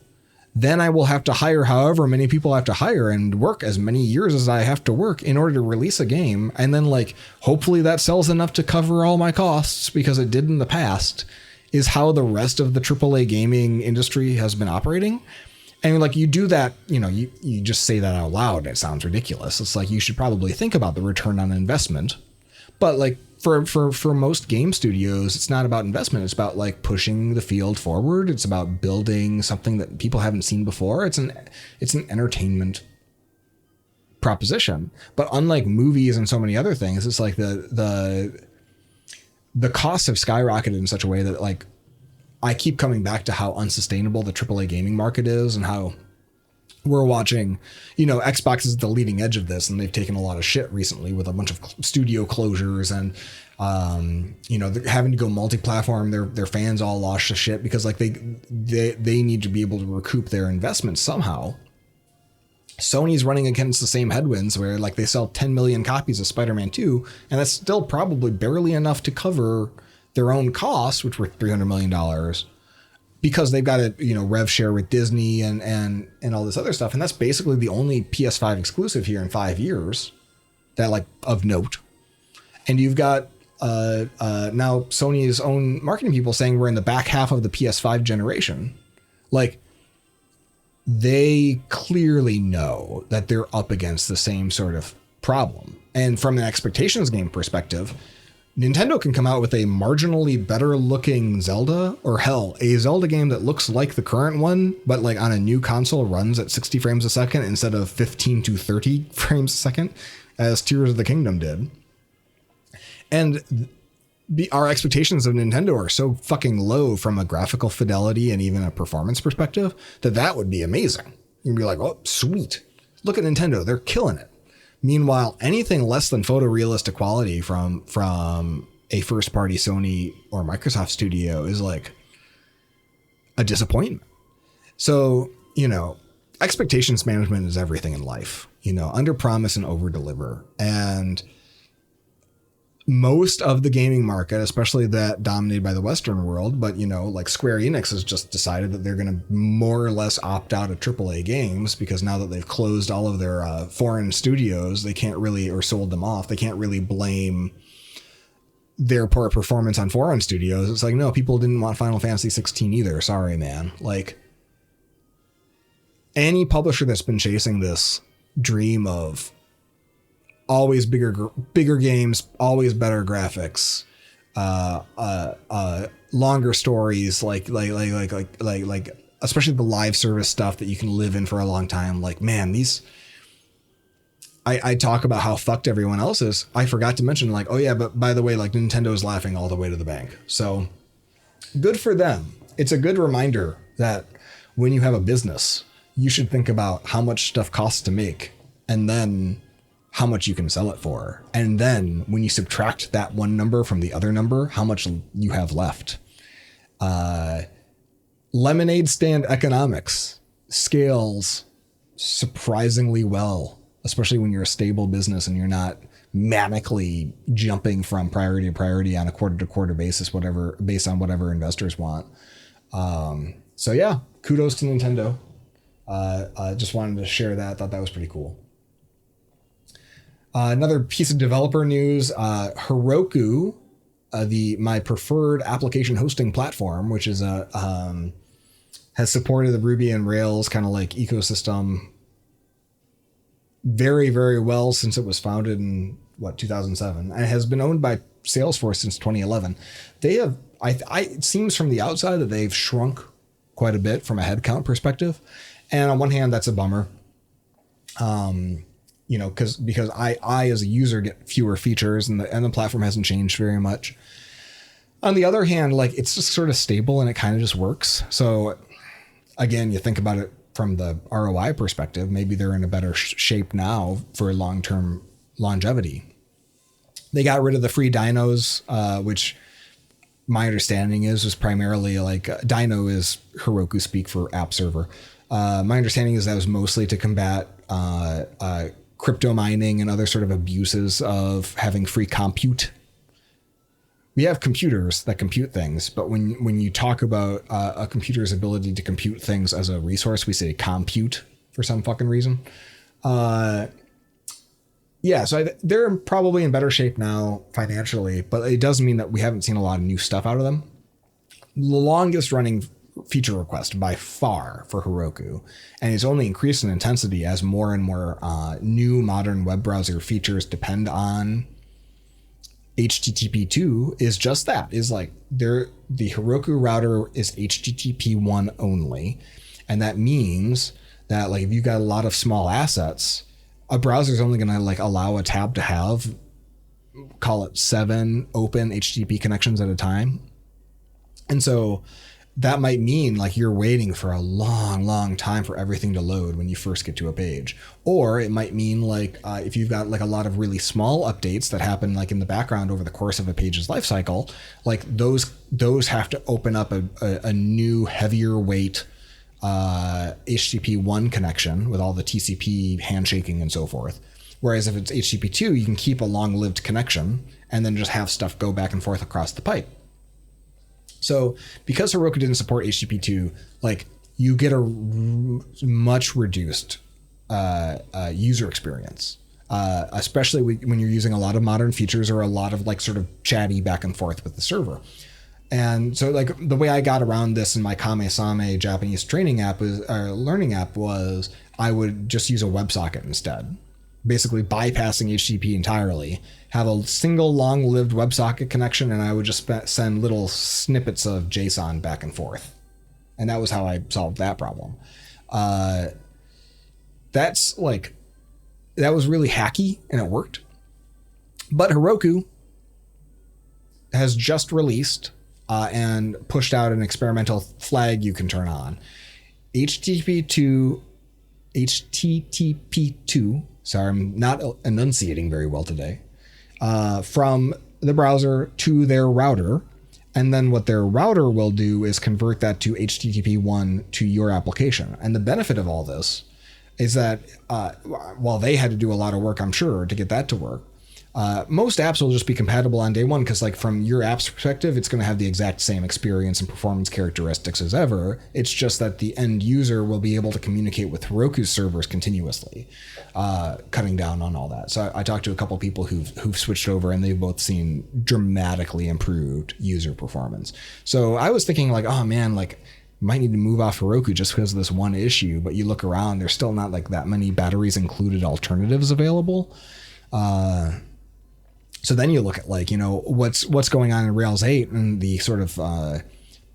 then I will have to hire however many people I have to hire and work as many years as I have to work in order to release a game. And then like, hopefully that sells enough to cover all my costs, because it did in the past, is how the rest of the AAA gaming industry has been operating. And like, you do that, you just say that out loud. It sounds ridiculous. It's like, you should probably think about the return on investment. But like for most game studios, it's not about investment. It's about like pushing the field forward. It's about building something that people haven't seen before. It's an entertainment proposition. But unlike movies and so many other things, it's like the costs have skyrocketed in such a way that like, I keep coming back to how unsustainable the AAA gaming market is, and how we're watching, Xbox is the leading edge of this, and they've taken a lot of shit recently with a bunch of studio closures, and they're having to go multi-platform. Their fans all lost the shit because like they need to be able to recoup their investments somehow. Sony's running against the same headwinds where like they sell 10 million copies of Spider-Man 2, and that's still probably barely enough to cover their own costs, which were $300 million, because they've got to, rev share with Disney and all this other stuff. And that's basically the only PS5 exclusive here in 5 years that like of note. And you've got now Sony's own marketing people saying we're in the back half of the PS5 generation. Like, they clearly know that they're up against the same sort of problem. And from an expectations game perspective, Nintendo can come out with a marginally better looking Zelda, or hell, a Zelda game that looks like the current one, but like on a new console runs at 60 frames a second instead of 15 to 30 frames a second, as Tears of the Kingdom did. And our expectations of Nintendo are so fucking low from a graphical fidelity and even a performance perspective that would be amazing. You'd be like, oh, sweet. Look at Nintendo. They're killing it. Meanwhile, anything less than photorealistic quality from a first-party Sony or Microsoft studio is like a disappointment. So, expectations management is everything in life. Under promise and over deliver. And most of the gaming market, especially that dominated by the Western world, but like Square Enix has just decided that they're going to more or less opt out of AAA games because now that they've closed all of their foreign studios, they can't really, or sold them off, they can't really blame their poor performance on foreign studios. It's like, no, people didn't want Final Fantasy 16 either. Sorry, man. Like, any publisher that's been chasing this dream of always bigger games, always better graphics, longer stories, like especially the live service stuff that you can live in for a long time. Like, man, I talk about how fucked everyone else is. I forgot to mention, like, oh yeah, but by the way, like, Nintendo's laughing all the way to the bank. So good for them. It's a good reminder that when you have a business, you should think about how much stuff costs to make, and then how much you can sell it for. And then when you subtract that one number from the other number, how much you have left. Lemonade stand economics scales surprisingly well, especially when you're a stable business and you're not manically jumping from priority to priority on a quarter to quarter basis, based on whatever investors want. So yeah, kudos to Nintendo. Just wanted to share that. I thought that was pretty cool. Another piece of developer news, Heroku, my preferred application hosting platform, which is has supported the Ruby and Rails kind of like ecosystem very, very well since it was founded in 2007, and has been owned by Salesforce since 2011. They have, it seems from the outside that they've shrunk quite a bit from a headcount perspective. And on one hand, that's a bummer. Because I as a user get fewer features and the platform hasn't changed very much. On the other hand, like, it's just sort of stable and it kind of just works. So again, you think about it from the ROI perspective, maybe they're in a better shape now for long-term longevity. They got rid of the free dynos, which my understanding is primarily like dyno is Heroku speak for app server. My understanding is that was mostly to combat crypto mining and other sort of abuses of having free compute. We have computers that compute things, but when you talk about a computer's ability to compute things as a resource, we say compute for some fucking reason. So they're probably in better shape now financially, but it doesn't mean that we haven't seen a lot of new stuff out of them. The longest running feature request by far for Heroku, and it's only increased in intensity as more and more new modern web browser features depend on HTTP2, is just that, is like the Heroku router is HTTP1 only, and that means that, like, if you got a lot of small assets, a browser is only going to like allow a tab to have, call it 7 open HTTP connections at a time. And so that might mean like you're waiting for a long time for everything to load when you first get to a page. Or it might mean like if you've got like a lot of really small updates that happen like in the background over the course of a page's life cycle, like those have to open up a new heavier weight HTTP1 connection with all the TCP handshaking and so forth. Whereas if it's HTTP2, you can keep a long-lived connection and then just have stuff go back and forth across the pipe. So because Heroku didn't support HTTP2, like you get a much reduced user experience, especially when you're using a lot of modern features or a lot of like sort of chatty back and forth with the server. And so like the way I got around this in my Kame-Same Japanese training app learning app was I would just use a WebSocket instead. basically bypassing HTTP entirely, have a single long-lived WebSocket connection, and I would just send little snippets of JSON back and forth. And that was how I solved that problem. That's like, that was really hacky and it worked. But Heroku has just released and pushed out an experimental flag you can turn on. HTTP2, sorry, I'm not enunciating very well today, from the browser to their router. And then what their router will do is convert that to HTTP1 to your application. And the benefit of all this is that while they had to do a lot of work, I'm sure, to get that to work, most apps will just be compatible on day one, because like from your app's perspective, it's going to have the exact same experience and performance characteristics as ever. It's just that the end user will be able to communicate with Heroku's servers continuously, cutting down on all that. So I talked to a couple people who've switched over, and they've both seen dramatically improved user performance. So I was thinking like, oh man, like might need to move off Heroku just because of this one issue. But you look around, there's still not like that many batteries included alternatives available. So then you look at like, you know, what's going on in Rails 8 and the sort of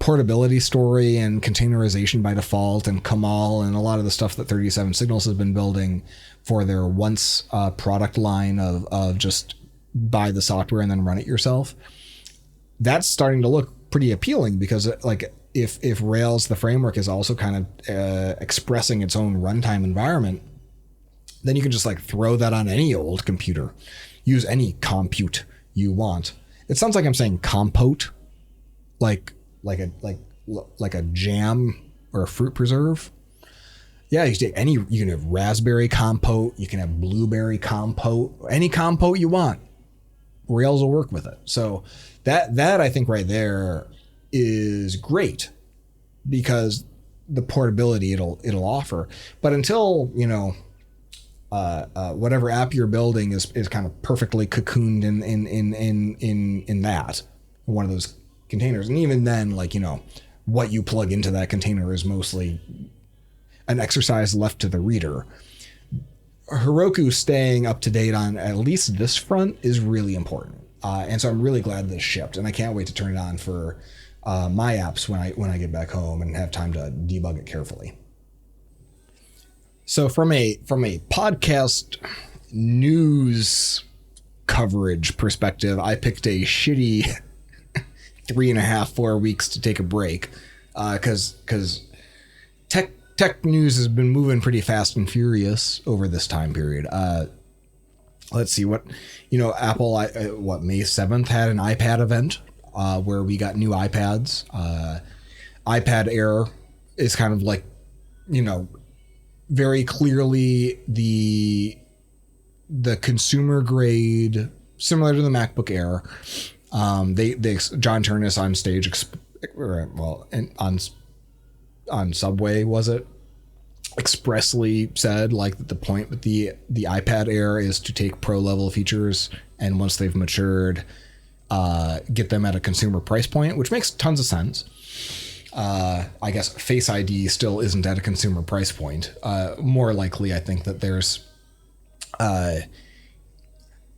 portability story and containerization by default and Kamal and a lot of the stuff that 37 Signals has been building for their once product line of just buy the software and then run it yourself. That's starting to look pretty appealing, because like if Rails, the framework, is also kind of expressing its own runtime environment, then you can just like throw that on any old computer. Use any compute you want. It sounds like I'm saying compote, like a jam or a fruit preserve. Yeah, you take any. You can have raspberry compote. You can have blueberry compote. Any compote you want. Rails will work with it. So that I think right there is great, because the portability it'll offer. But until, you know, whatever app you're building is kind of perfectly cocooned in that one of those containers, and even then, like, you know, what you plug into that container is mostly an exercise left to the reader. Heroku staying up to date on at least this front is really important, and so I'm really glad this shipped, and I can't wait to turn it on for my apps when I get back home and have time to debug it carefully. So from a podcast news coverage perspective, I picked a shitty 3.5-4 weeks to take a break, because tech news has been moving pretty fast and furious over this time period. Let's see what, you know, Apple, May 7th had an iPad event where we got new iPads. iPad Air is kind of like, you know, very clearly the consumer grade, similar to the MacBook Air. They John Turnus on stage, on Subway, was it, expressly said like that the point with the iPad Air is to take pro level features, and once they've matured, get them at a consumer price point, which makes tons of sense. I guess Face ID still isn't at a consumer price point. More likely, I think that there's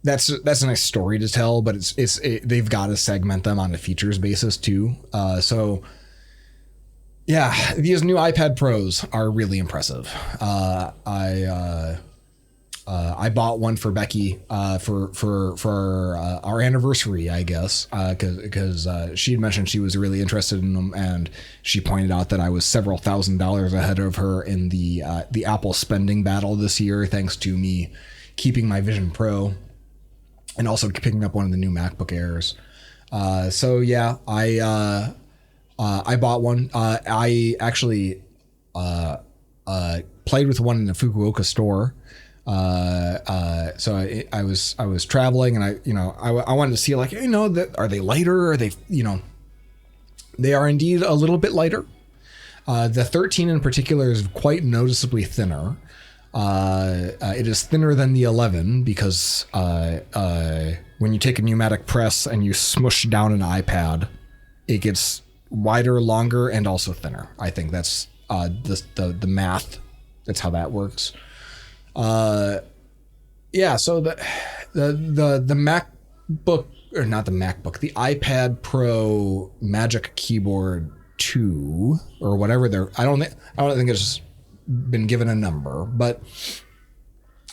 that's a nice story to tell, but they've got to segment them on a features basis too. So yeah, these new iPad Pros are really impressive. I bought one for Becky for our anniversary, I guess, because she had mentioned she was really interested in them, and she pointed out that I was several $1,000s ahead of her in the Apple spending battle this year, thanks to me keeping my Vision Pro and also picking up one of the new MacBook Airs. So yeah, I bought one. I actually played with one in the Fukuoka store. So I was traveling, and I wanted to see, like, you know, that are they lighter? Are they, you know, they are indeed a little bit lighter. The 13 in particular is quite noticeably thinner. It is thinner than the 11 because when you take a pneumatic press and you smush down an iPad, it gets wider, longer, and also thinner. I think that's the math. That's how that works. yeah, so the MacBook, or not the MacBook, the iPad Pro Magic Keyboard 2 or whatever I don't think it's been given a number, but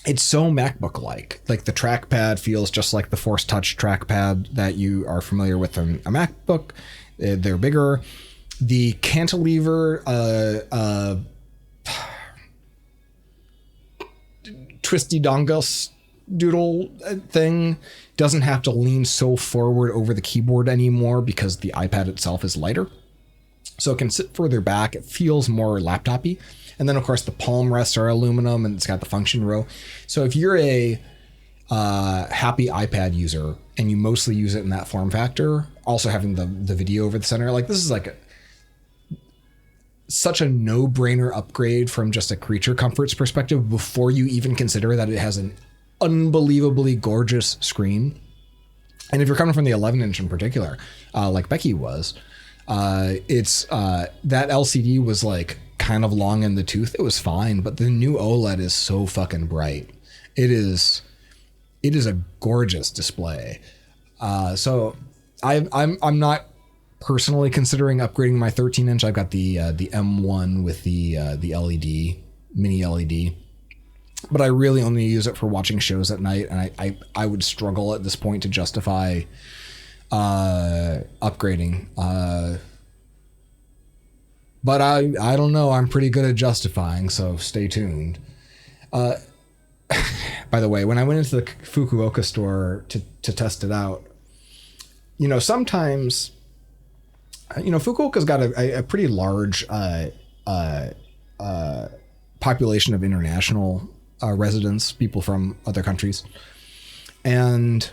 it's so MacBook like the trackpad feels just like the Force Touch trackpad that you are familiar with in a MacBook. They're bigger. The cantilever twisty dongus doodle thing doesn't have to lean so forward over the keyboard anymore because the iPad itself is lighter. So it can sit further back. It feels more laptop-y. And then, of course, the palm rests are aluminum and it's got the function row. So if you're a happy iPad user and you mostly use it in that form factor, also having the video over the center, like this is like such a no-brainer upgrade from just a creature comforts perspective before you even consider that it has an unbelievably gorgeous screen. And if you're coming from the 11-inch in particular, like Becky was, it's that LCD was like kind of long in the tooth. It was fine, but the new OLED is so fucking bright. It is a gorgeous display. So I'm not personally considering upgrading my 13-inch. I've got the M1 with the LED, mini LED, but I really only use it for watching shows at night, and I would struggle at this point to justify upgrading. But I don't know. I'm pretty good at justifying, so stay tuned. By the way, when I went into the Fukuoka store to test it out, sometimes, Fukuoka's got a pretty large population of international residents, people from other countries. And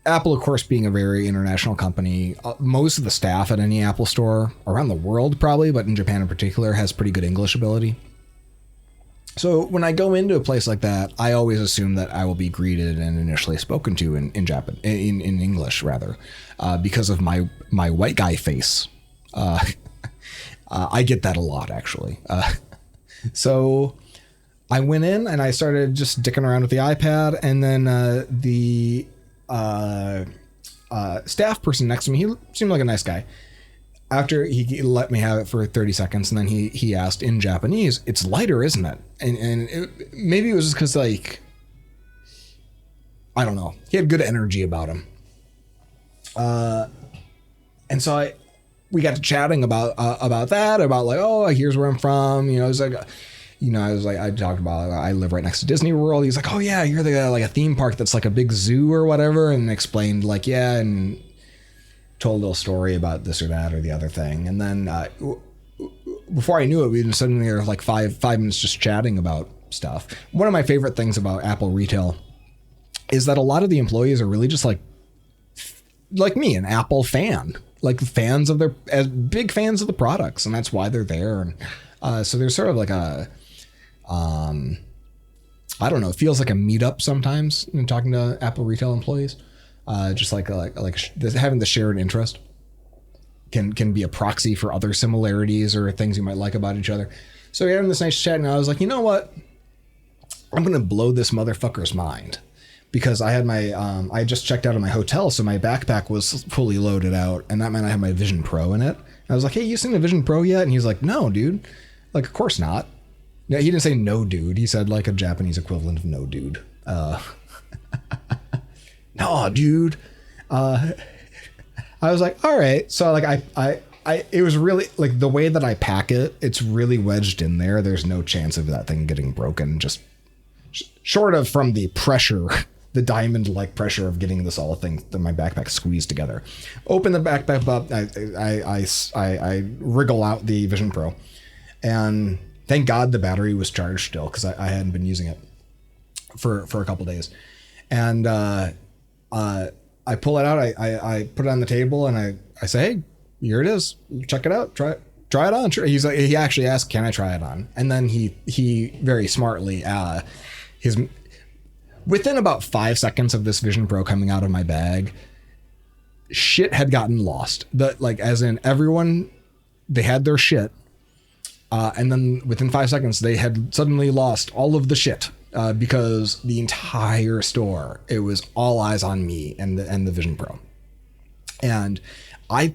Apple, of course, being a very international company, most of the staff at any Apple store around the world probably, but in Japan in particular, has pretty good English ability. So when I go into a place like that, I always assume that I will be greeted and initially spoken to in Japan, in English rather, because of my white guy face. I get that a lot, actually. So I went in and I started just dicking around with the iPad, and then the staff person next to me, he seemed like a nice guy. After he let me have it for 30 seconds, and then he asked in Japanese, "It's lighter, isn't it?" And maybe it was just because, like, I don't know, he had good energy about him. And so we got to chatting about that, about like, oh, here's where I'm from. It's like, I talked about, I live right next to Disney World. He's like, oh yeah, you're the like a theme park that's like a big zoo or whatever, and explained like, yeah, and told a little story about this or that or the other thing. And then before I knew it, we'd been sitting there like five minutes just chatting about stuff. One of my favorite things about Apple retail is that a lot of the employees are really just like me, an Apple fan, like fans of as big fans of the products, and that's why they're there. And so there's sort of like a I don't know, it feels like a meetup sometimes in talking to Apple retail employees. Just like having the shared interest can be a proxy for other similarities or things you might like about each other. So we had this nice chat, and I was like, you know what? I'm going to blow this motherfucker's mind, because I had I just checked out of my hotel, so my backpack was fully loaded out, and that meant I had my Vision Pro in it. And I was like, hey, you seen the Vision Pro yet? And he's like, no, dude. Like, of course not. No, he didn't say no, dude. He said like a Japanese equivalent of no, dude. No, dude. I was like, all right. So like I it was really like the way that I pack it, it's really wedged in there. There's no chance of that thing getting broken, just short of from the pressure, the diamond like pressure of getting this all thing, my backpack squeezed together. Open the backpack up. I wriggle out the Vision Pro, and thank God the battery was charged still, because I hadn't been using it for a couple days. And I pull it out, I put it on the table, and I say, hey, here it is. Check it out. Try it on. He's like, he actually asked, can I try it on? And then he very smartly, within about 5 seconds of this Vision Pro coming out of my bag, shit had gotten lost. As in everyone, they had their shit. And then within 5 seconds, they had suddenly lost all of the shit. because the entire store, it was all eyes on me and the Vision Pro. And I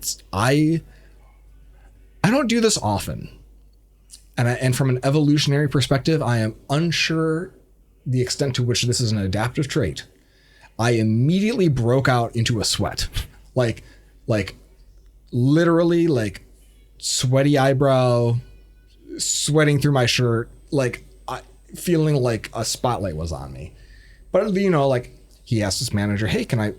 don't do this often. And from an evolutionary perspective, I am unsure the extent to which this is an adaptive trait. I immediately broke out into a sweat, like literally like sweaty eyebrow, sweating through my shirt, like feeling like a spotlight was on me. But you know, like he asked his manager, "Hey, can I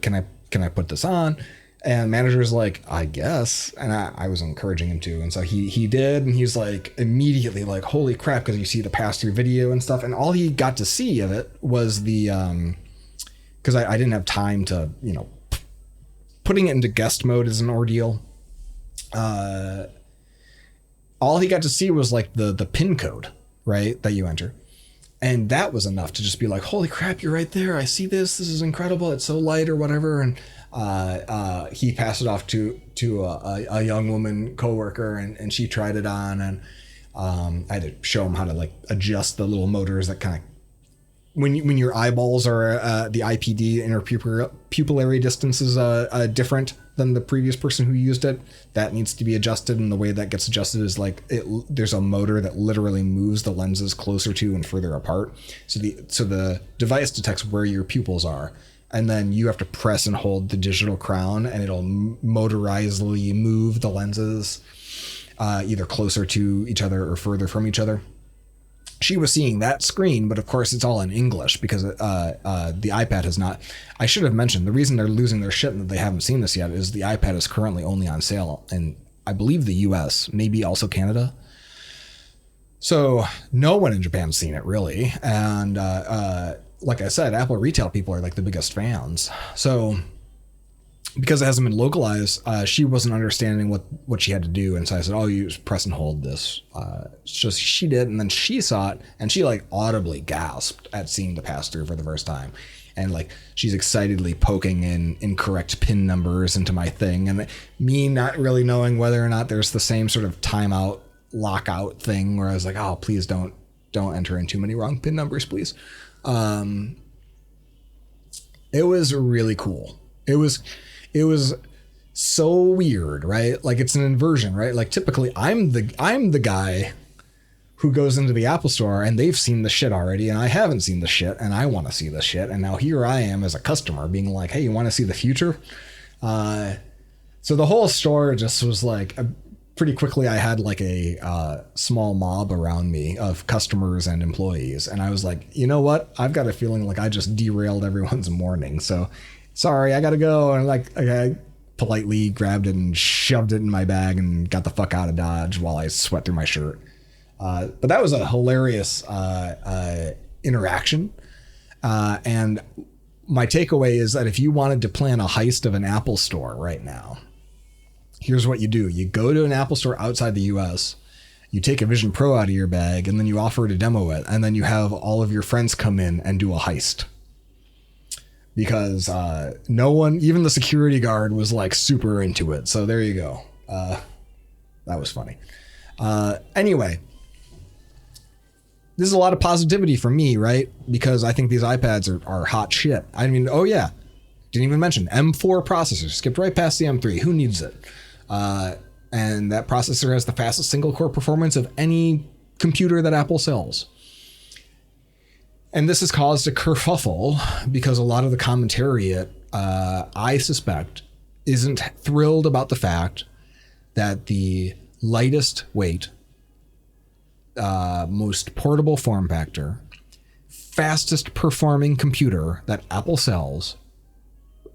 put this on?" And manager's like, "I guess." And I was encouraging him to. And so he did. And he's like immediately like, holy crap, because you see the pass-through video and stuff. And all he got to see of it was the, because I didn't have time to, you know, putting it into guest mode is an ordeal. All he got to see was like the pin code, right, that you enter. And that was enough to just be like, holy crap, you're right there. I see this. This is incredible. It's so light or whatever. And he passed it off to a young woman coworker, and she tried it on, and I had to show him how to like adjust the little motors that kind of when your eyeballs are the IPD, interpupillary distance is different than the previous person who used it. That needs to be adjusted, and the way that gets adjusted is like there's a motor that literally moves the lenses closer to and further apart. So the device detects where your pupils are. And then you have to press and hold the digital crown, and it'll motorizedly move the lenses either closer to each other or further from each other. She was seeing that screen, but of course it's all in English because the iPad has not. I should have mentioned the reason they're losing their shit and that they haven't seen this yet is the iPad is currently only on sale in, I believe, the US, maybe also Canada. So no one in Japan's seen it really, and like I said, Apple retail people are like the biggest fans. So because it hasn't been localized, she wasn't understanding what she had to do. And so I said, oh, you just press and hold this. So she did. And then she saw it, and she like audibly gasped at seeing the pass through for the first time. And like, she's excitedly poking in incorrect pin numbers into my thing. And me not really knowing whether or not there's the same sort of timeout lockout thing where I was like, oh, please don't enter in too many wrong pin numbers, please. It was really cool. It was so weird, right? Like it's an inversion, right? Like typically I'm the guy who goes into the Apple store and they've seen the shit already and I haven't seen the shit and I want to see the shit. And now here I am as a customer being like, hey, you want to see the future? So the whole store just was like, pretty quickly I had like a small mob around me of customers and employees. And I was like, you know what? I've got a feeling like I just derailed everyone's morning. So sorry, I got to go. And like, I politely grabbed it and shoved it in my bag and got the fuck out of Dodge while I sweat through my shirt. But that was a hilarious interaction. And my takeaway is that if you wanted to plan a heist of an Apple store right now, here's what you do. You go to an Apple store outside the US, you take a Vision Pro out of your bag, and then you offer to demo it. And then you have all of your friends come in and do a heist. Because no one, even the security guard was like super into it. So there you go. That was funny. Anyway, this is a lot of positivity from me, right? Because I think these iPads are hot shit. I mean, oh yeah, didn't even mention M4 processor. Skipped right past the M3. Who needs it? And that processor has the fastest single core performance of any computer that Apple sells. And this has caused a kerfuffle because a lot of the commentariat, I suspect, isn't thrilled about the fact that the lightest weight, most portable form factor, fastest performing computer that Apple sells,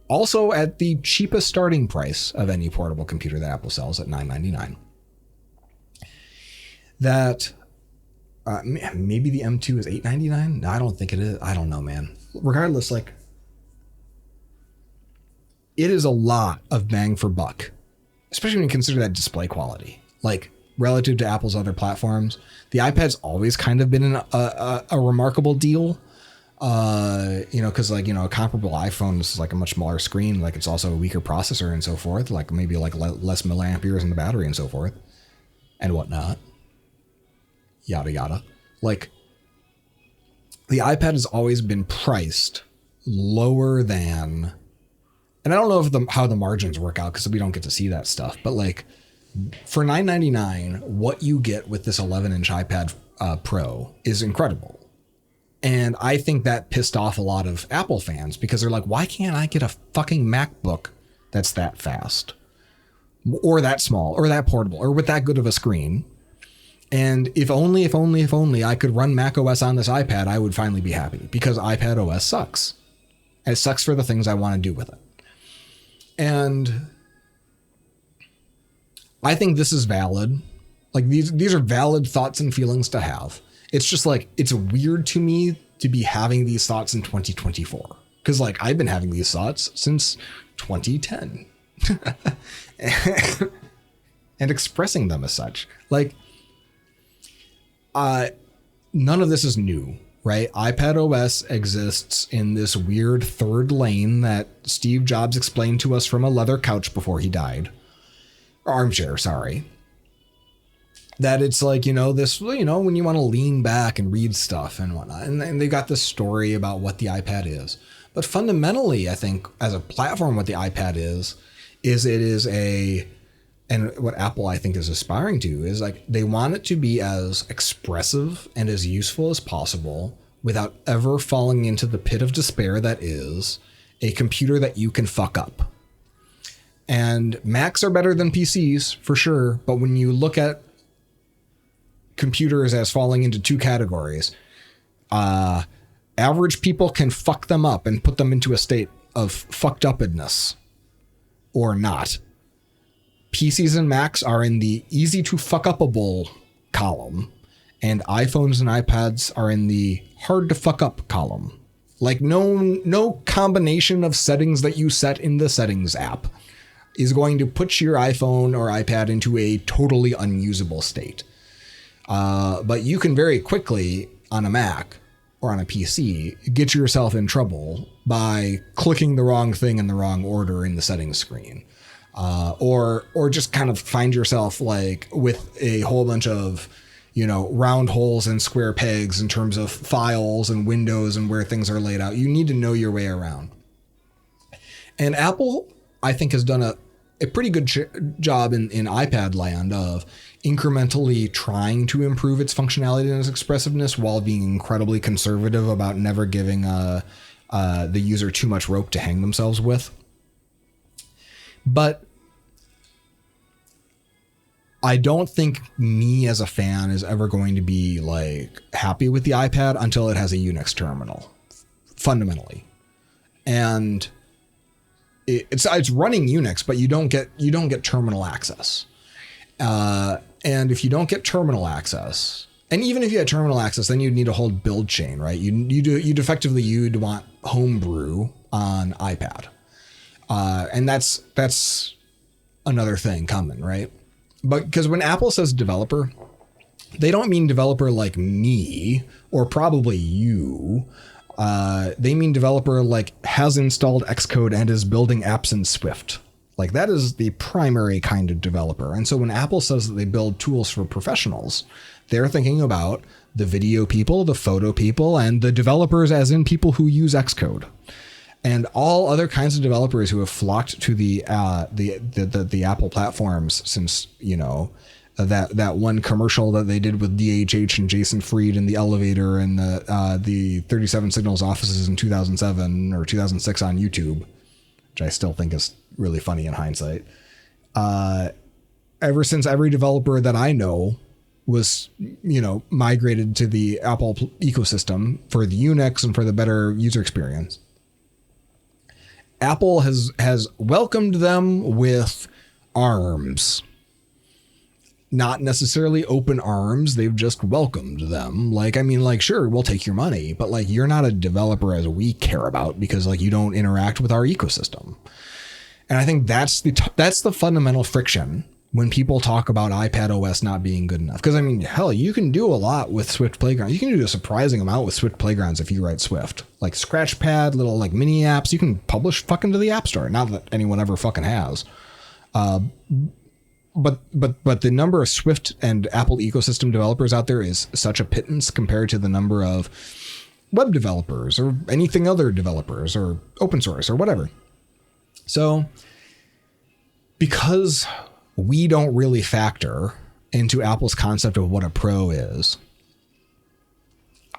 also at the cheapest starting price of any portable computer that Apple sells at $999, that maybe the M2 is $899. No, I don't think it is. I don't know, man. Regardless, like, it is a lot of bang for buck, especially when you consider that display quality. Like, relative to Apple's other platforms, the iPad's always kind of been a remarkable deal. Because like, a comparable iPhone is like a much smaller screen. Like, it's also a weaker processor and so forth. Like, maybe like less milliamperes in the battery and so forth and whatnot. Yada yada. Like, the iPad has always been priced lower than, and I don't know if how the margins work out because we don't get to see that stuff, but like for $9.99, what you get with this 11-inch iPad Pro is incredible. And I think that pissed off a lot of Apple fans because they're like, why can't I get a fucking MacBook that's that fast or that small or that portable or with that good of a screen? And if only I could run macOS on this iPad, I would finally be happy because iPad OS sucks. And it sucks for the things I want to do with it. And I think this is valid. Like these are valid thoughts and feelings to have. It's just like, it's weird to me to be having these thoughts in 2024. Because like I've been having these thoughts since 2010 and expressing them as such. Like, none of this is new, right? iPad OS exists in this weird third lane that Steve Jobs explained to us from a leather couch before he died. Armchair, sorry. That it's like, this, when you want to lean back and read stuff and whatnot. And they've got this story about what the iPad is. But fundamentally, I think as a platform, what the iPad is it is and what Apple, I think, is aspiring to is like they want it to be as expressive and as useful as possible without ever falling into the pit of despair that is a computer that you can fuck up. And Macs are better than PCs for sure. But when you look at computers as falling into two categories, average people can fuck them up and put them into a state of fucked upness or not. PCs and Macs are in the easy to fuck upable column, and iPhones and iPads are in the hard to fuck up column. Like no combination of settings that you set in the settings app is going to put your iPhone or iPad into a totally unusable state. But you can very quickly on a Mac or on a PC get yourself in trouble by clicking the wrong thing in the wrong order in the settings screen. Or just kind of find yourself like with a whole bunch of, round holes and square pegs in terms of files and windows and where things are laid out. You need to know your way around. And Apple, I think, has done a pretty good job in iPad land of incrementally trying to improve its functionality and its expressiveness while being incredibly conservative about never giving the user too much rope to hang themselves with. But I don't think me as a fan is ever going to be like happy with the iPad until it has a Unix terminal, fundamentally. And it's running Unix, but you don't get terminal access. And if you don't get terminal access, and even if you had terminal access, then you'd need a whole build chain, right? You'd want homebrew on iPad. And that's another thing coming, right? But because when Apple says developer, they don't mean developer like me or probably you. They mean developer like has installed Xcode and is building apps in Swift. Like that is the primary kind of developer. And so when Apple says that they build tools for professionals, they're thinking about the video people, the photo people, and the developers as in people who use Xcode. And all other kinds of developers who have flocked to the Apple platforms since, that one commercial that they did with DHH and Jason Fried in the elevator and the 37 Signals offices in 2007 or 2006 on YouTube, which I still think is really funny in hindsight. Ever since every developer that I know was, migrated to the Apple ecosystem for the Unix and for the better user experience, Apple has welcomed them with arms. Not necessarily open arms. They've just welcomed them. Sure, we'll take your money, but you're not a developer as we care about because you don't interact with our ecosystem. And I think that's the fundamental friction when people talk about iPad OS not being good enough. Because hell, you can do a lot with Swift Playground. You can do a surprising amount with Swift Playgrounds if you write Swift. Like Scratchpad, little mini apps, you can publish fucking to the App Store. Not that anyone ever fucking has. But the number of Swift and Apple ecosystem developers out there is such a pittance compared to the number of web developers or anything other developers or open source or whatever. So because we don't really factor into Apple's concept of what a pro is,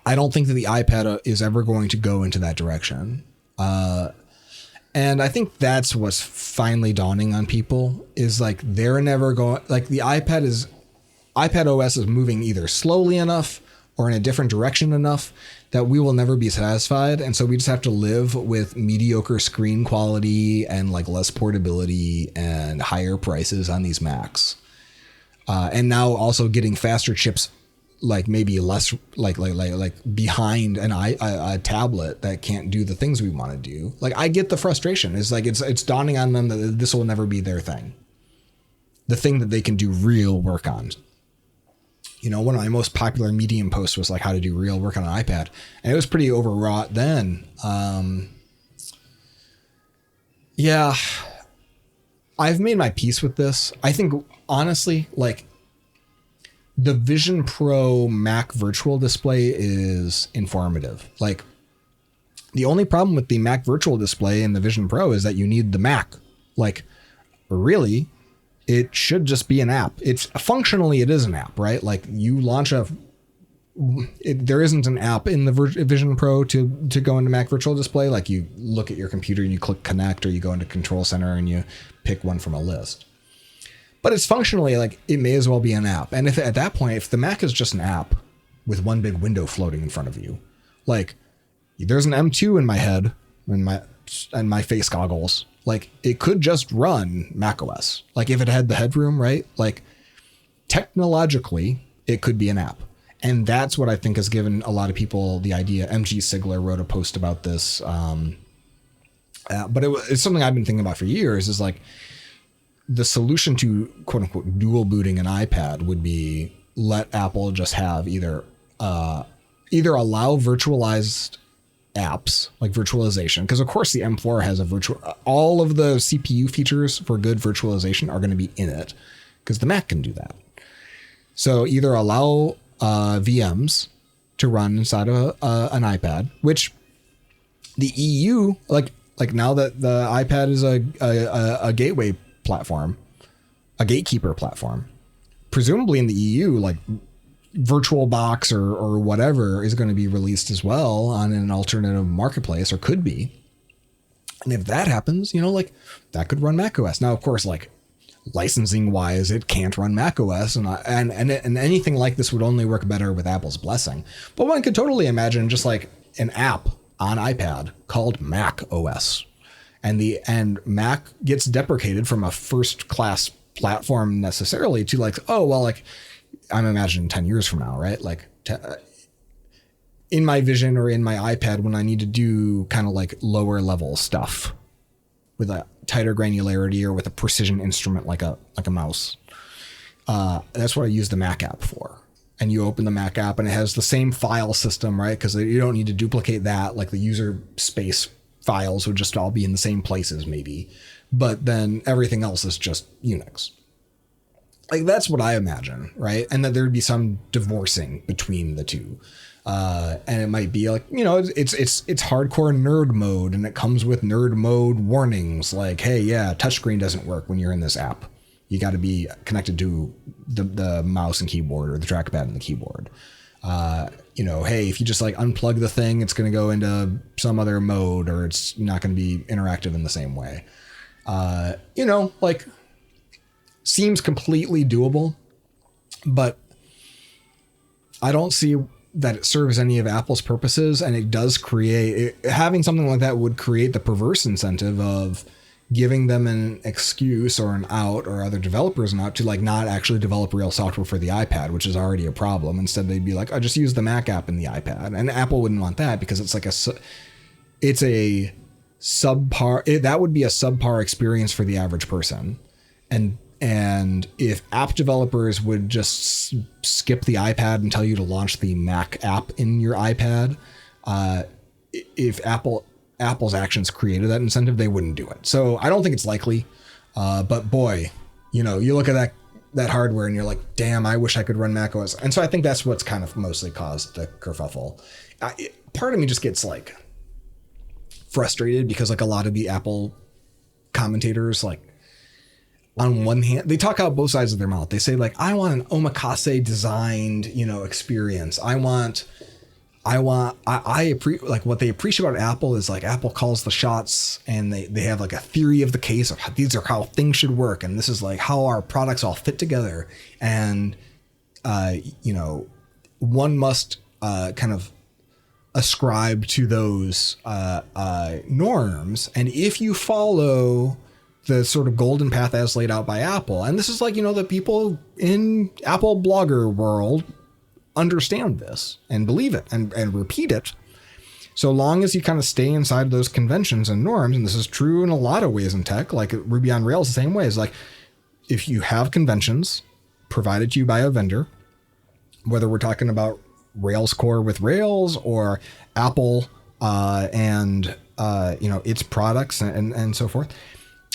I don't think that the iPad is ever going to go into that direction. And I think that's what's finally dawning on people is like, they're never going, like the iPad OS is moving either slowly enough or in a different direction enough that we will never be satisfied. And so we just have to live with mediocre screen quality and like less portability and higher prices on these Macs. And now also getting faster chips, like maybe less like behind a tablet that can't do the things we want to do. Like I get the frustration. It's like, it's dawning on them that this will never be their thing. The thing that they can do real work on. You know, one of my most popular Medium posts was like how to do real work on an iPad, and it was pretty overwrought then. Yeah, I've made my peace with this. I think honestly, like the Vision Pro Mac Virtual Display is informative. Like the only problem with the Mac Virtual Display and the Vision Pro is that you need the Mac. Like really, it should just be an app. It's functionally, it is an app, right? Like you launch there isn't an app in the Vision Pro to go into Mac Virtual Display. Like you look at your computer and you click connect, or you go into Control Center and you pick one from a list. But it's functionally like it may as well be an app. And if at that point, if the Mac is just an app with one big window floating in front of you, like there's an M2 in my head and my face goggles. Like it could just run macOS. Like if it had the headroom, right? Like technologically, it could be an app. And that's what I think has given a lot of people the idea. MG Sigler wrote a post about this. But it's something I've been thinking about for years, is like the solution to quote unquote dual booting an iPad would be let Apple just have either allow virtualized apps like virtualization, because of course the M4 has all of the CPU features for good virtualization are going to be in it because the Mac can do that. So either allow VMs to run inside of an iPad, which the EU, like now that the iPad is a gateway platform, a gatekeeper platform, presumably in the EU, like VirtualBox or whatever is going to be released as well on an alternative marketplace, or could be. And if that happens, you know, like that could run macOS. Now, of course, like licensing wise, it can't run macOS, and anything like this would only work better with Apple's blessing. But one could totally imagine just like an app on iPad called Mac OS, and Mac gets deprecated from a first class platform necessarily to like, oh, well, like I'm imagining 10 years from now, right? Like in my vision or in my iPad, when I need to do kind of like lower level stuff with a tighter granularity or with a precision instrument like a mouse, that's what I use the Mac app for. And you open the Mac app and it has the same file system, right? Because you don't need to duplicate that. Like the user space files would just all be in the same places maybe, but then everything else is just Unix. Like that's what I imagine, right? And that there'd be some divorcing between the two. And it might be like, you know, it's hardcore nerd mode, and it comes with nerd mode warnings like, hey, yeah, touchscreen doesn't work when you're in this app. You got to be connected to the mouse and keyboard, or the trackpad and the keyboard. You know, hey, if you just like unplug the thing, it's going to go into some other mode, or it's not going to be interactive in the same way. You know, like seems completely doable, but I don't see that it serves any of Apple's purposes. And it does having something like that would create the perverse incentive of giving them an excuse or an out, or other developers an out, to like not actually develop real software for the iPad, which is already a problem. Instead, they'd be like, I just use the Mac app in the iPad. And Apple wouldn't want that, because it's like it's a subpar, that would be a subpar experience for the average person. And if app developers would just skip the iPad and tell you to launch the Mac app in your iPad, if Apple's actions created that incentive, they wouldn't do it. So I don't think it's likely. But boy, you know, you look at that hardware and you're like, damn, I wish I could run macOS. And so I think that's what's kind of mostly caused the kerfuffle. Part of me just gets like frustrated because like a lot of the Apple commentators, like on one hand, they talk out both sides of their mouth. They say like, I want an omakase designed, experience. Like what they appreciate about Apple is like Apple calls the shots and they have like a theory of the case of these are how things should work. And this is like how our products all fit together. And, one must kind of ascribe to those norms. And if you follow the sort of golden path as laid out by Apple, and this is like, the people in Apple blogger world understand this and believe it and repeat it, so long as you kind of stay inside those conventions and norms. And this is true in a lot of ways in tech, like Ruby on Rails, the same way. Is like, if you have conventions provided to you by a vendor, whether we're talking about Rails core with Rails or Apple and its products and so forth,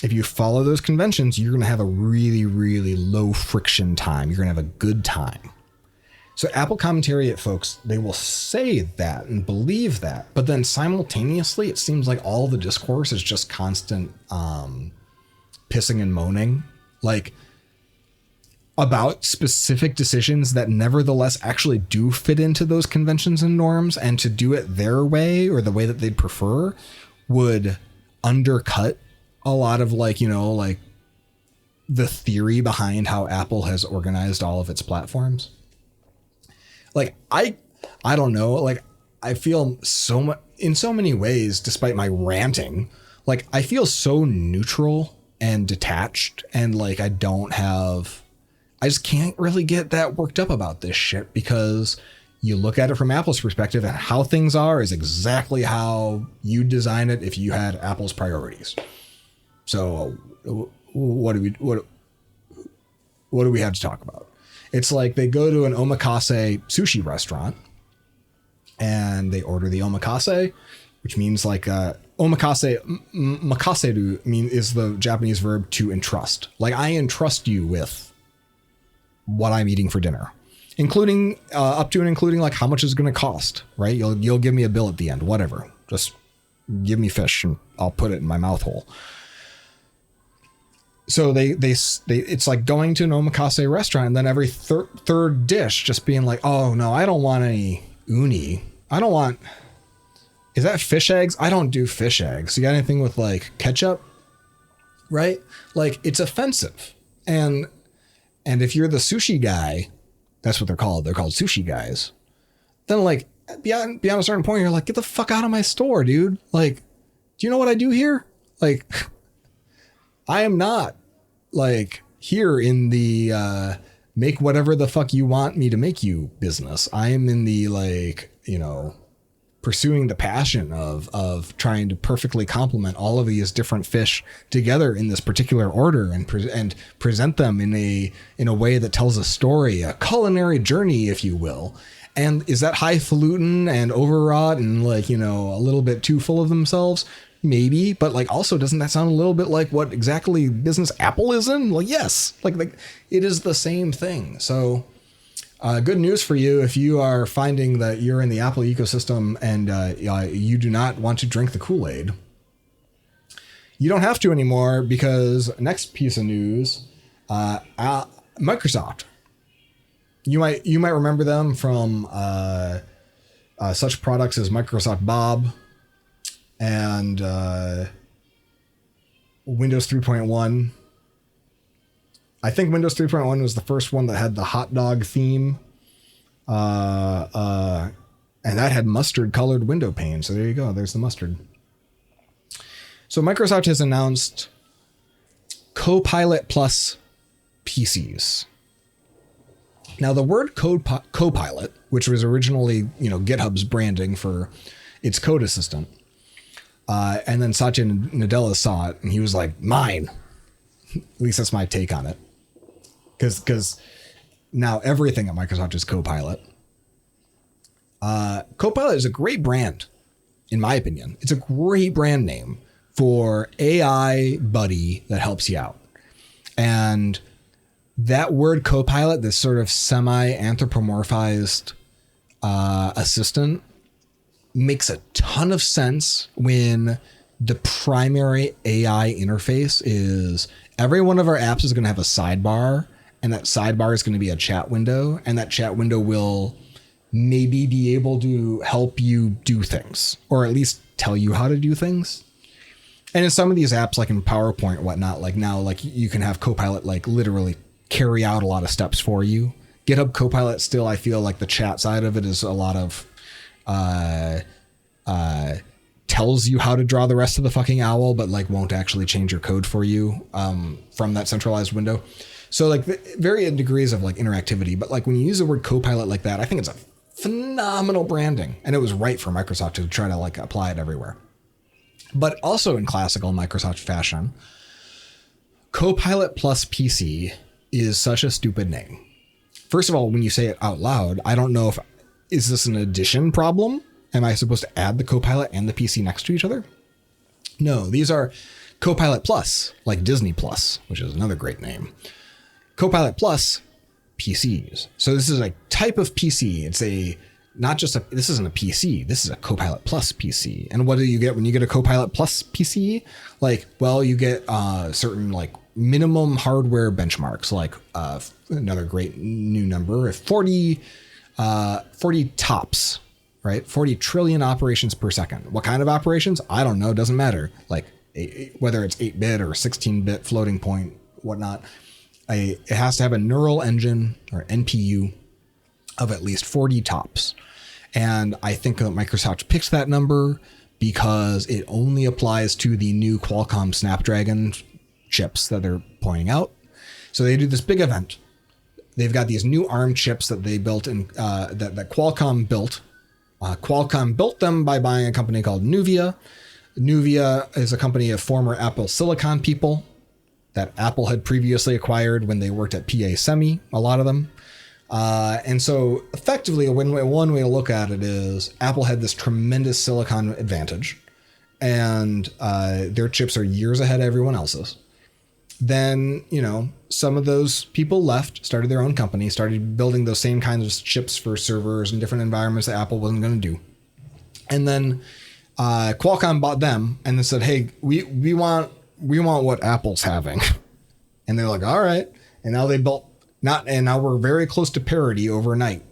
if you follow those conventions, you're going to have a really, really low friction time. You're going to have a good time. So Apple commentary, folks, they will say that and believe that, but then simultaneously, it seems like all the discourse is just constant pissing and moaning, like about specific decisions that nevertheless actually do fit into those conventions and norms, and to do it their way or the way that they'd prefer would undercut a lot of like the theory behind how Apple has organized all of its platforms. Like, I don't know, like, I feel so much in so many ways, despite my ranting, like, I feel so neutral and detached, and like, I just can't really get that worked up about this shit, because you look at it from Apple's perspective and how things are is exactly how you design it if you had Apple's priorities. So what do we have to talk about? It's like they go to an omakase sushi restaurant and they order the omakase, which means like omakase, makaseru is the Japanese verb to entrust. Like, I entrust you with what I'm eating for dinner, including up to and including like how much it's going to cost, right? You'll give me a bill at the end, whatever. Just give me fish and I'll put it in my mouth hole. So they it's like going to an omakase restaurant and then every third dish just being like, oh no, I don't want any uni. Is that fish eggs? I don't do fish eggs. You got anything with like ketchup? Right? Like, it's offensive. And if you're the sushi guy, that's what they're called. They're called sushi guys. Then like beyond a certain point, you're like, get the fuck out of my store, dude. Like, do you know what I do here? Like, I am not like here in the make whatever the fuck you want me to make you business. I am in the like, pursuing the passion of trying to perfectly complement all of these different fish together in this particular order and present them in a way that tells a story, a culinary journey, if you will. And is that highfalutin and overwrought and like, a little bit too full of themselves? Maybe, but like, also, doesn't that sound a little bit like what exactly business Apple is in? Well, yes, like it is the same thing. So good news for you if you are finding that you're in the Apple ecosystem and you do not want to drink the Kool-Aid. You don't have to anymore, because next piece of news, Microsoft. You might remember them from such products as Microsoft Bob and Windows 3.1. I think Windows 3.1 was the first one that had the hot dog theme. And that had mustard colored window pane. So there you go. There's the mustard. So Microsoft has announced Copilot Plus PCs. Now, the word Copilot, which was originally, GitHub's branding for its code assistant, and then Satya Nadella saw it and he was like, mine. At least that's my take on it. Because now everything at Microsoft is Copilot. Copilot is a great brand, in my opinion. It's a great brand name for AI buddy that helps you out. And that word Copilot, this sort of semi-anthropomorphized assistant, makes a ton of sense when the primary AI interface is every one of our apps is going to have a sidebar, and that sidebar is going to be a chat window, and that chat window will maybe be able to help you do things, or at least tell you how to do things. And in some of these apps, like in PowerPoint, whatnot, like now, like you can have Copilot like literally carry out a lot of steps for you. GitHub Copilot still, I feel like the chat side of it is a lot of tells you how to draw the rest of the fucking owl, but like won't actually change your code for you from that centralized window. So like varying degrees of like interactivity, but like when you use the word Copilot like that, I think it's a phenomenal branding, and it was right for Microsoft to try to like apply it everywhere. But also in classical Microsoft fashion, Copilot plus PC is such a stupid name. First of all, when you say it out loud, I don't know if, is this an addition problem? Am I supposed to add the Copilot and the PC next to each other? No, these are Copilot Plus, like Disney Plus, which is another great name. Copilot Plus PCs. So this is a type of PC. It's this isn't a PC. This is a Copilot Plus PC. And what do you get when you get a Copilot Plus PC? Like, well, you get certain like minimum hardware benchmarks, like another great new number, 40 tops, right? 40 trillion operations per second. What kind of operations? I don't know. Doesn't matter. Like whether it's 8-bit or 16-bit floating point, whatnot. It has to have a neural engine or NPU of at least 40 tops. And I think that Microsoft picked that number because it only applies to the new Qualcomm Snapdragon chips that they're pointing out. So they do this big event. They've got these new ARM chips that they built in that Qualcomm built. Qualcomm built them by buying a company called Nuvia. Nuvia is a company of former Apple Silicon people that Apple had previously acquired when they worked at PA Semi, a lot of them. And so effectively, one way to look at it is Apple had this tremendous silicon advantage, and their chips are years ahead of everyone else's. Then, some of those people left, started their own company, started building those same kinds of chips for servers and different environments that Apple wasn't going to do. And then Qualcomm bought them and then said, hey, we want what Apple's having. And they're like, all right. And now they built now we're very close to parity overnight.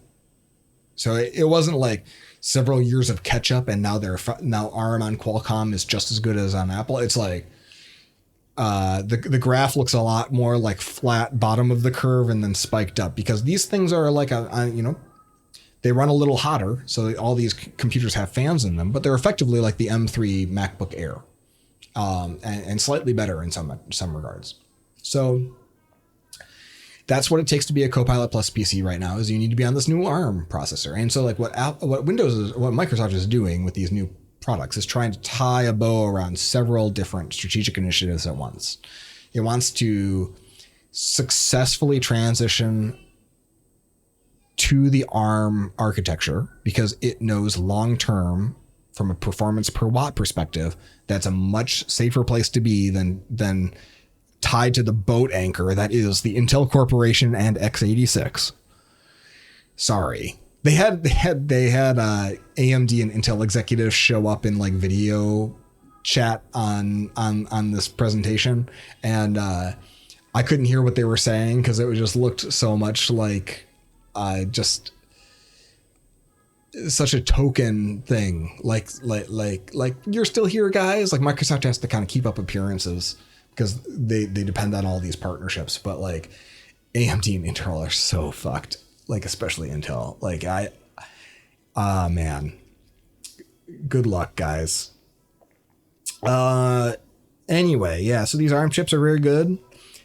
So it wasn't like several years of catch up and now ARM on Qualcomm is just as good as on Apple. It's like the graph looks a lot more like flat bottom of the curve and then spiked up, because these things are like they run a little hotter. So all these computers have fans in them, but they're effectively like the M3 MacBook Air. And slightly better in some regards. So that's what it takes to be a Copilot Plus PC right now, is you need to be on this new ARM processor. And so like what Microsoft is doing with these new products is trying to tie a bow around several different strategic initiatives at once. It wants to successfully transition to the ARM architecture because it knows long-term, from a performance per watt perspective, that's a much safer place to be than tied to the boat anchor that is the Intel Corporation and x86. Sorry. They had AMD and Intel executives show up in like video chat on this presentation, and I couldn't hear what they were saying because it just looked so much like just such a token thing, like you're still here, guys. Like Microsoft has to kind of keep up appearances because they depend on all these partnerships, but like AMD and Intel are so fucked, like especially Intel. Like man, good luck, guys. Anyway, yeah, so these ARM chips are very good.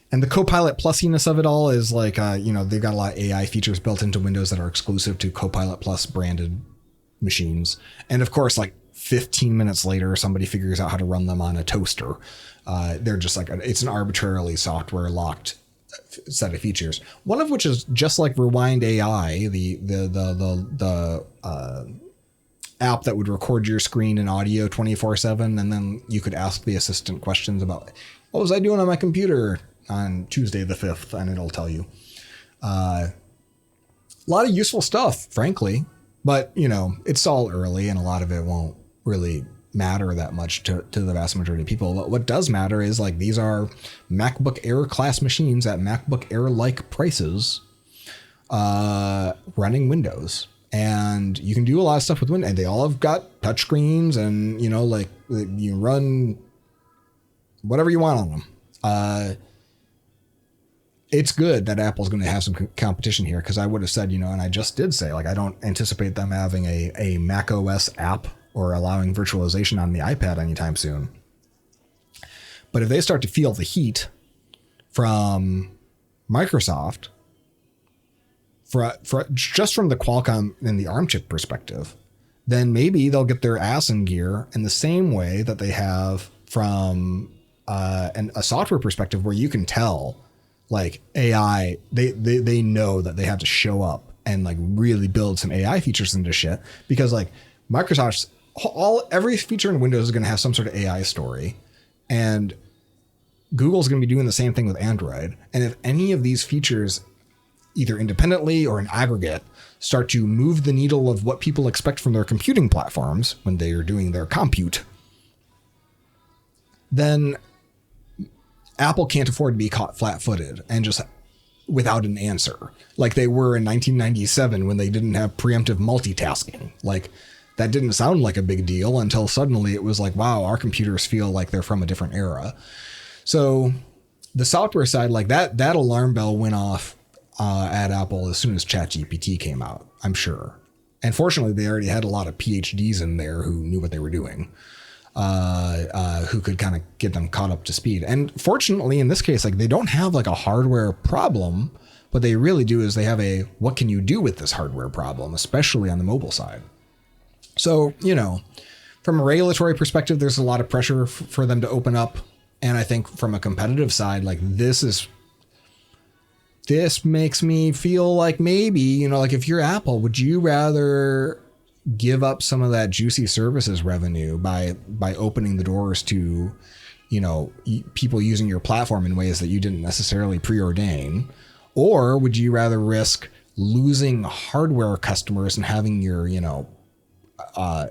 And the Copilot Plusiness of it all is like, they've got a lot of AI features built into Windows that are exclusive to Copilot Plus branded machines. And of course, like 15 minutes later, somebody figures out how to run them on a toaster. They're just like, it's an arbitrarily software locked set of features. One of which is just like Rewind AI, the app that would record your screen and audio 24/7. And then you could ask the assistant questions about, what was I doing on my computer? on Tuesday the 5th, and it'll tell you. A lot of useful stuff, frankly, but it's all early and a lot of it won't really matter that much to the vast majority of people. What does matter is like these are MacBook Air class machines at MacBook Air like prices, running Windows, and you can do a lot of stuff with Windows, and they all have got touchscreens, and like you run whatever you want on them. It's good that Apple's going to have some competition here, because I would have said, and I just did say, like, I don't anticipate them having a Mac OS app or allowing virtualization on the iPad anytime soon. But if they start to feel the heat from Microsoft, just from the Qualcomm and the ARM chip perspective, then maybe they'll get their ass in gear in the same way that they have from a software perspective, where you can tell, like, AI, they know that they have to show up and like really build some AI features into shit, because like Microsoft's every feature in Windows is going to have some sort of AI story, and Google's going to be doing the same thing with Android. And if any of these features, either independently or in aggregate, start to move the needle of what people expect from their computing platforms when they are doing their compute, then Apple can't afford to be caught flat-footed and just without an answer, like they were in 1997 when they didn't have preemptive multitasking. Like, that didn't sound like a big deal until suddenly it was like, wow, our computers feel like they're from a different era. So the software side, like that alarm bell went off at Apple as soon as ChatGPT came out, I'm sure. And fortunately, they already had a lot of PhDs in there who knew what they were doing, who could kind of get them caught up to speed. And fortunately, in this case, like, they don't have like a hardware problem. What they really do is they have what can you do with this hardware problem, especially on the mobile side. So, from a regulatory perspective, there's a lot of pressure for them to open up. And I think from a competitive side, like this makes me feel like maybe, like if you're Apple, would you rather give up some of that juicy services revenue by opening the doors to, people using your platform in ways that you didn't necessarily preordain? Or would you rather risk losing hardware customers and having your,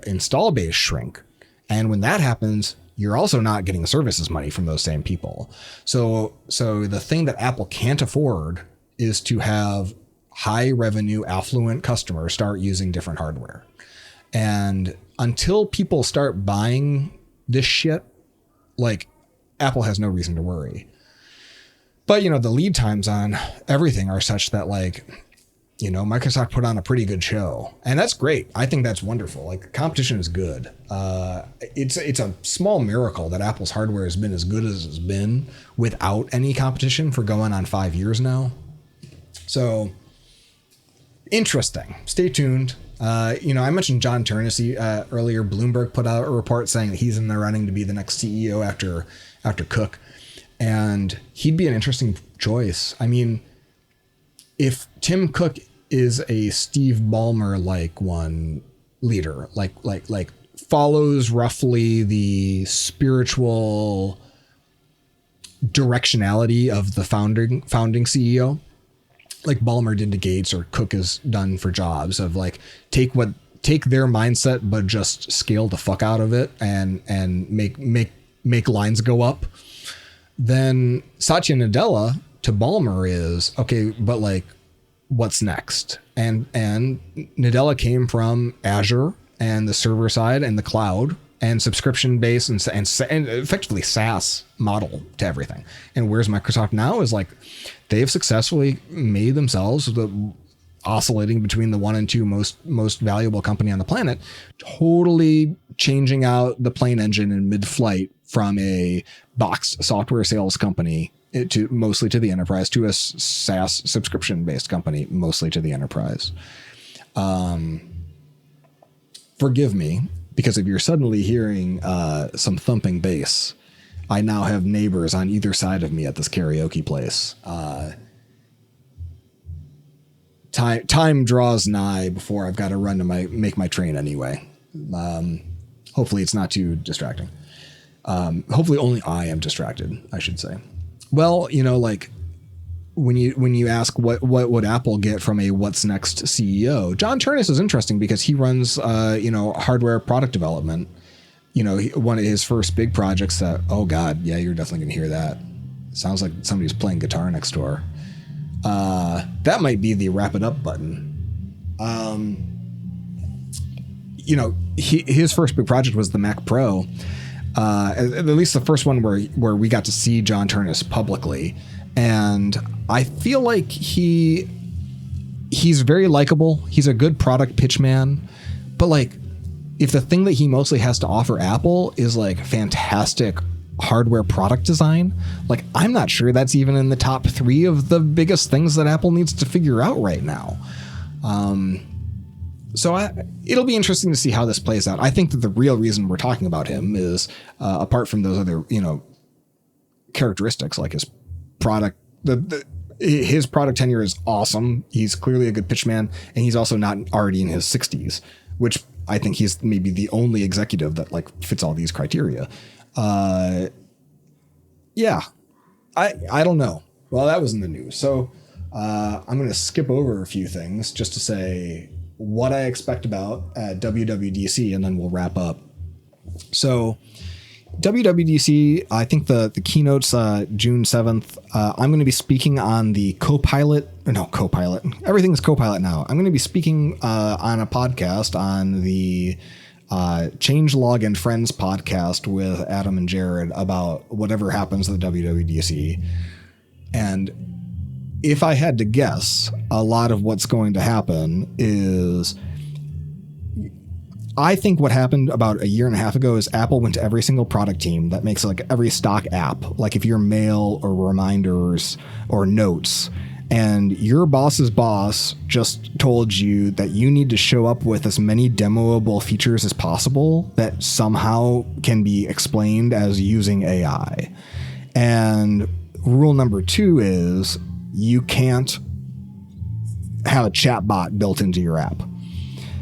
install base shrink? And when that happens, you're also not getting services money from those same people. So the thing that Apple can't afford is to have high revenue, affluent customers start using different hardware. And until people start buying this shit, like, Apple has no reason to worry. But, the lead times on everything are such that, like, Microsoft put on a pretty good show, and that's great. I think that's wonderful. Like, competition is good. It's a small miracle that Apple's hardware has been as good as it's been without any competition for going on 5 years now. So interesting. Stay tuned. I mentioned John Turnessy earlier. Bloomberg put out a report saying that he's in the running to be the next CEO after Cook, and he'd be an interesting choice. I mean, if Tim Cook is a Steve Ballmer like one leader, like follows roughly the spiritual directionality of the founding CEO, like Ballmer did to Gates or Cook has done for Jobs, of like take their mindset but just scale the fuck out of it and make lines go up. Then Satya Nadella to Ballmer is okay, but like, what's next? And Nadella came from Azure and the server side and the cloud and subscription based and effectively SaaS model to everything. And where's Microsoft now is like, they've successfully made themselves oscillating between the 1 and 2 most valuable company on the planet, totally changing out the plane engine in mid-flight from a boxed software sales company to mostly to the enterprise to a SaaS subscription based company, mostly to the enterprise. Forgive me, because if you're suddenly hearing some thumping bass, I now have neighbors on either side of me at this karaoke place. Time draws nigh before I've got to run to make my train anyway. Hopefully it's not too distracting. Hopefully only I am distracted, I should say. Well, like when you ask what would Apple get from a what's next CEO, John Turnus is interesting because he runs hardware product development. One of his first big projects that, oh God, yeah, you're definitely gonna hear that. Sounds like somebody's playing guitar next door. That might be the wrap it up button. His first big project was the Mac Pro. At least the first one where we got to see John Turnus publicly. And I feel like he's very likable. He's a good product pitch man. But like, if the thing that he mostly has to offer Apple is like fantastic hardware product design, like I'm not sure that's even in the top 3 of the biggest things that Apple needs to figure out right now. So it'll be interesting to see how this plays out. I think that the real reason we're talking about him is apart from those other, characteristics like his product, his product tenure is awesome. He's clearly a good pitchman, and he's also not already in his 60s, which I think he's maybe the only executive that like fits all these criteria. Yeah, I don't know. Well, that was in the news. So I'm going to skip over a few things just to say what I expect about at WWDC, and then we'll wrap up. So WWDC, I think the keynote's June 7th. I'm going to be speaking on the Copilot. Everything's Copilot now. I'm going to be speaking on a podcast on the Changelog and Friends podcast with Adam and Jared about whatever happens at the WWDC. And if I had to guess, a lot of what's going to happen is, I think what happened about a year and a half ago is Apple went to every single product team that makes like every stock app, like if you're mail or reminders or notes, and your boss's boss just told you that you need to show up with as many demoable features as possible that somehow can be explained as using AI. And rule number 2 is you can't have a chatbot built into your app.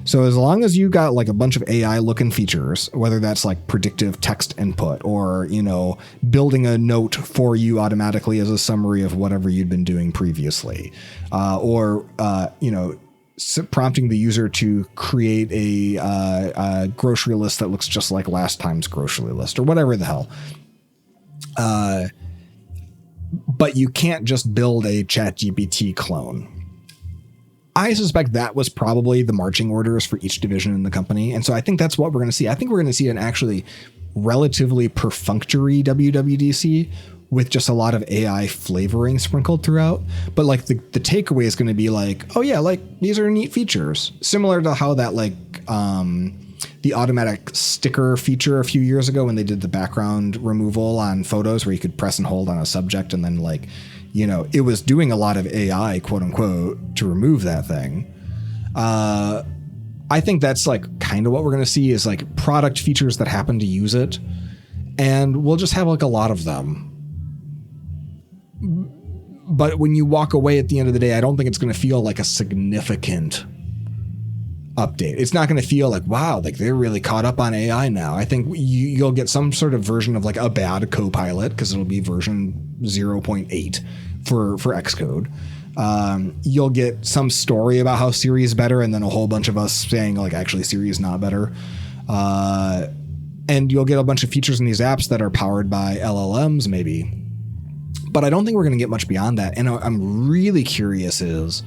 So as long as you got like a bunch of AI looking features, whether that's like predictive text input or, building a note for you automatically as a summary of whatever you'd been doing previously, or prompting the user to create a grocery list that looks just like last time's grocery list or whatever the hell. But you can't just build a ChatGPT clone. I suspect that was probably the marching orders for each division in the company. And so I think that's what we're going to see. I think we're going to see an actually relatively perfunctory WWDC with just a lot of AI flavoring sprinkled throughout. But like the takeaway is going to be like, oh yeah, like these are neat features. Similar to how that like the automatic sticker feature a few years ago when they did the background removal on photos where you could press and hold on a subject and then like, it was doing a lot of AI, quote unquote, to remove that thing. I think that's like kind of what we're going to see is like product features that happen to use it. And we'll just have like a lot of them. But when you walk away at the end of the day, I don't think it's going to feel like a significant update. It's not going to feel like, wow, like they're really caught up on AI now. I think you'll get some sort of version of like a bad Copilot because it'll be version 0.8 for Xcode. You'll get some story about how Siri is better and then a whole bunch of us saying like, actually Siri is not better. And you'll get a bunch of features in these apps that are powered by LLMs maybe. But I don't think we're going to get much beyond that. And I'm really curious is,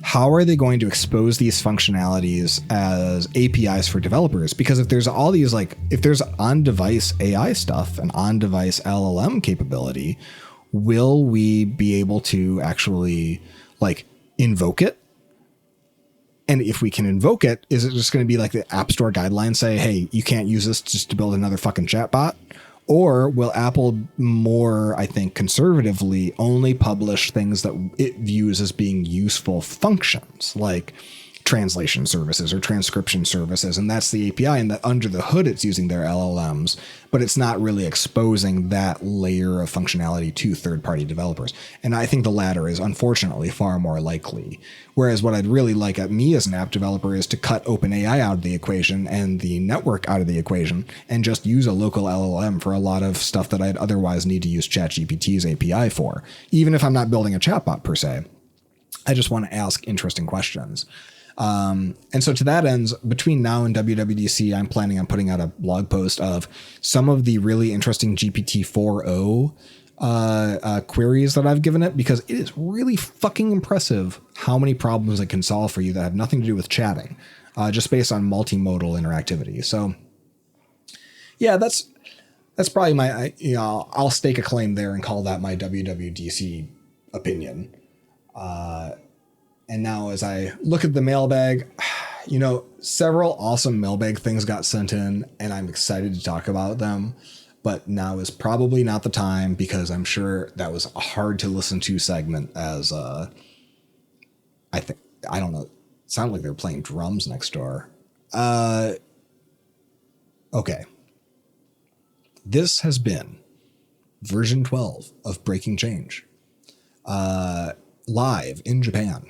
how are they going to expose these functionalities as APIs for developers? Because if there's all these, like, if there's on-device AI stuff and on-device LLM capability, will we be able to actually, like, invoke it? And if we can invoke it, is it just going to be like the App Store guidelines say, hey, you can't use this just to build another fucking chatbot? Or will Apple more, I think, conservatively only publish things that it views as being useful functions, like translation services or transcription services, and that's the API, and that under the hood it's using their LLMs, but it's not really exposing that layer of functionality to third-party developers. And I think the latter is unfortunately far more likely. Whereas what I'd really like at me as an app developer is to cut OpenAI out of the equation and the network out of the equation and just use a local LLM for a lot of stuff that I'd otherwise need to use ChatGPT's API for, even if I'm not building a chatbot per se. I just want to ask interesting questions. And so to that ends, between now and WWDC, I'm planning on putting out a blog post of some of the really interesting GPT-4o queries that I've given it, because it is really fucking impressive how many problems it can solve for you that have nothing to do with chatting, just based on multimodal interactivity. So yeah, that's probably my, I'll stake a claim there and call that my WWDC opinion. And now as I look at the mailbag, several awesome mailbag things got sent in, and I'm excited to talk about them. But now is probably not the time, because I'm sure that was a hard to listen to segment, as I don't know, it sounded like they were playing drums next door. Okay. This has been version 12 of Breaking Change, live in Japan.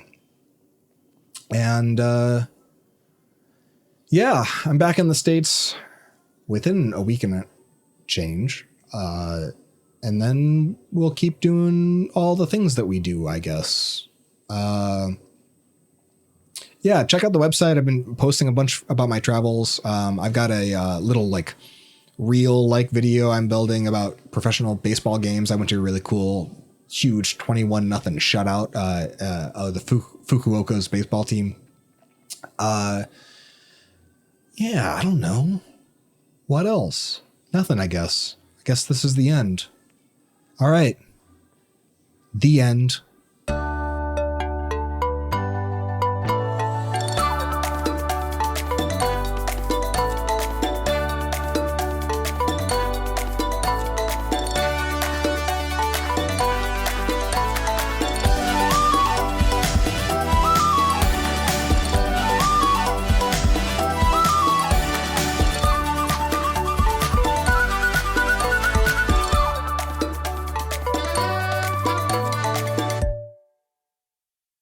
And yeah, I'm back in the States within a week and a change. And then we'll keep doing all the things that we do, I guess. Yeah, check out the website. I've been posting a bunch about my travels. I've got a little reel video I'm building about professional baseball games. I went to a really cool, huge 21-0 shutout of the Fukuoka's baseball team. Yeah, I don't know. What else? Nothing, I guess. I guess this is the end. All right. The end.